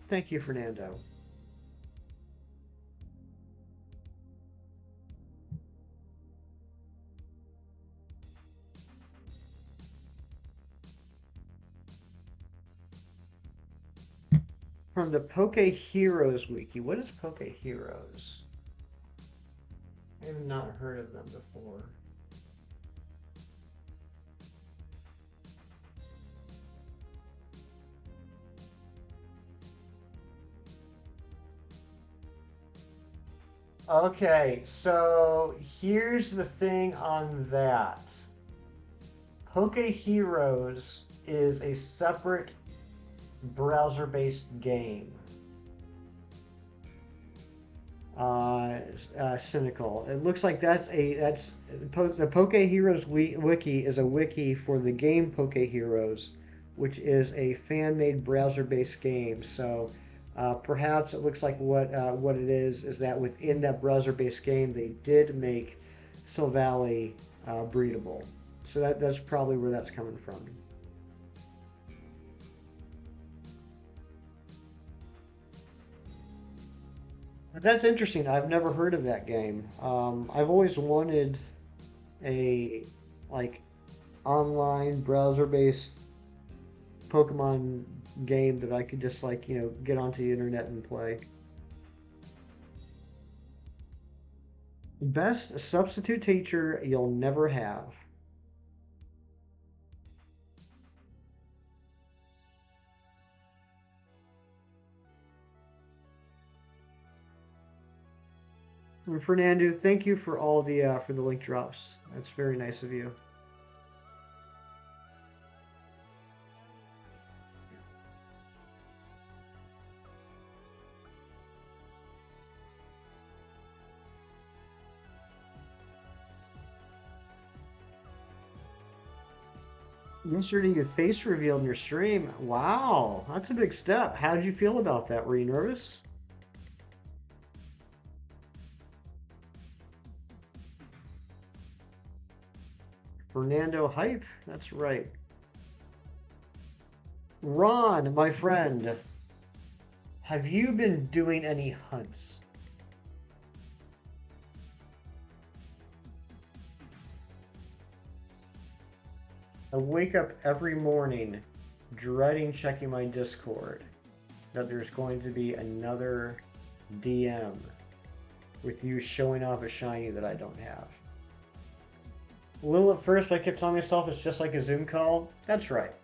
Thank you, Fernando. From the Poke Heroes wiki. What is Poke Heroes? I have not heard of them before. Okay, so here's the thing on that. Poke Heroes is a separate browser-based game. Cynical. It looks like the Poke Heroes wiki is a wiki for the game Poke Heroes, which is a fan-made browser-based game. So perhaps it looks like what it is that within that browser-based game they did make Silvally breedable. So that's probably where that's coming from. That's interesting. I've never heard of that game. I've always wanted a like online browser-based Pokemon game that I could just get onto the internet and play. Best substitute teacher you'll never have. And Fernando, thank you for the link drops. That's very nice of you. Yesterday, your face revealed in your stream. Wow, that's a big step. How did you feel about that? Were you nervous? Fernando hype. That's right. Ron, my friend, have you been doing any hunts? I wake up every morning dreading checking my Discord that there's going to be another DM with you showing off a shiny that I don't have. A little at first, but I kept telling myself it's just like a Zoom call. That's right.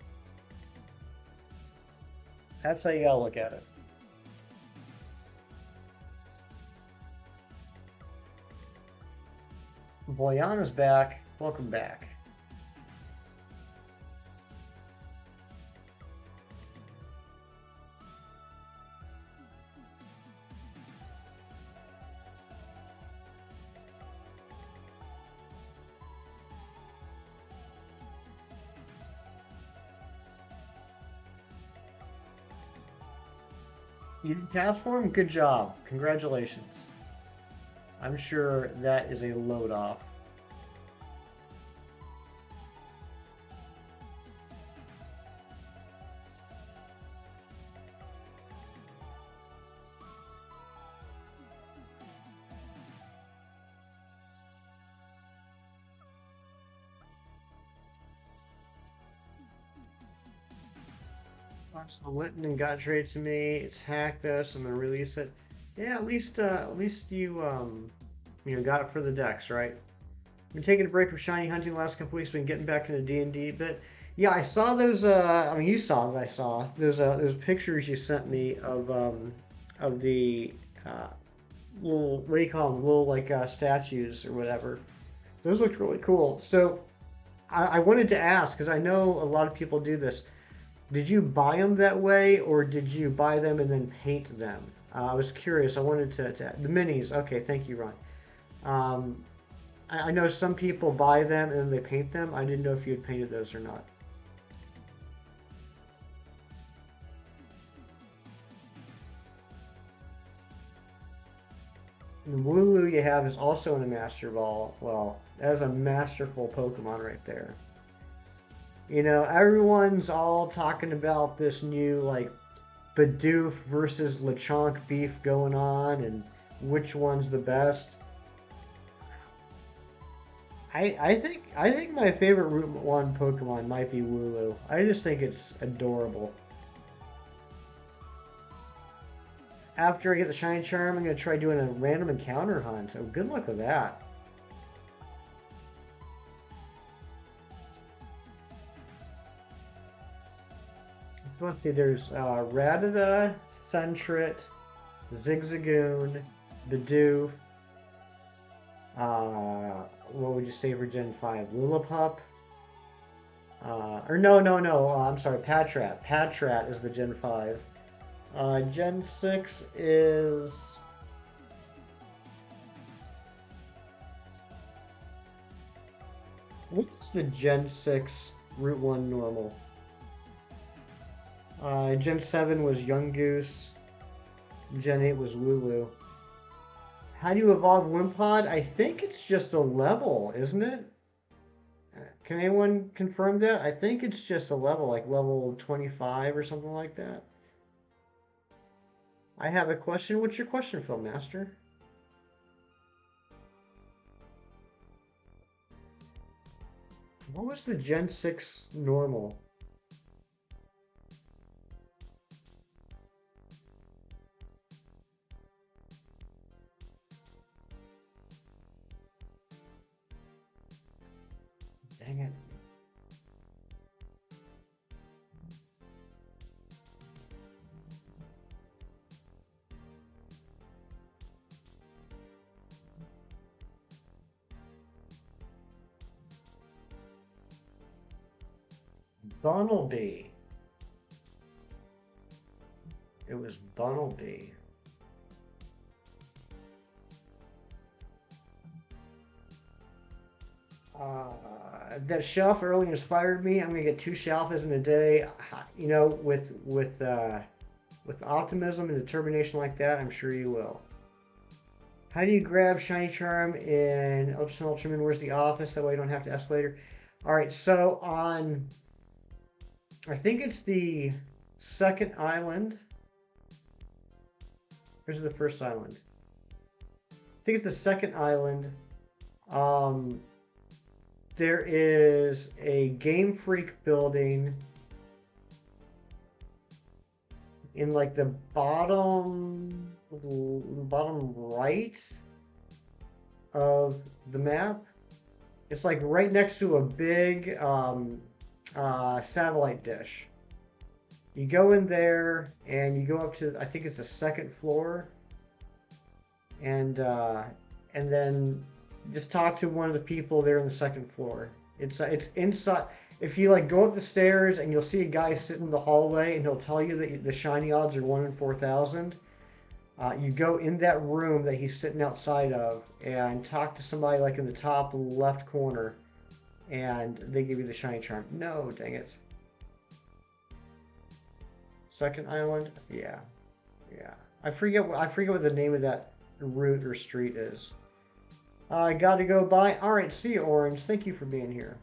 That's how you gotta look at it. Boyana's back. Welcome back. You did task form? Good job. Congratulations. I'm sure that is a load off. So Linton and got traded to me. It's hacked us. I'm gonna release it. Yeah, at least you know, got it for the decks, right? Been taking a break from shiny hunting the last couple weeks. Been getting back into D&D, but yeah, I saw those. I mean, you saw that I saw those pictures you sent me of the uh, little, what do you call them? Little like statues or whatever. Those looked really cool. So I wanted to ask because I know a lot of people do this. Did you buy them that way, or did you buy them and then paint them? I was curious. I wanted to the minis. Okay, thank you, Ron. Um, I know some people buy them and then they paint them. I didn't know if you had painted those or not. The Wooloo you have is also in a Master Ball. Well, that is a masterful Pokemon right there. You know, everyone's all talking about this new like Bidoof versus Lechonk beef going on and which one's the best. I think my favorite Route 1 Pokemon might be Wooloo. I just think it's adorable. After I get the Shine Charm, I'm gonna try doing a random encounter hunt. Oh, good luck with that. So let's see, there's Rattata, Sentret, Zigzagoon, Bidoof, what would you say for Gen 5? Lillipup? Or no, I'm sorry, Patrat. Patrat is the Gen 5. Gen 6 is... What's the Gen 6 Route 1 normal? Gen 7 was Young Goose. Gen 8 was Wooloo. How do you evolve Wimpod? I think it's just a level, isn't it? Can anyone confirm that? I think it's just a level, like level 25 or something like that. I have a question. What's your question, Film Master? What was the Gen 6 normal? Dang it. Bunnelby. It was Bunnelby. That shelf earlier inspired me. I'm gonna get 2 shelfers in a day. You know, with optimism and determination like that, I'm sure you will. How do you grab Shiny Charm in Ultra Sun Ultra Moon? Where's the office? That way you don't have to escalator. All right, so on, I think it's the second island. Where's the first island? I think it's the second island. Um, there is a Game Freak building in like the bottom right of the map. It's like right next to a big satellite dish. You go in there and you go up to, I think it's the second floor, and then just talk to one of the people there on the second floor. It's inside. If you like go up the stairs and you'll see a guy sitting in the hallway and he'll tell you that the shiny odds are 1 in 4,000. You go in that room that he's sitting outside of and talk to somebody like in the top left corner, and they give you the shiny charm. No, dang it. Second island? Yeah. Yeah. I forget what the name of that route or street is. I gotta go by. Alright, see you, Orange. Thank you for being here.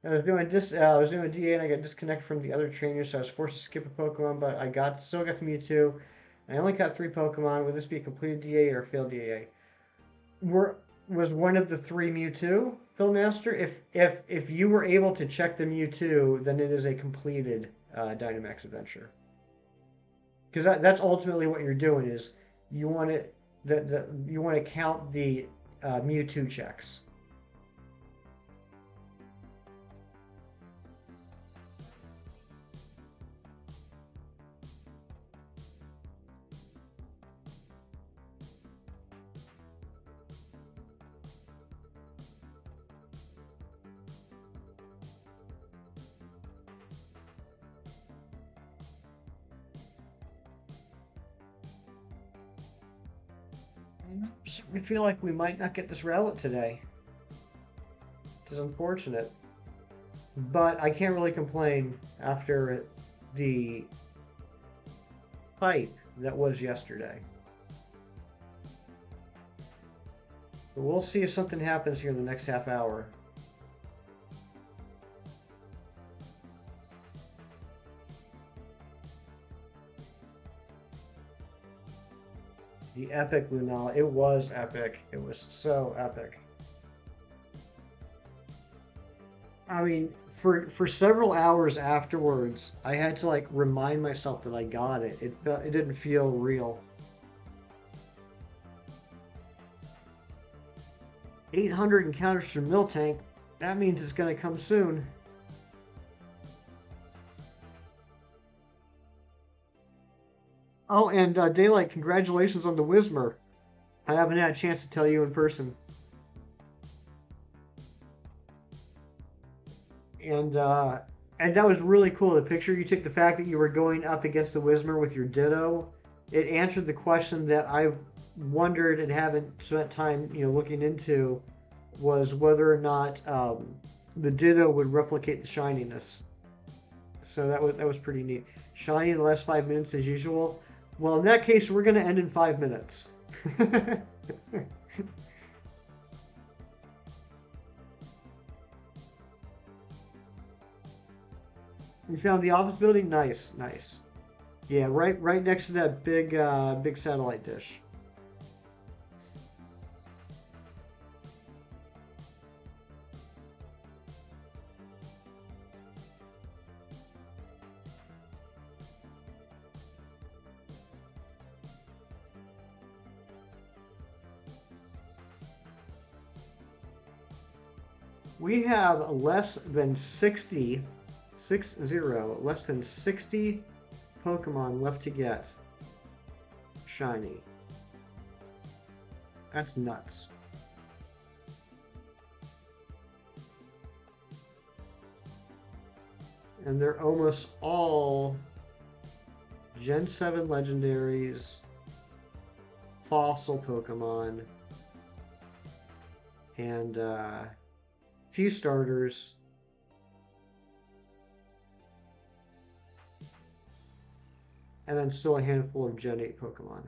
I was doing DA and I got disconnected from the other trainers, so I was forced to skip a Pokemon, but still got the Mewtwo. I only got 3 Pokemon. Would this be a completed DA or a failed DA? Was one of the 3 Mewtwo, Philmaster? If you were able to check the Mewtwo, then it is a completed Dynamax adventure. Because that's ultimately what you're doing is you want to count the Mewtwo checks. We feel like we might not get this Rowlet today. Which is unfortunate. But I can't really complain after the fight that was yesterday. But we'll see if something happens here in the next half hour. The epic Lunala. It was epic. It was so epic. I mean, for several hours afterwards, I had to like remind myself that I got it. It didn't feel real. 800 encounters for Miltank. That means it's going to come soon. Oh, and Daylight, congratulations on the Whismer. I haven't had a chance to tell you in person. And that was really cool. The picture you took, the fact that you were going up against the Whismer with your Ditto, it answered the question that I've wondered and haven't spent time, looking into, was whether or not the Ditto would replicate the shininess. So that was pretty neat. Shiny in the last 5 minutes as usual. Well, in that case, we're going to end in 5 minutes. You found the office building? Nice, nice. Yeah, right next to that big satellite dish. We have less than 60 Pokemon left to get shiny. That's nuts. And they're almost all Gen 7 legendaries, fossil Pokemon, and few starters. And then still a handful of Gen 8 Pokemon.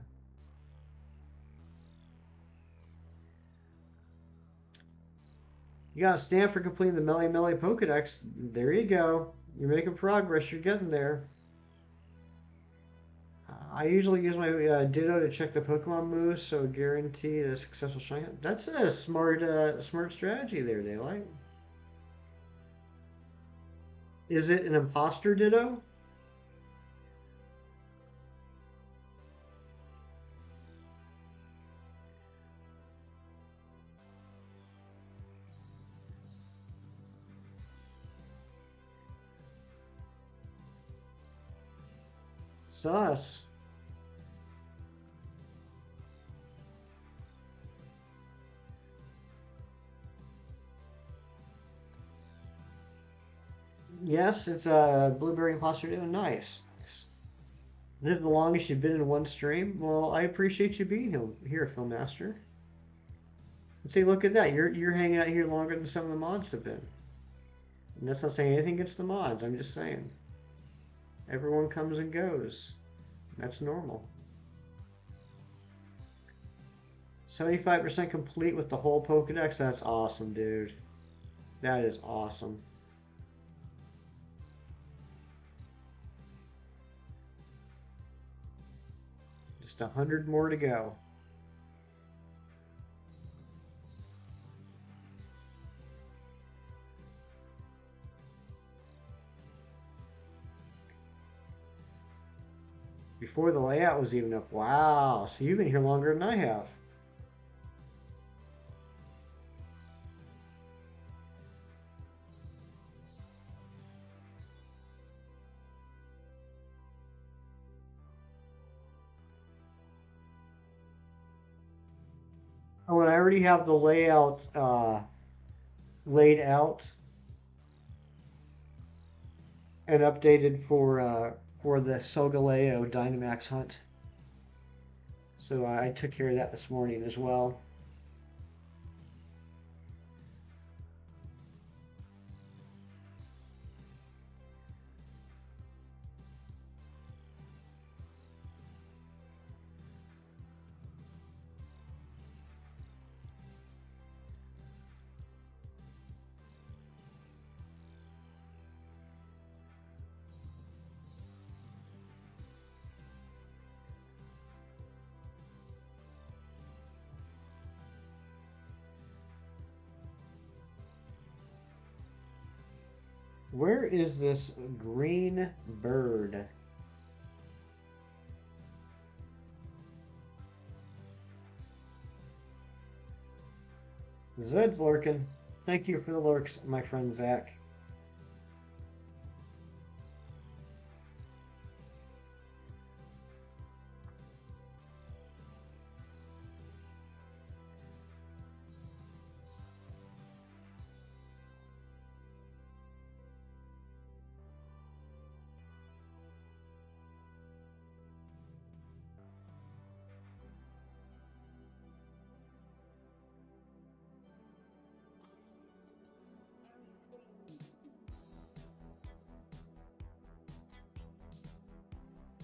You got a stamp for completing the Melee Melee Pokedex. There you go. You're making progress. You're getting there. I usually use my Ditto to check the Pokemon moves, so guarantee a successful shine. That's a smart strategy there, Daylight. Is it an imposter Ditto? Sus. Yes, it's a Blueberry Imposter Ditto. Nice. Nice. Is it the longest you've been in one stream? Well, I appreciate you being here, Filmmaster. And see, look at that. You're hanging out here longer than some of the mods have been. And that's not saying anything against the mods. I'm just saying. Everyone comes and goes. That's normal. 75% complete with the whole Pokedex. That's awesome, dude. That is awesome. Just 100 more to go. Before the layout was even up. Wow. So you've been here longer than I have. Oh, and I already have the layout laid out and updated for the Solgaleo Dynamax hunt. So I took care of that this morning as well. Where is this green bird? Zed's lurking. Thank you for the lurks, my friend Zach.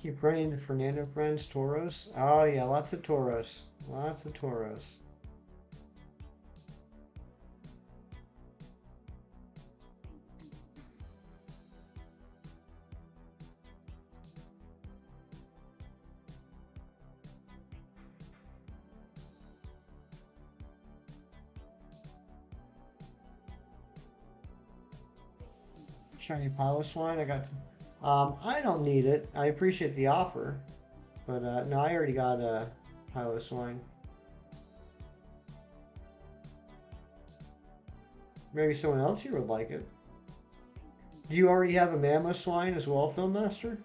Keep running into Fernando friends, Tauros. Oh yeah, lots of Tauros. Lots of Tauros. Shiny Piloswine. I don't need it. I appreciate the offer, but no, I already got a Piloswine. Maybe someone else here would like it. Do you already have a Mamoswine as well, Filmmaster?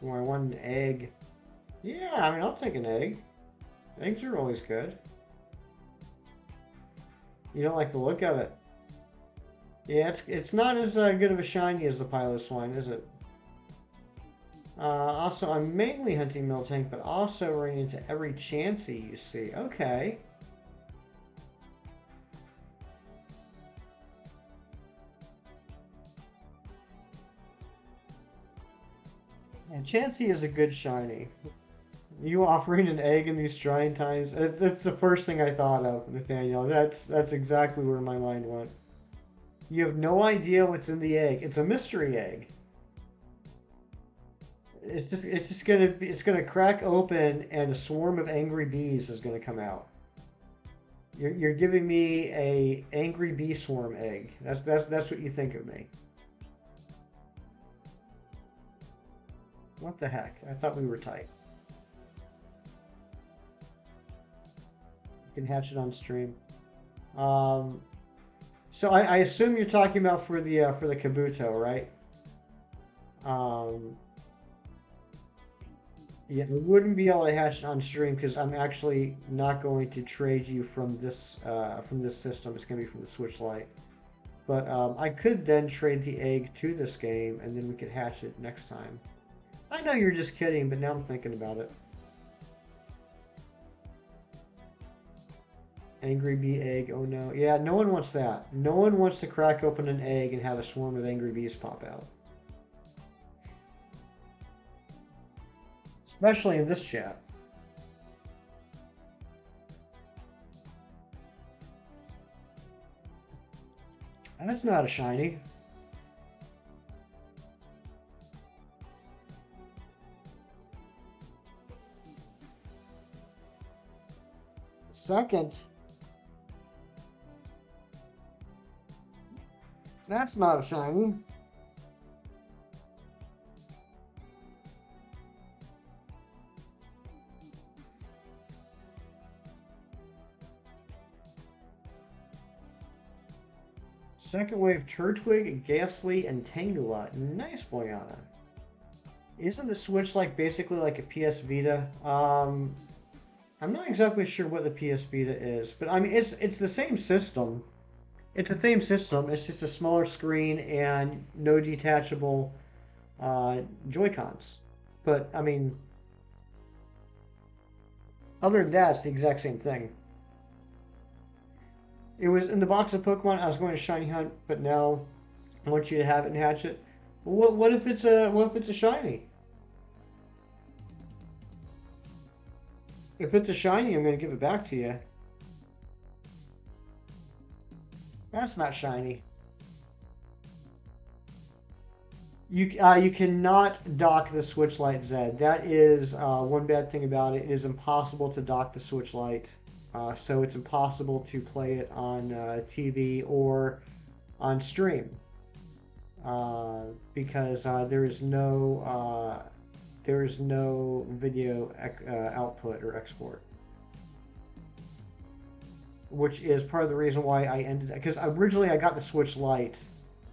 Oh, I want an egg. Yeah, I mean, I'll take an egg. Eggs are always good. You don't like the look of it. Yeah, it's not as good of a shiny as the Piloswine, is it? Also, I'm mainly hunting Miltank, but also running into every Chansey you see. Okay. And Chansey is a good shiny. You offering an egg in these trying times? It's the first thing I thought of, Nathaniel. That's exactly where my mind went. You have no idea what's in the egg. It's a mystery egg. It's just gonna crack open and a swarm of angry bees is gonna come out. You're giving me a angry bee swarm egg. That's what you think of me. What the heck? I thought we were tight. You can hatch it on stream. Um, so I assume you're talking about for the Kabuto, right? Um, yeah, I wouldn't be able to hatch it on stream because I'm actually not going to trade you from this system. It's going to be from the Switch Lite. But I could then trade the egg to this game, and then we could hatch it next time. I know you're just kidding, but now I'm thinking about it. Angry bee egg, oh no. Yeah, no one wants that. No one wants to crack open an egg and have a swarm of angry bees pop out. Especially in this chat. That's not a shiny. Second, that's not a shiny. Second wave Turtwig, Ghastly, and Tangela. Nice, Boyana. Isn't the Switch like basically like a PS Vita? I'm not exactly sure what the PS Vita is, but I mean it's the same system. It's the same system. It's just a smaller screen and no detachable Joy Cons. But I mean, other than that, it's the exact same thing. It was in the box of Pokemon. I was going to shiny hunt, but now I want you to have it and hatch it. What if it's a shiny? If it's a shiny, I'm going to give it back to you. That's not shiny. You cannot dock the Switch Lite, Zed. That is one bad thing about it. It is impossible to dock the Switch Lite. So it's impossible to play it on TV or on stream because there is no video output or export, which is part of the reason why I ended. Because originally I got the Switch Lite.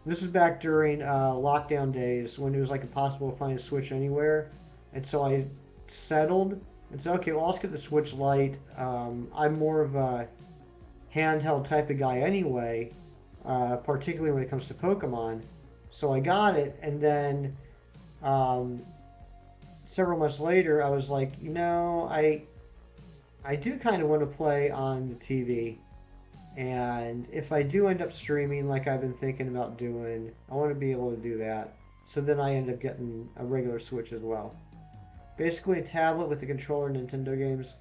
This was back during lockdown days when it was like impossible to find a Switch anywhere, and so I settled and said, okay, well, let's get the Switch Lite. I'm more of a handheld type of guy anyway, particularly when it comes to Pokemon. So I got it, and then several months later, I was like, I do kind of want to play on the TV. And if I do end up streaming like I've been thinking about doing, I want to be able to do that. So then I end up getting a regular Switch as well. Basically a tablet with a controller, Nintendo games.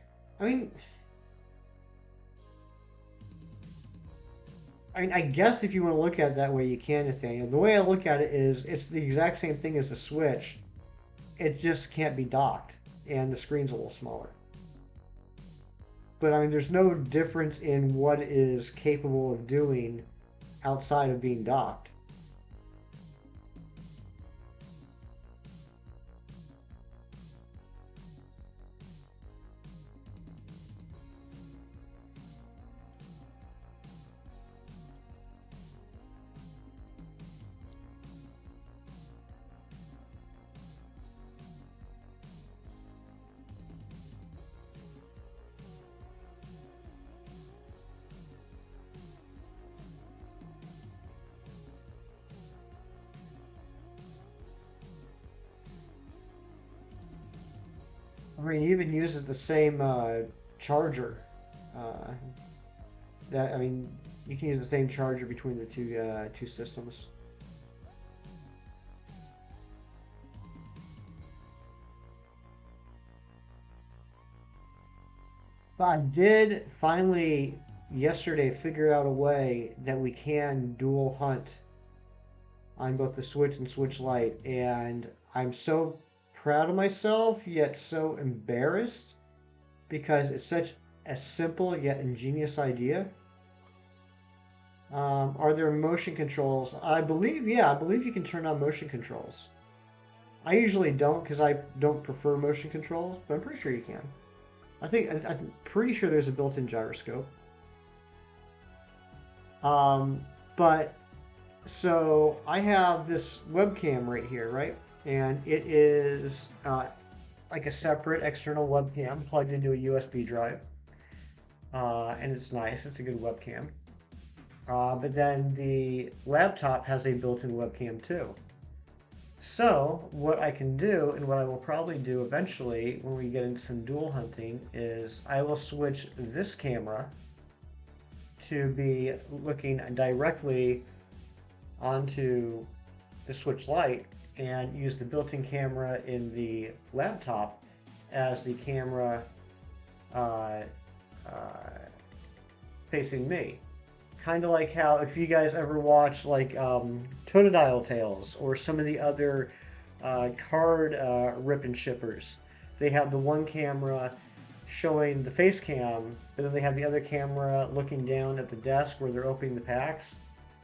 I guess if you want to look at it that way, you can, Nathaniel. The way I look at it is it's the exact same thing as the Switch. It just can't be docked, and the screen's a little smaller. But I mean, there's no difference in what it is capable of doing outside of being docked. I mean, it even uses the same charger. Uh, that I mean, you can use the same charger between the two systems. But I did finally yesterday figure out a way that we can dual hunt on both the Switch and Switch Lite, and I'm so proud of myself, yet so embarrassed because it's such a simple yet ingenious idea. Are there motion controls? I believe, yeah, I believe you can turn on motion controls. I usually don't because I don't prefer motion controls, but I'm pretty sure you can. I'm pretty sure there's a built-in gyroscope. Um, but so I have this webcam right here, right? And it is like a separate external webcam plugged into a USB drive. And it's nice. It's a good webcam. But then the laptop has a built-in webcam too. So what I can do, and what I will probably do eventually when we get into some dual hunting, is I will switch this camera to be looking directly onto the Switch Lite and use the built-in camera in the laptop as the camera uh, uh, facing me. Kind of like how if you guys ever watch like Totodile Tales or some of the other card rip and shippers, they have the one camera showing the face cam, but then they have the other camera looking down at the desk where they're opening the packs.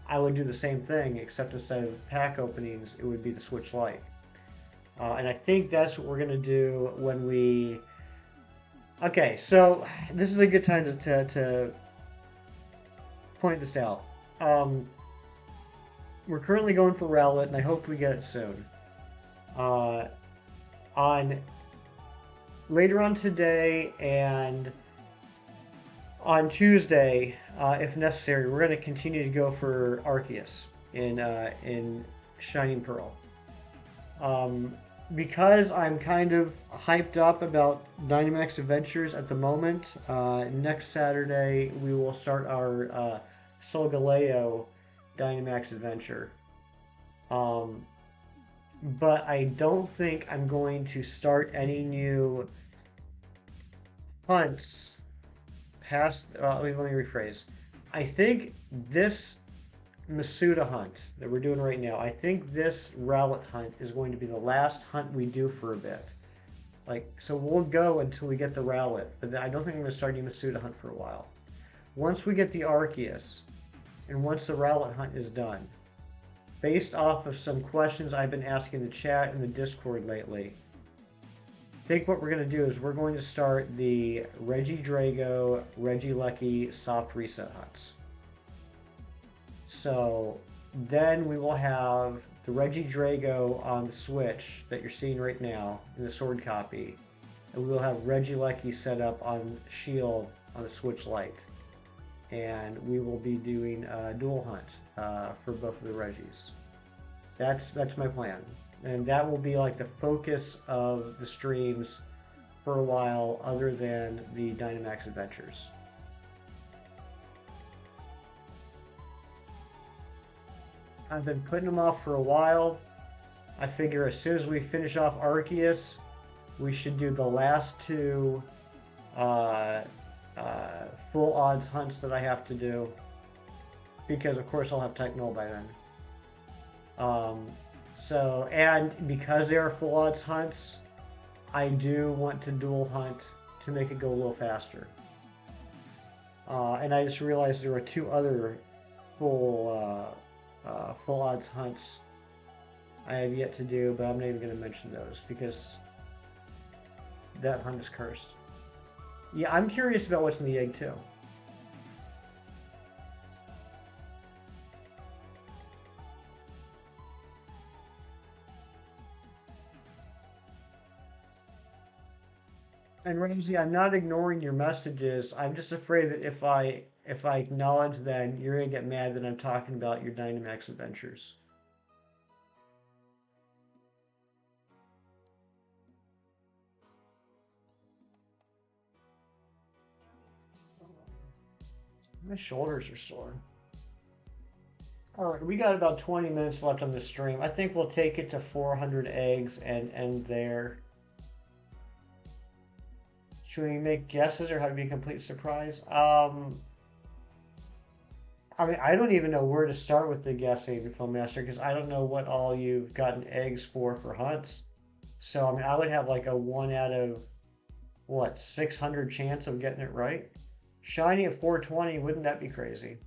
I would do the same thing, except instead of pack openings, it would be the Switch Lite. And I think that's what we're going to do when we... Okay, so this is a good time to point this out. Um, we're currently going for Rowlet, and I hope we get it soon. Uh, on later on today and on Tuesday, if necessary, we're going to continue to go for Arceus in Shining Pearl. Um, because I'm kind of hyped up about Dynamax Adventures at the moment, next Saturday we will start our Solgaleo Dynamax Adventure. Um, but I don't think I'm going to start any new hunts past. Let me rephrase. I think this Masuda hunt that we're doing right now, I think this Rowlet hunt is going to be the last hunt we do for a bit. Like, so we'll go until we get the Rowlet, but I don't think I'm going to start a Masuda hunt for a while. Once we get the Arceus, and once the Rowlet hunt is done, based off of some questions I've been asking the chat and the Discord lately, I think what we're going to do is we're going to start the Regidrago, Regieleki soft reset hunts. So then we will have the Regidrago on the Switch that you're seeing right now in the Sword copy. And we will have Regieleki set up on Shield on the Switch Lite. And we will be doing a dual hunt for both of the Regis. That's my plan. And that will be like the focus of the streams for a while other than the Dynamax Adventures. I've been putting them off for a while. I figure as soon as we finish off Arceus, we should do the last two full odds hunts that I have to do. Because of course I'll have Technol by then. And because they are full odds hunts, I do want to dual hunt to make it go a little faster. And I just realized there were two other full odds hunts I have yet to do, but I'm not even going to mention those because that hunt is cursed. Yeah, I'm curious about what's in the egg too. And Ramsey, I'm not ignoring your messages. I'm just afraid that if I acknowledge them, you're gonna get mad that I'm talking about your Dynamax adventures. My shoulders are sore. All right, we got about 20 minutes left on the stream. I think we'll take it to 400 eggs and end there. Should we make guesses or have it be a complete surprise? I mean, I don't even know where to start with the guessing, Master, because I don't know what all you've gotten eggs for hunts. So, I mean, I would have like a 1 out of, what, 600 chance of getting it right? Shiny at 420, wouldn't that be crazy?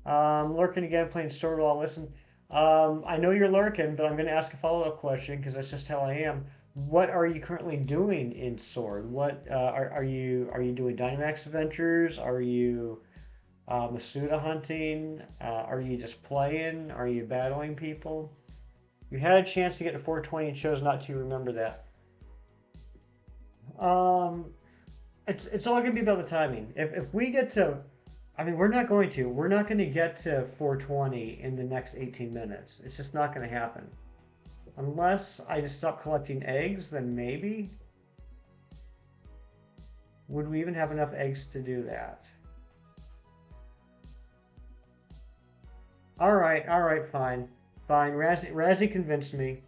Lurking again, playing Sword while I listen. I know you're lurking, but I'm going to ask a follow-up question because that's just how I am. What are you currently doing in Sword? What are you doing Dynamax adventures? Are you Masuda hunting? Are you just playing? Are you battling people? You had a chance to get to 420 and chose not to. Remember that. Um, it's all gonna be about the timing. If we get to, I mean, we're not going to. We're not going to get to 420 in the next 18 minutes. It's just not going to happen. Unless I just stop collecting eggs, then maybe. Would we even have enough eggs to do that? All right, fine. Fine. Razzie convinced me.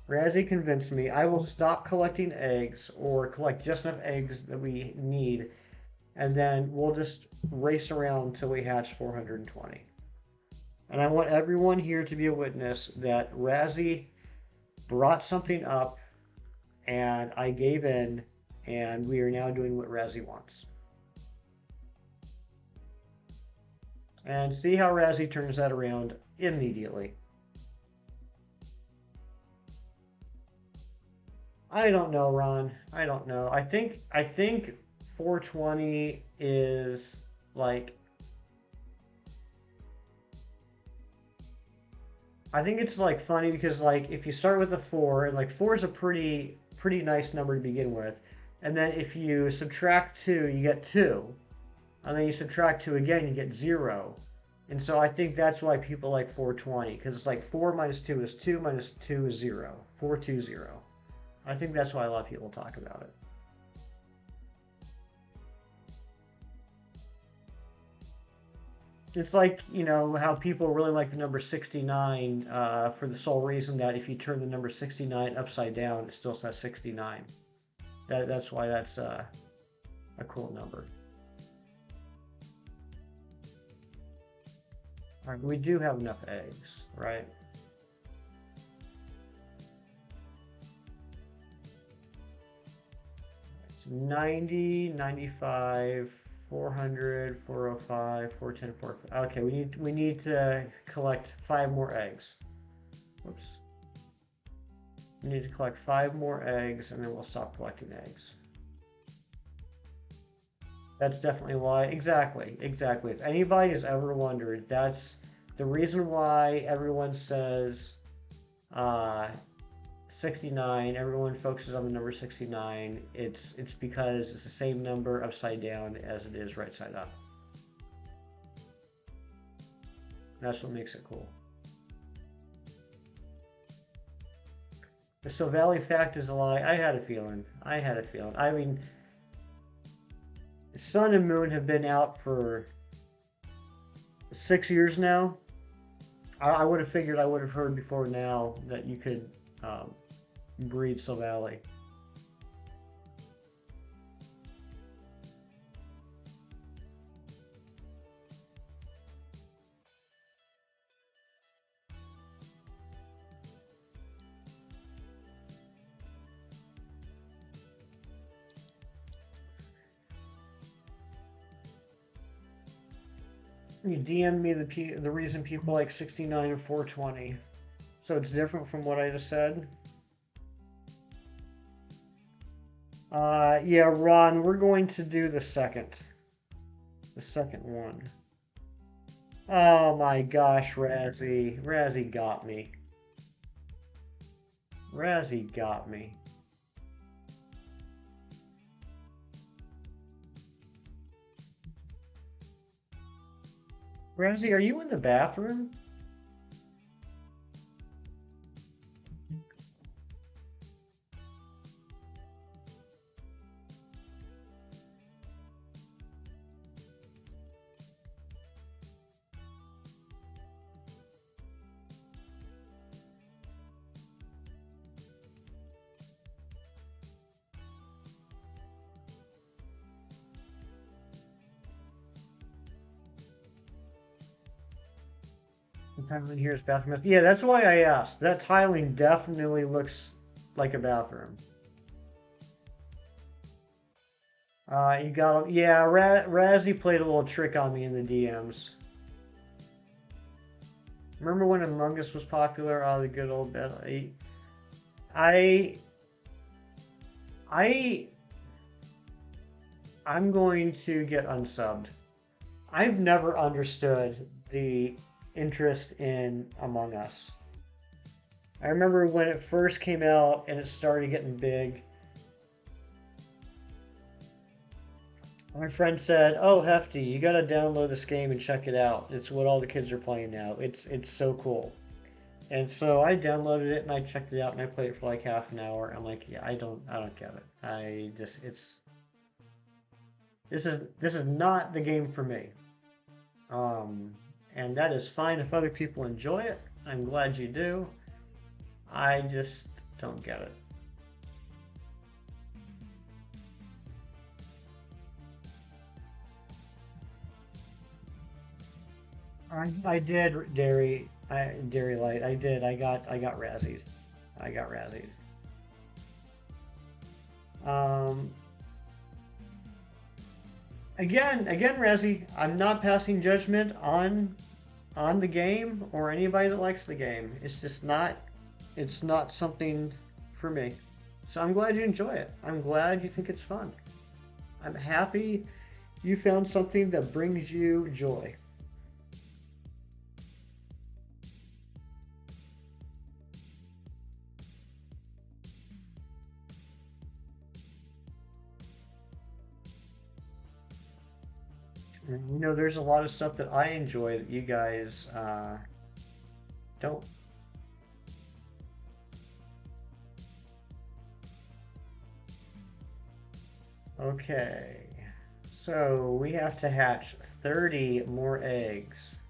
Razzie convinced me. I will stop collecting eggs or collect just enough eggs that we need, and then we'll just race around until we hatch 420. And I want everyone here to be a witness that Razzie brought something up and I gave in, and we are now doing what Razzie wants. And see how Razzie turns that around immediately. I don't know, Ron. I don't know. I think 420 is like I think it's like funny because like if you start with a 4 and like 4 is a pretty nice number to begin with. And then if you subtract 2, you get 2. And then you subtract 2 again, you get 0. And so I think that's why people like 420 because it's like 4 minus 2 is 2 minus 2 is 0. 420. I think that's why a lot of people talk about it. It's like, how people really like the number 69 for the sole reason that if you turn the number 69 upside down, it still says 69. That's why that's a cool number. All right, we do have enough eggs, right? It's 90, 95, 400, 405, 410, 405. Okay, we need to collect 5 more eggs. Whoops. We need to collect 5 more eggs and then we'll stop collecting eggs. That's definitely why. Exactly. If anybody has ever wondered, that's the reason why everyone says uh, 69. Everyone focuses on the number 69. It's because it's the same number upside down as it is right side up. That's what makes it cool. The Silvally fact is a lie. I had a feeling. I mean, Sun and Moon have been out for 6 years now. I would have figured I would have heard before now that you could breed Silvally. You DM'd me the reason people like 69 and 420. So it's different from what I just said. Yeah, Ron, we're going to do the second one. Oh my gosh, Razzie. Razzie got me. Razzie got me. Razzie, are you in the bathroom? The tiling here is bathroom. Yeah, that's why I asked. That tiling definitely looks like a bathroom. You got yeah. Razzie played a little trick on me in the DMs. Remember when Among Us was popular? Oh, the good old bed. I, I, I'm going to get unsubbed. I've never understood the interest in Among Us. I remember when it first came out and it started getting big. My friend said, "Oh, Hefty, you gotta download this game and check it out. It's what all the kids are playing now. It's so cool." And so I downloaded it and I checked it out and I played it for like half an hour. I'm like, yeah, I don't get it. I just it's this is not the game for me. Um, and that is fine if other people enjoy it. I'm glad you do. I just don't get it. I did Dairy Light. I did. I got razzied. I got razzied. Um, again, Razzie, I'm not passing judgment on the game or anybody that likes the game. It's not something for me. So I'm glad you enjoy it. I'm glad you think it's fun. I'm happy you found something that brings you joy. There's a lot of stuff that I enjoy that you guys don't. Okay. So we have to hatch 30 more eggs.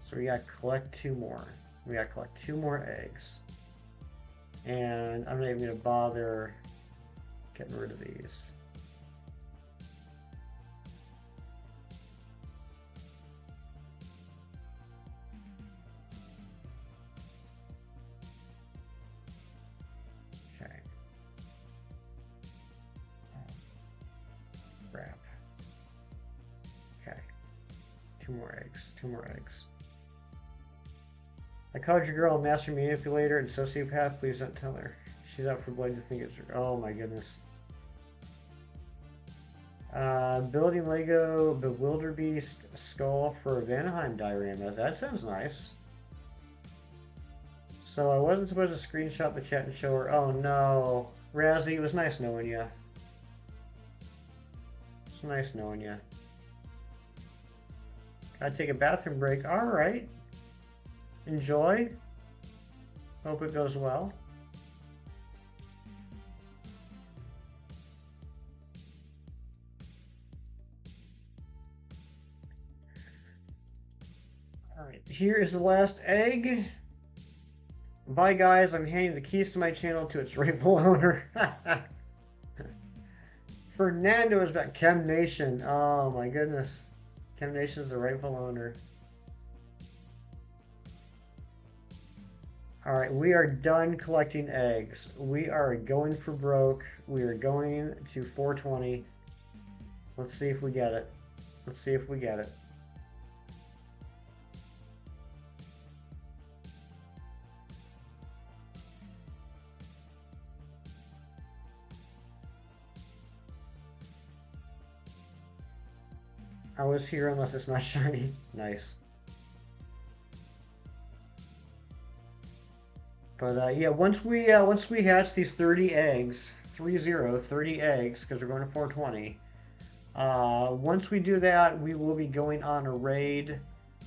So we gotta collect two more. We gotta collect two more eggs. And I'm not even gonna bother getting rid of these. Okay. Oh, crap. Okay. Two more eggs. Two more eggs. I called your girl a master manipulator and sociopath. Please don't tell her. She's out for blood. You think it's... Oh my goodness. Building Lego Bewilderbeast skull for a Vanaheim diorama. That sounds nice. So I wasn't supposed to screenshot the chat and show her. Oh no. Razzie, it was nice knowing you. It's nice knowing you. Gotta take a bathroom break. Alright. Enjoy. Hope it goes well. Alright, here is the last egg. Bye guys, I'm handing the keys to my channel to its rightful owner. Fernando is back. Chem Nation. Oh my goodness. Chem Nation is the rightful owner. Alright, we are done collecting eggs. We are going for broke. We are going to 420. Let's see if we get it. Let's see if we get it. I was here unless it's not shiny. Nice. But yeah, once we hatch these 30 eggs, 30 eggs, because we're going to 420. Once we do that, we will be going on a raid.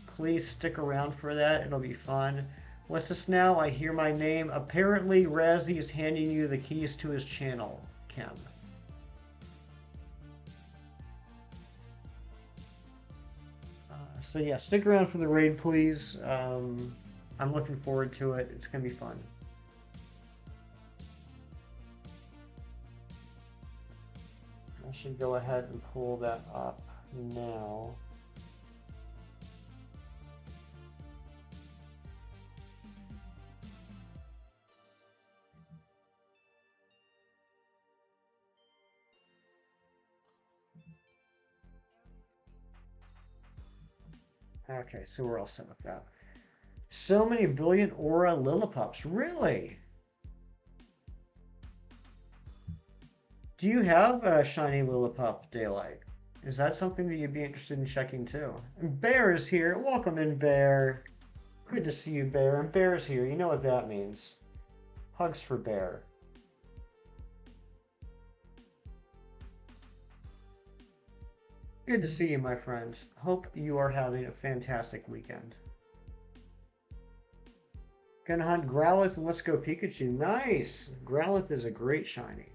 Please stick around for that. It'll be fun. What's this now? I hear my name. Apparently, Razzie is handing you the keys to his channel, Ken. So yeah, stick around for the raid, please. I'm looking forward to it. It's gonna be fun. I should go ahead and pull that up now. Okay, so we're all set with that. So many brilliant aura Lillipups. Really? Do you have a shiny Lillipup Daylight? Is that something that you'd be interested in checking too? And Bear is here. Welcome in, Bear. Good to see you, Bear. And Bear's here. You know what that means. Hugs for Bear. Good to see you, my friend. Hope you are having a fantastic weekend. Gonna hunt Growlithe and let's go Pikachu. Nice! Growlithe is a great shiny.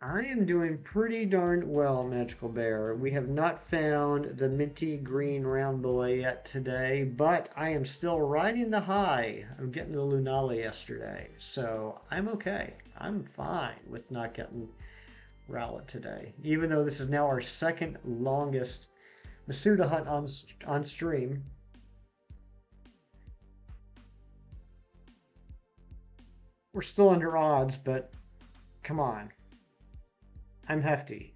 I am doing pretty darn well, Magical Bear. We have not found the minty green round boy yet today, but I am still riding the high of getting the Lunala yesterday. So I'm okay. I'm fine with not getting Rowlet today, even though this is now our second longest Masuda hunt on stream. We're still under odds, but come on. I'm hefty.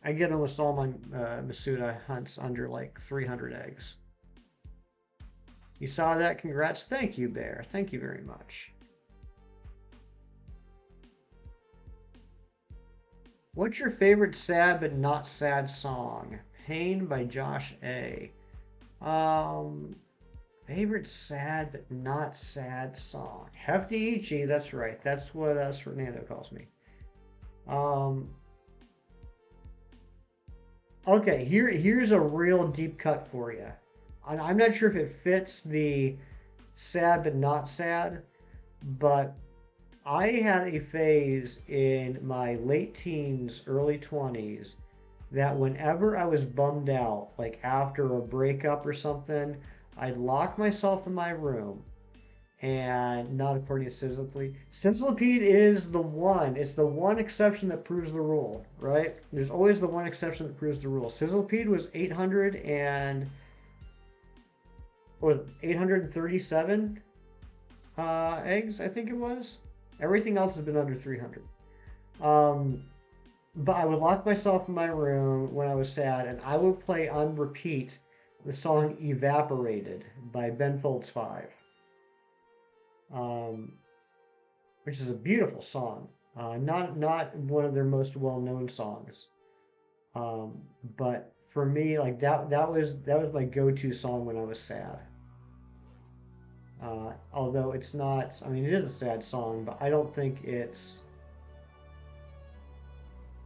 I get almost all my Masuda hunts under like 300 eggs. You saw that? Congrats. Thank you, Bear. Thank you very much. What's your favorite sad but not sad song? Pain by Josh A. Um, Favorite sad but not sad song. Hefty Ichi, that's right. That's what Fernando calls me. Um, Okay, here's a real deep cut for you. I'm not sure if it fits the sad but not sad, but I had a phase in my late teens, early 20s that whenever I was bummed out, like after a breakup or something, I'd lock myself in my room and not according to Sizzlipede. Sizzlipede is the one. It's the one exception that proves the rule, right? There's always the one exception that proves the rule. Sizzlipede was 800 and or 837 eggs, I think it was. Everything else has been under 300. Um, but I would lock myself in my room when I was sad, and I would play on repeat the song "Evaporated" by Ben Folds Five. Um, which is a beautiful song. Not one of their most well known songs, um, but for me, like that was my go to song when I was sad. Although it's not, I mean, it is a sad song, but I don't think it's.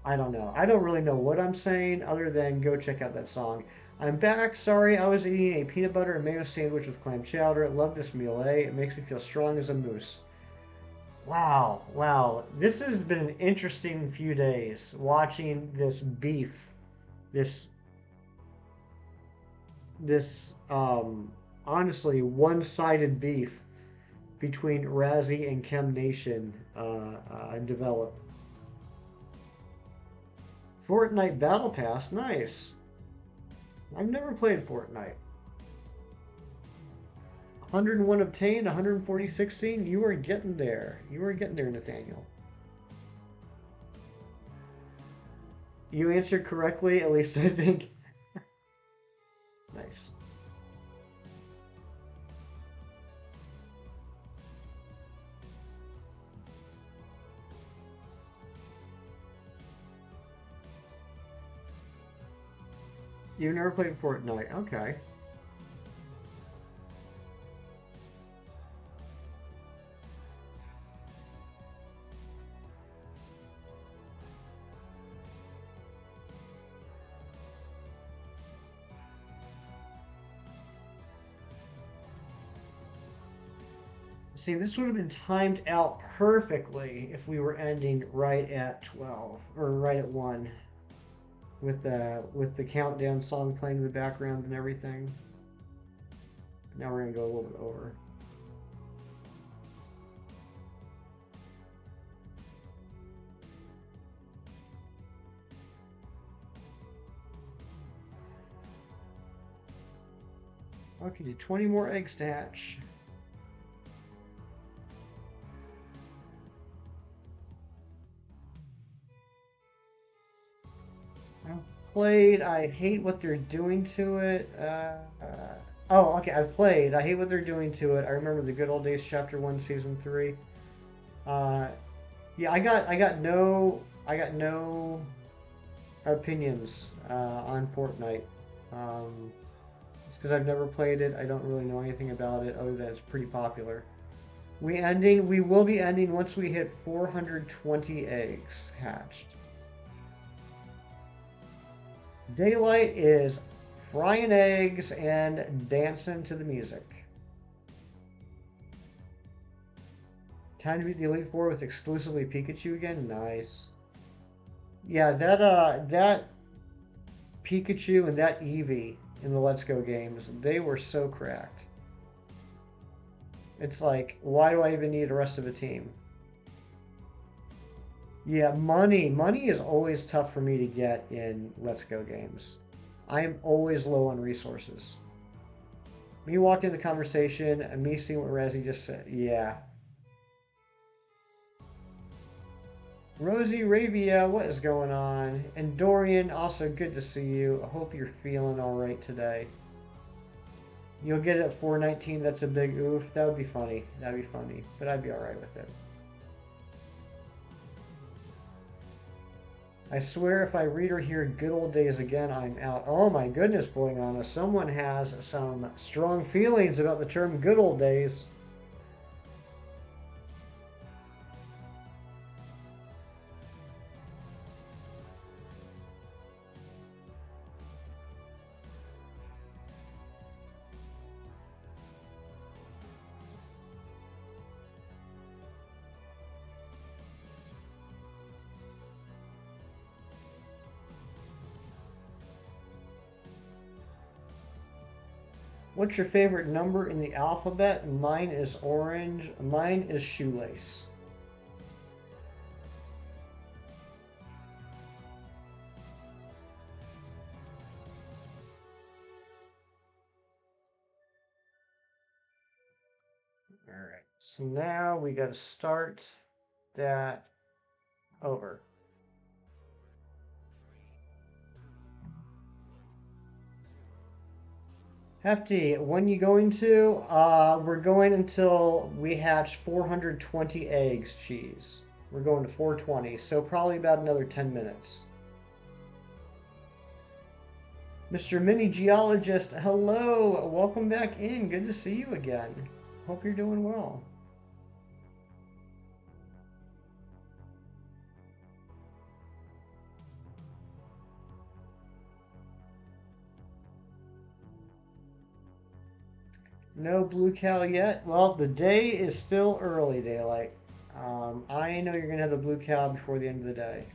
I don't know. I don't really know what I'm saying other than go check out that song. I'm back. Sorry, I was eating a peanut butter and mayo sandwich with clam chowder. Love this meal, eh? It makes me feel strong as a moose. Wow, wow. This has been an interesting few days watching this beef, this this honestly one-sided beef between Razzie and Chem Nation develop. Fortnite Battle Pass, nice. I've never played Fortnite. 101 obtained, 146 seen. You are getting there. You are getting there, Nathaniel. You answered correctly, at least I think. Nice. You've never played Fortnite. Okay. See, this would have been timed out perfectly if we were ending right at 12 or right at 1 with the countdown song playing in the background and everything. Now we're gonna go a little bit over. Okay, 20 more eggs to hatch. played. I hate what they're doing to it. Oh, okay. I've played. I hate what they're doing to it. I remember the good old days, Chapter One, Season Three. Uh, yeah, I got no opinions on Fortnite. Um, it's because I've never played it. I don't really know anything about it other than it's pretty popular. We will be ending once we hit 420 eggs hatched. Daylight is frying eggs and dancing to the music. Time to beat the Elite Four with exclusively Pikachu again. Nice. Yeah, that Pikachu and that Eevee in the Let's Go games, they were so cracked. It's like, why do I even need the rest of a team? Yeah, money is always tough for me to get in Let's Go games. I am always low on resources. Me walking in the conversation and me seeing what Razzie just said. Yeah. Rosie Rabia, what is going on? And Dorian, also good to see you. I hope you're feeling all right today. You'll get it at 419. That's a big oof. That would be funny. That'd be funny. But I'd be all right with it. I swear if I read or hear good old days again, I'm out. Oh my goodness, Boyana. Someone has some strong feelings about the term good old days. What's your favorite number in the alphabet? Mine is orange. Mine is shoelace. All right. So now we got to start that over. Hefty, when you going to? We're going until we hatch 420 eggs, cheese. We're going to 420, so probably about another 10 minutes. Mr. Mini Geologist, hello! Welcome back in. Good to see you again. Hope you're doing well. No blue cow yet? Well, the day is still early, Daylight. I know you're going to have the blue cow before the end of the day.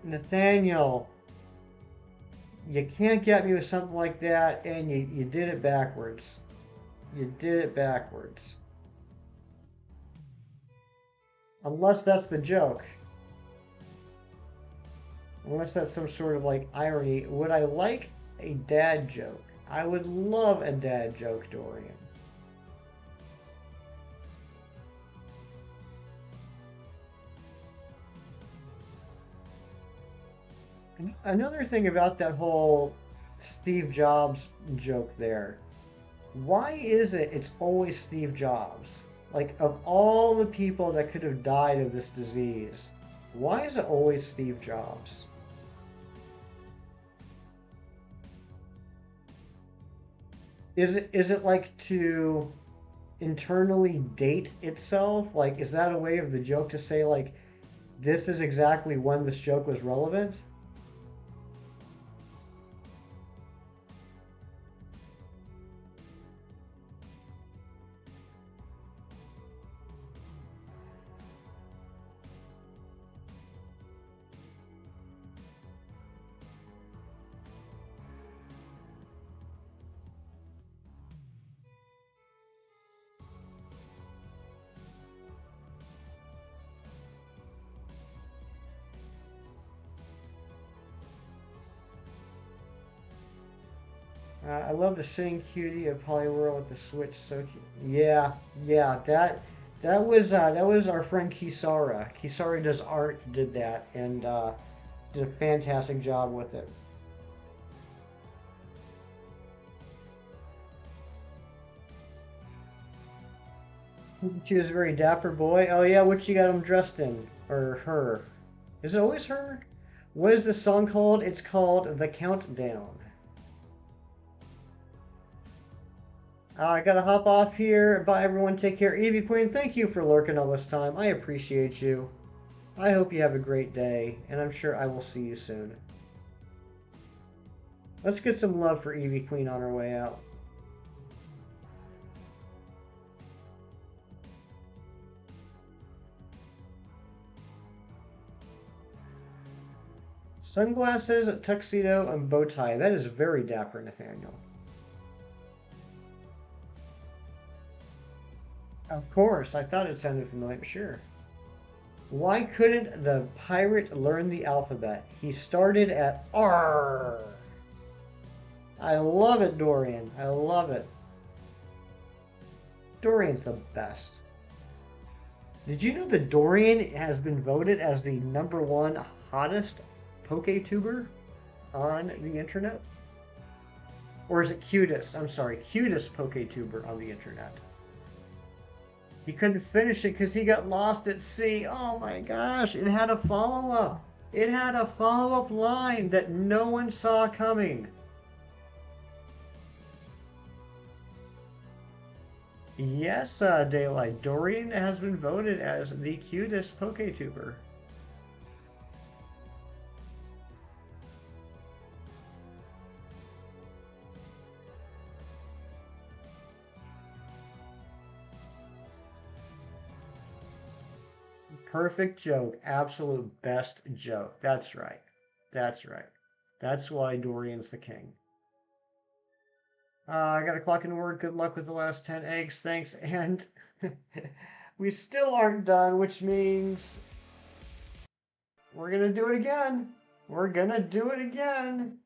Nathaniel, you can't get me with something like that, and you did it backwards. You did it backwards. Unless that's the joke. Unless that's some sort of like irony. Would I like a dad joke? I would love a dad joke, Dorian. Another thing about that whole Steve Jobs joke there. Why is it it's always Steve Jobs? Like, of all the people that could have died of this disease, why is it always Steve Jobs? Is it like to internally date itself? Like, is that a way of the joke to say, like, this is exactly when this joke was relevant? I love the sitting cutie of Poliwhirl with the switch. So cute. Yeah, yeah, that that was our friend Kisara. Kisara does art, did that, and did a fantastic job with it. She was a very dapper boy. Oh yeah, what you got him dressed in? Or her? Is it always her? What is this song called? It's called The Countdown. I gotta hop off here. Bye everyone, take care. Evie Queen, thank you for lurking all this time. I appreciate you. I hope you have a great day, and I'm sure I will see you soon. Let's get some love for Evie Queen on our way out. Sunglasses, tuxedo, and bow tie. That is very dapper, Nathaniel. Of course, I thought it sounded familiar. Sure. Why couldn't the pirate learn the alphabet? He started at R. I love it, Dorian. I love it. Dorian's the best. Did you know that Dorian has been voted as the #1 hottest PokeTuber on the internet? Or is it cutest? I'm sorry, cutest PokeTuber on the internet. He couldn't finish it because he got lost at sea. Oh my gosh, it had a follow-up. It had a follow-up line that no one saw coming. Yes, Daylight. Dorian has been voted as the cutest PokeTuber. Perfect joke. Absolute best joke. That's right. That's right. That's why Dorian's the king. I got to clock into work. Good luck with the last 10 eggs. Thanks. And we still aren't done, which means we're going to do it again. We're going to do it again.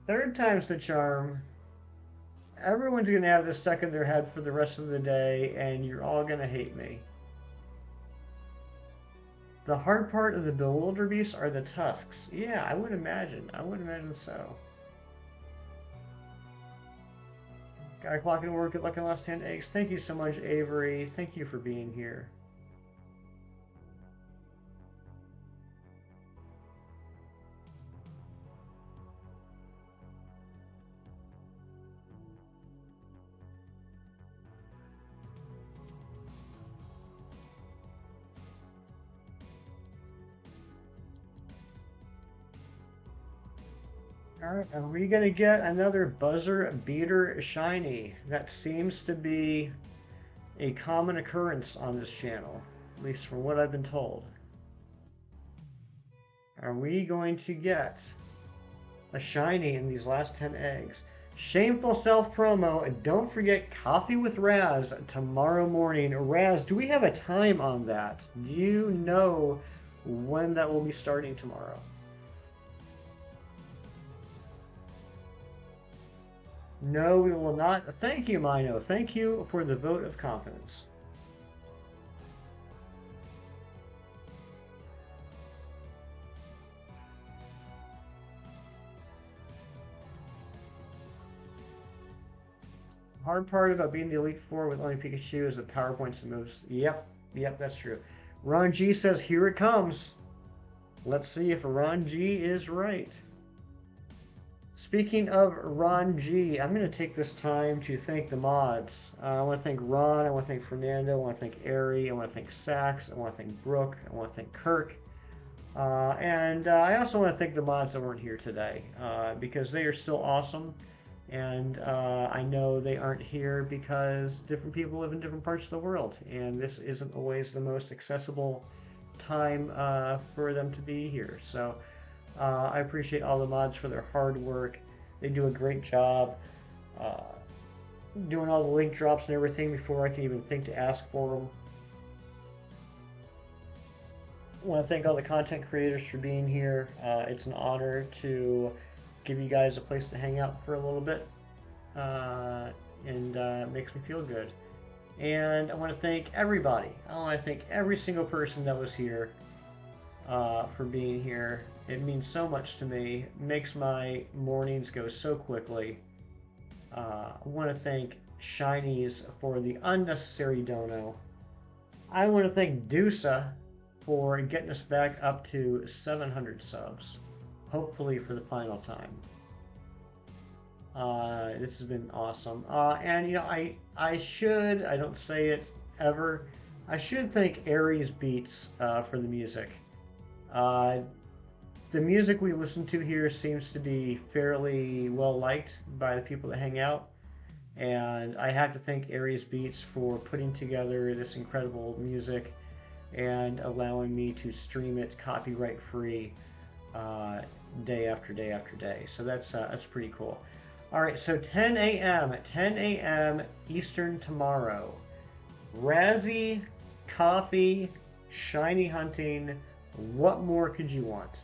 Third time's the charm. Everyone's going to have this stuck in their head for the rest of the day, and you're all going to hate me. The hard part of the Bewilderbeast are the tusks. Yeah, I would imagine. I would imagine so. Got a clock into work. Good luck in the last 10 eggs. Thank you so much, Avery. Thank you for being here. All right, are we going to get another buzzer beater shiny? That seems to be a common occurrence on this channel, at least from what I've been told. Are we going to get a shiny in these last 10 eggs? Shameful self-promo. Don't forget Coffee with Raz tomorrow morning. Raz, do we have a time on that? Do you know when that will be starting tomorrow? No, we will not. Thank you, Mino. Thank you for the vote of confidence. Hard part about being the Elite Four with only Pikachu is the PowerPoints and moves. Yep, that's true. Ron G says, here it comes. Let's see if Ron G is right. Speaking of Ron G, I'm going to take this time to thank the mods. I want to thank Ron, I want to thank Fernando, I want to thank Ari, I want to thank Sax, I want to thank Brooke, I want to thank Kirk. And I also want to thank the mods that weren't here today because they are still awesome. And I know they aren't here because different people live in different parts of the world. And this isn't always the most accessible time for them to be here. So I appreciate all the mods for their hard work. They do a great job doing all the link drops and everything before I can even think to ask for them. I want to thank all the content creators for being here. It's an honor to give you guys a place to hang out for a little bit. and it makes me feel good. And I want to thank everybody. I want to thank every single person that was here for being here. It means so much to me. It makes my mornings go so quickly. I want to thank Shinies for the unnecessary dono. I want to thank Dusa for getting us back up to 700 subs, hopefully for the final time. This has been awesome. And you know, I don't say it ever. I should thank Aries Beats for the music. Uh, the music we listen to here seems to be fairly well liked by the people that hang out. And I have to thank Aries Beats for putting together this incredible music and allowing me to stream it copyright free uh, day after day after day. So that's pretty cool. All right, so 10 a.m. 10 a.m. Eastern tomorrow. Razzie, coffee, shiny hunting. What more could you want?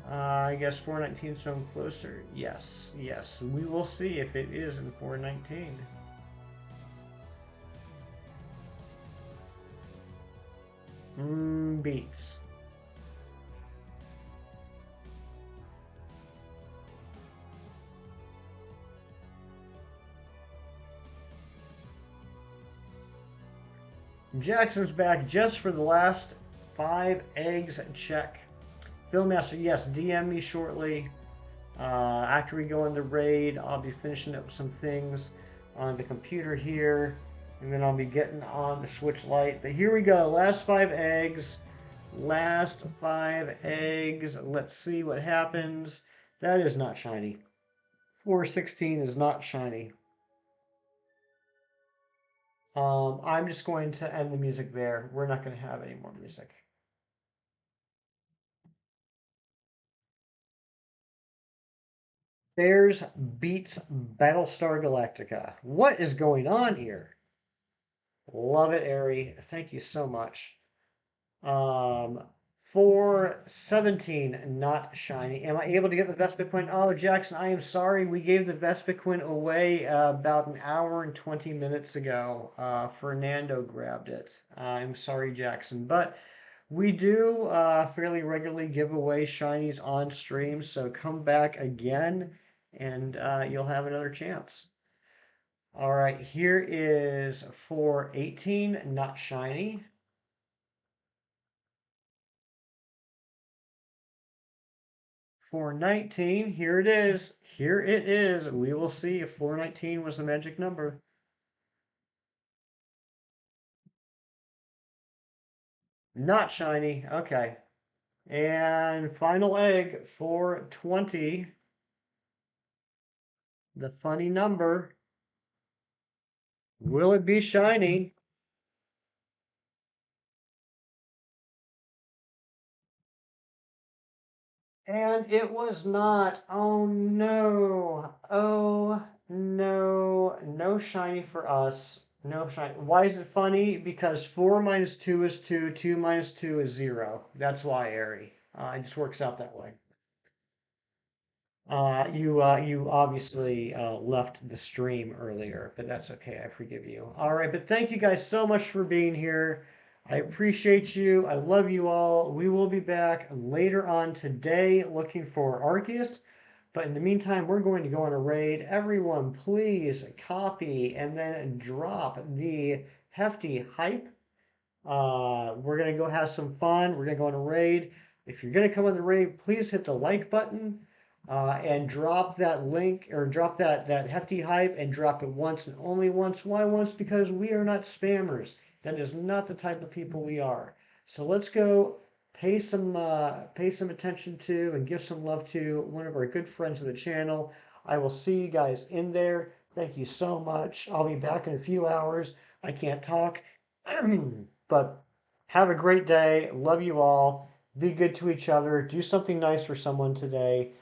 I guess 419 so closer. Yes, yes. We will see if it is in 419. Beats. Jackson's back just for the last 5 eggs check. Philmaster, yes, DM me shortly. After we go in the raid, I'll be finishing up some things on the computer here, and then I'll be getting on the Switch Lite. But here we go, last 5 eggs. Last 5 eggs. Let's see what happens. That is not shiny. 416 is not shiny. I'm just going to end the music there. We're not going to have any more music. Bears beats Battlestar Galactica. What is going on here? Love it, Ari. Thank you so much. Um, 417, not shiny. Am I able to get the Vespiquen? Oh, Jackson, I am sorry. We gave the Vespiquen away about an hour and 20 minutes ago. Fernando grabbed it. I'm sorry, Jackson. But we do fairly regularly give away shinies on stream, so come back again and you'll have another chance. All right, here is 418, not shiny. 419, here it is. Here it is. We will see if 419 was the magic number. Not shiny. Okay. And final egg, 420. The funny number. Will it be shiny? And it was not. Oh no. Oh no. No shiny for us. No shiny. Why is it funny? Because 4 minus 2 is 2. 2 minus 2 is 0. That's why, Ari. It just works out that way. You obviously left the stream earlier, but that's okay. I forgive you. All right, but thank you guys so much for being here. I appreciate you. I love you all. We will be back later on today looking for Arceus. But in the meantime, we're going to go on a raid. Everyone, please copy and then drop the hefty hype. We're going to go have some fun. We're going to go on a raid. If you're going to come on the raid, please hit the like button and drop that link or drop that hefty hype and drop it once and only once. Why once? Because we are not spammers. That is not the type of people we are. So let's go pay some attention to and give some love to one of our good friends of the channel. I will see you guys in there. Thank you so much. I'll be back in a few hours. I can't talk. But have a great day. Love you all. Be good to each other. Do something nice for someone today.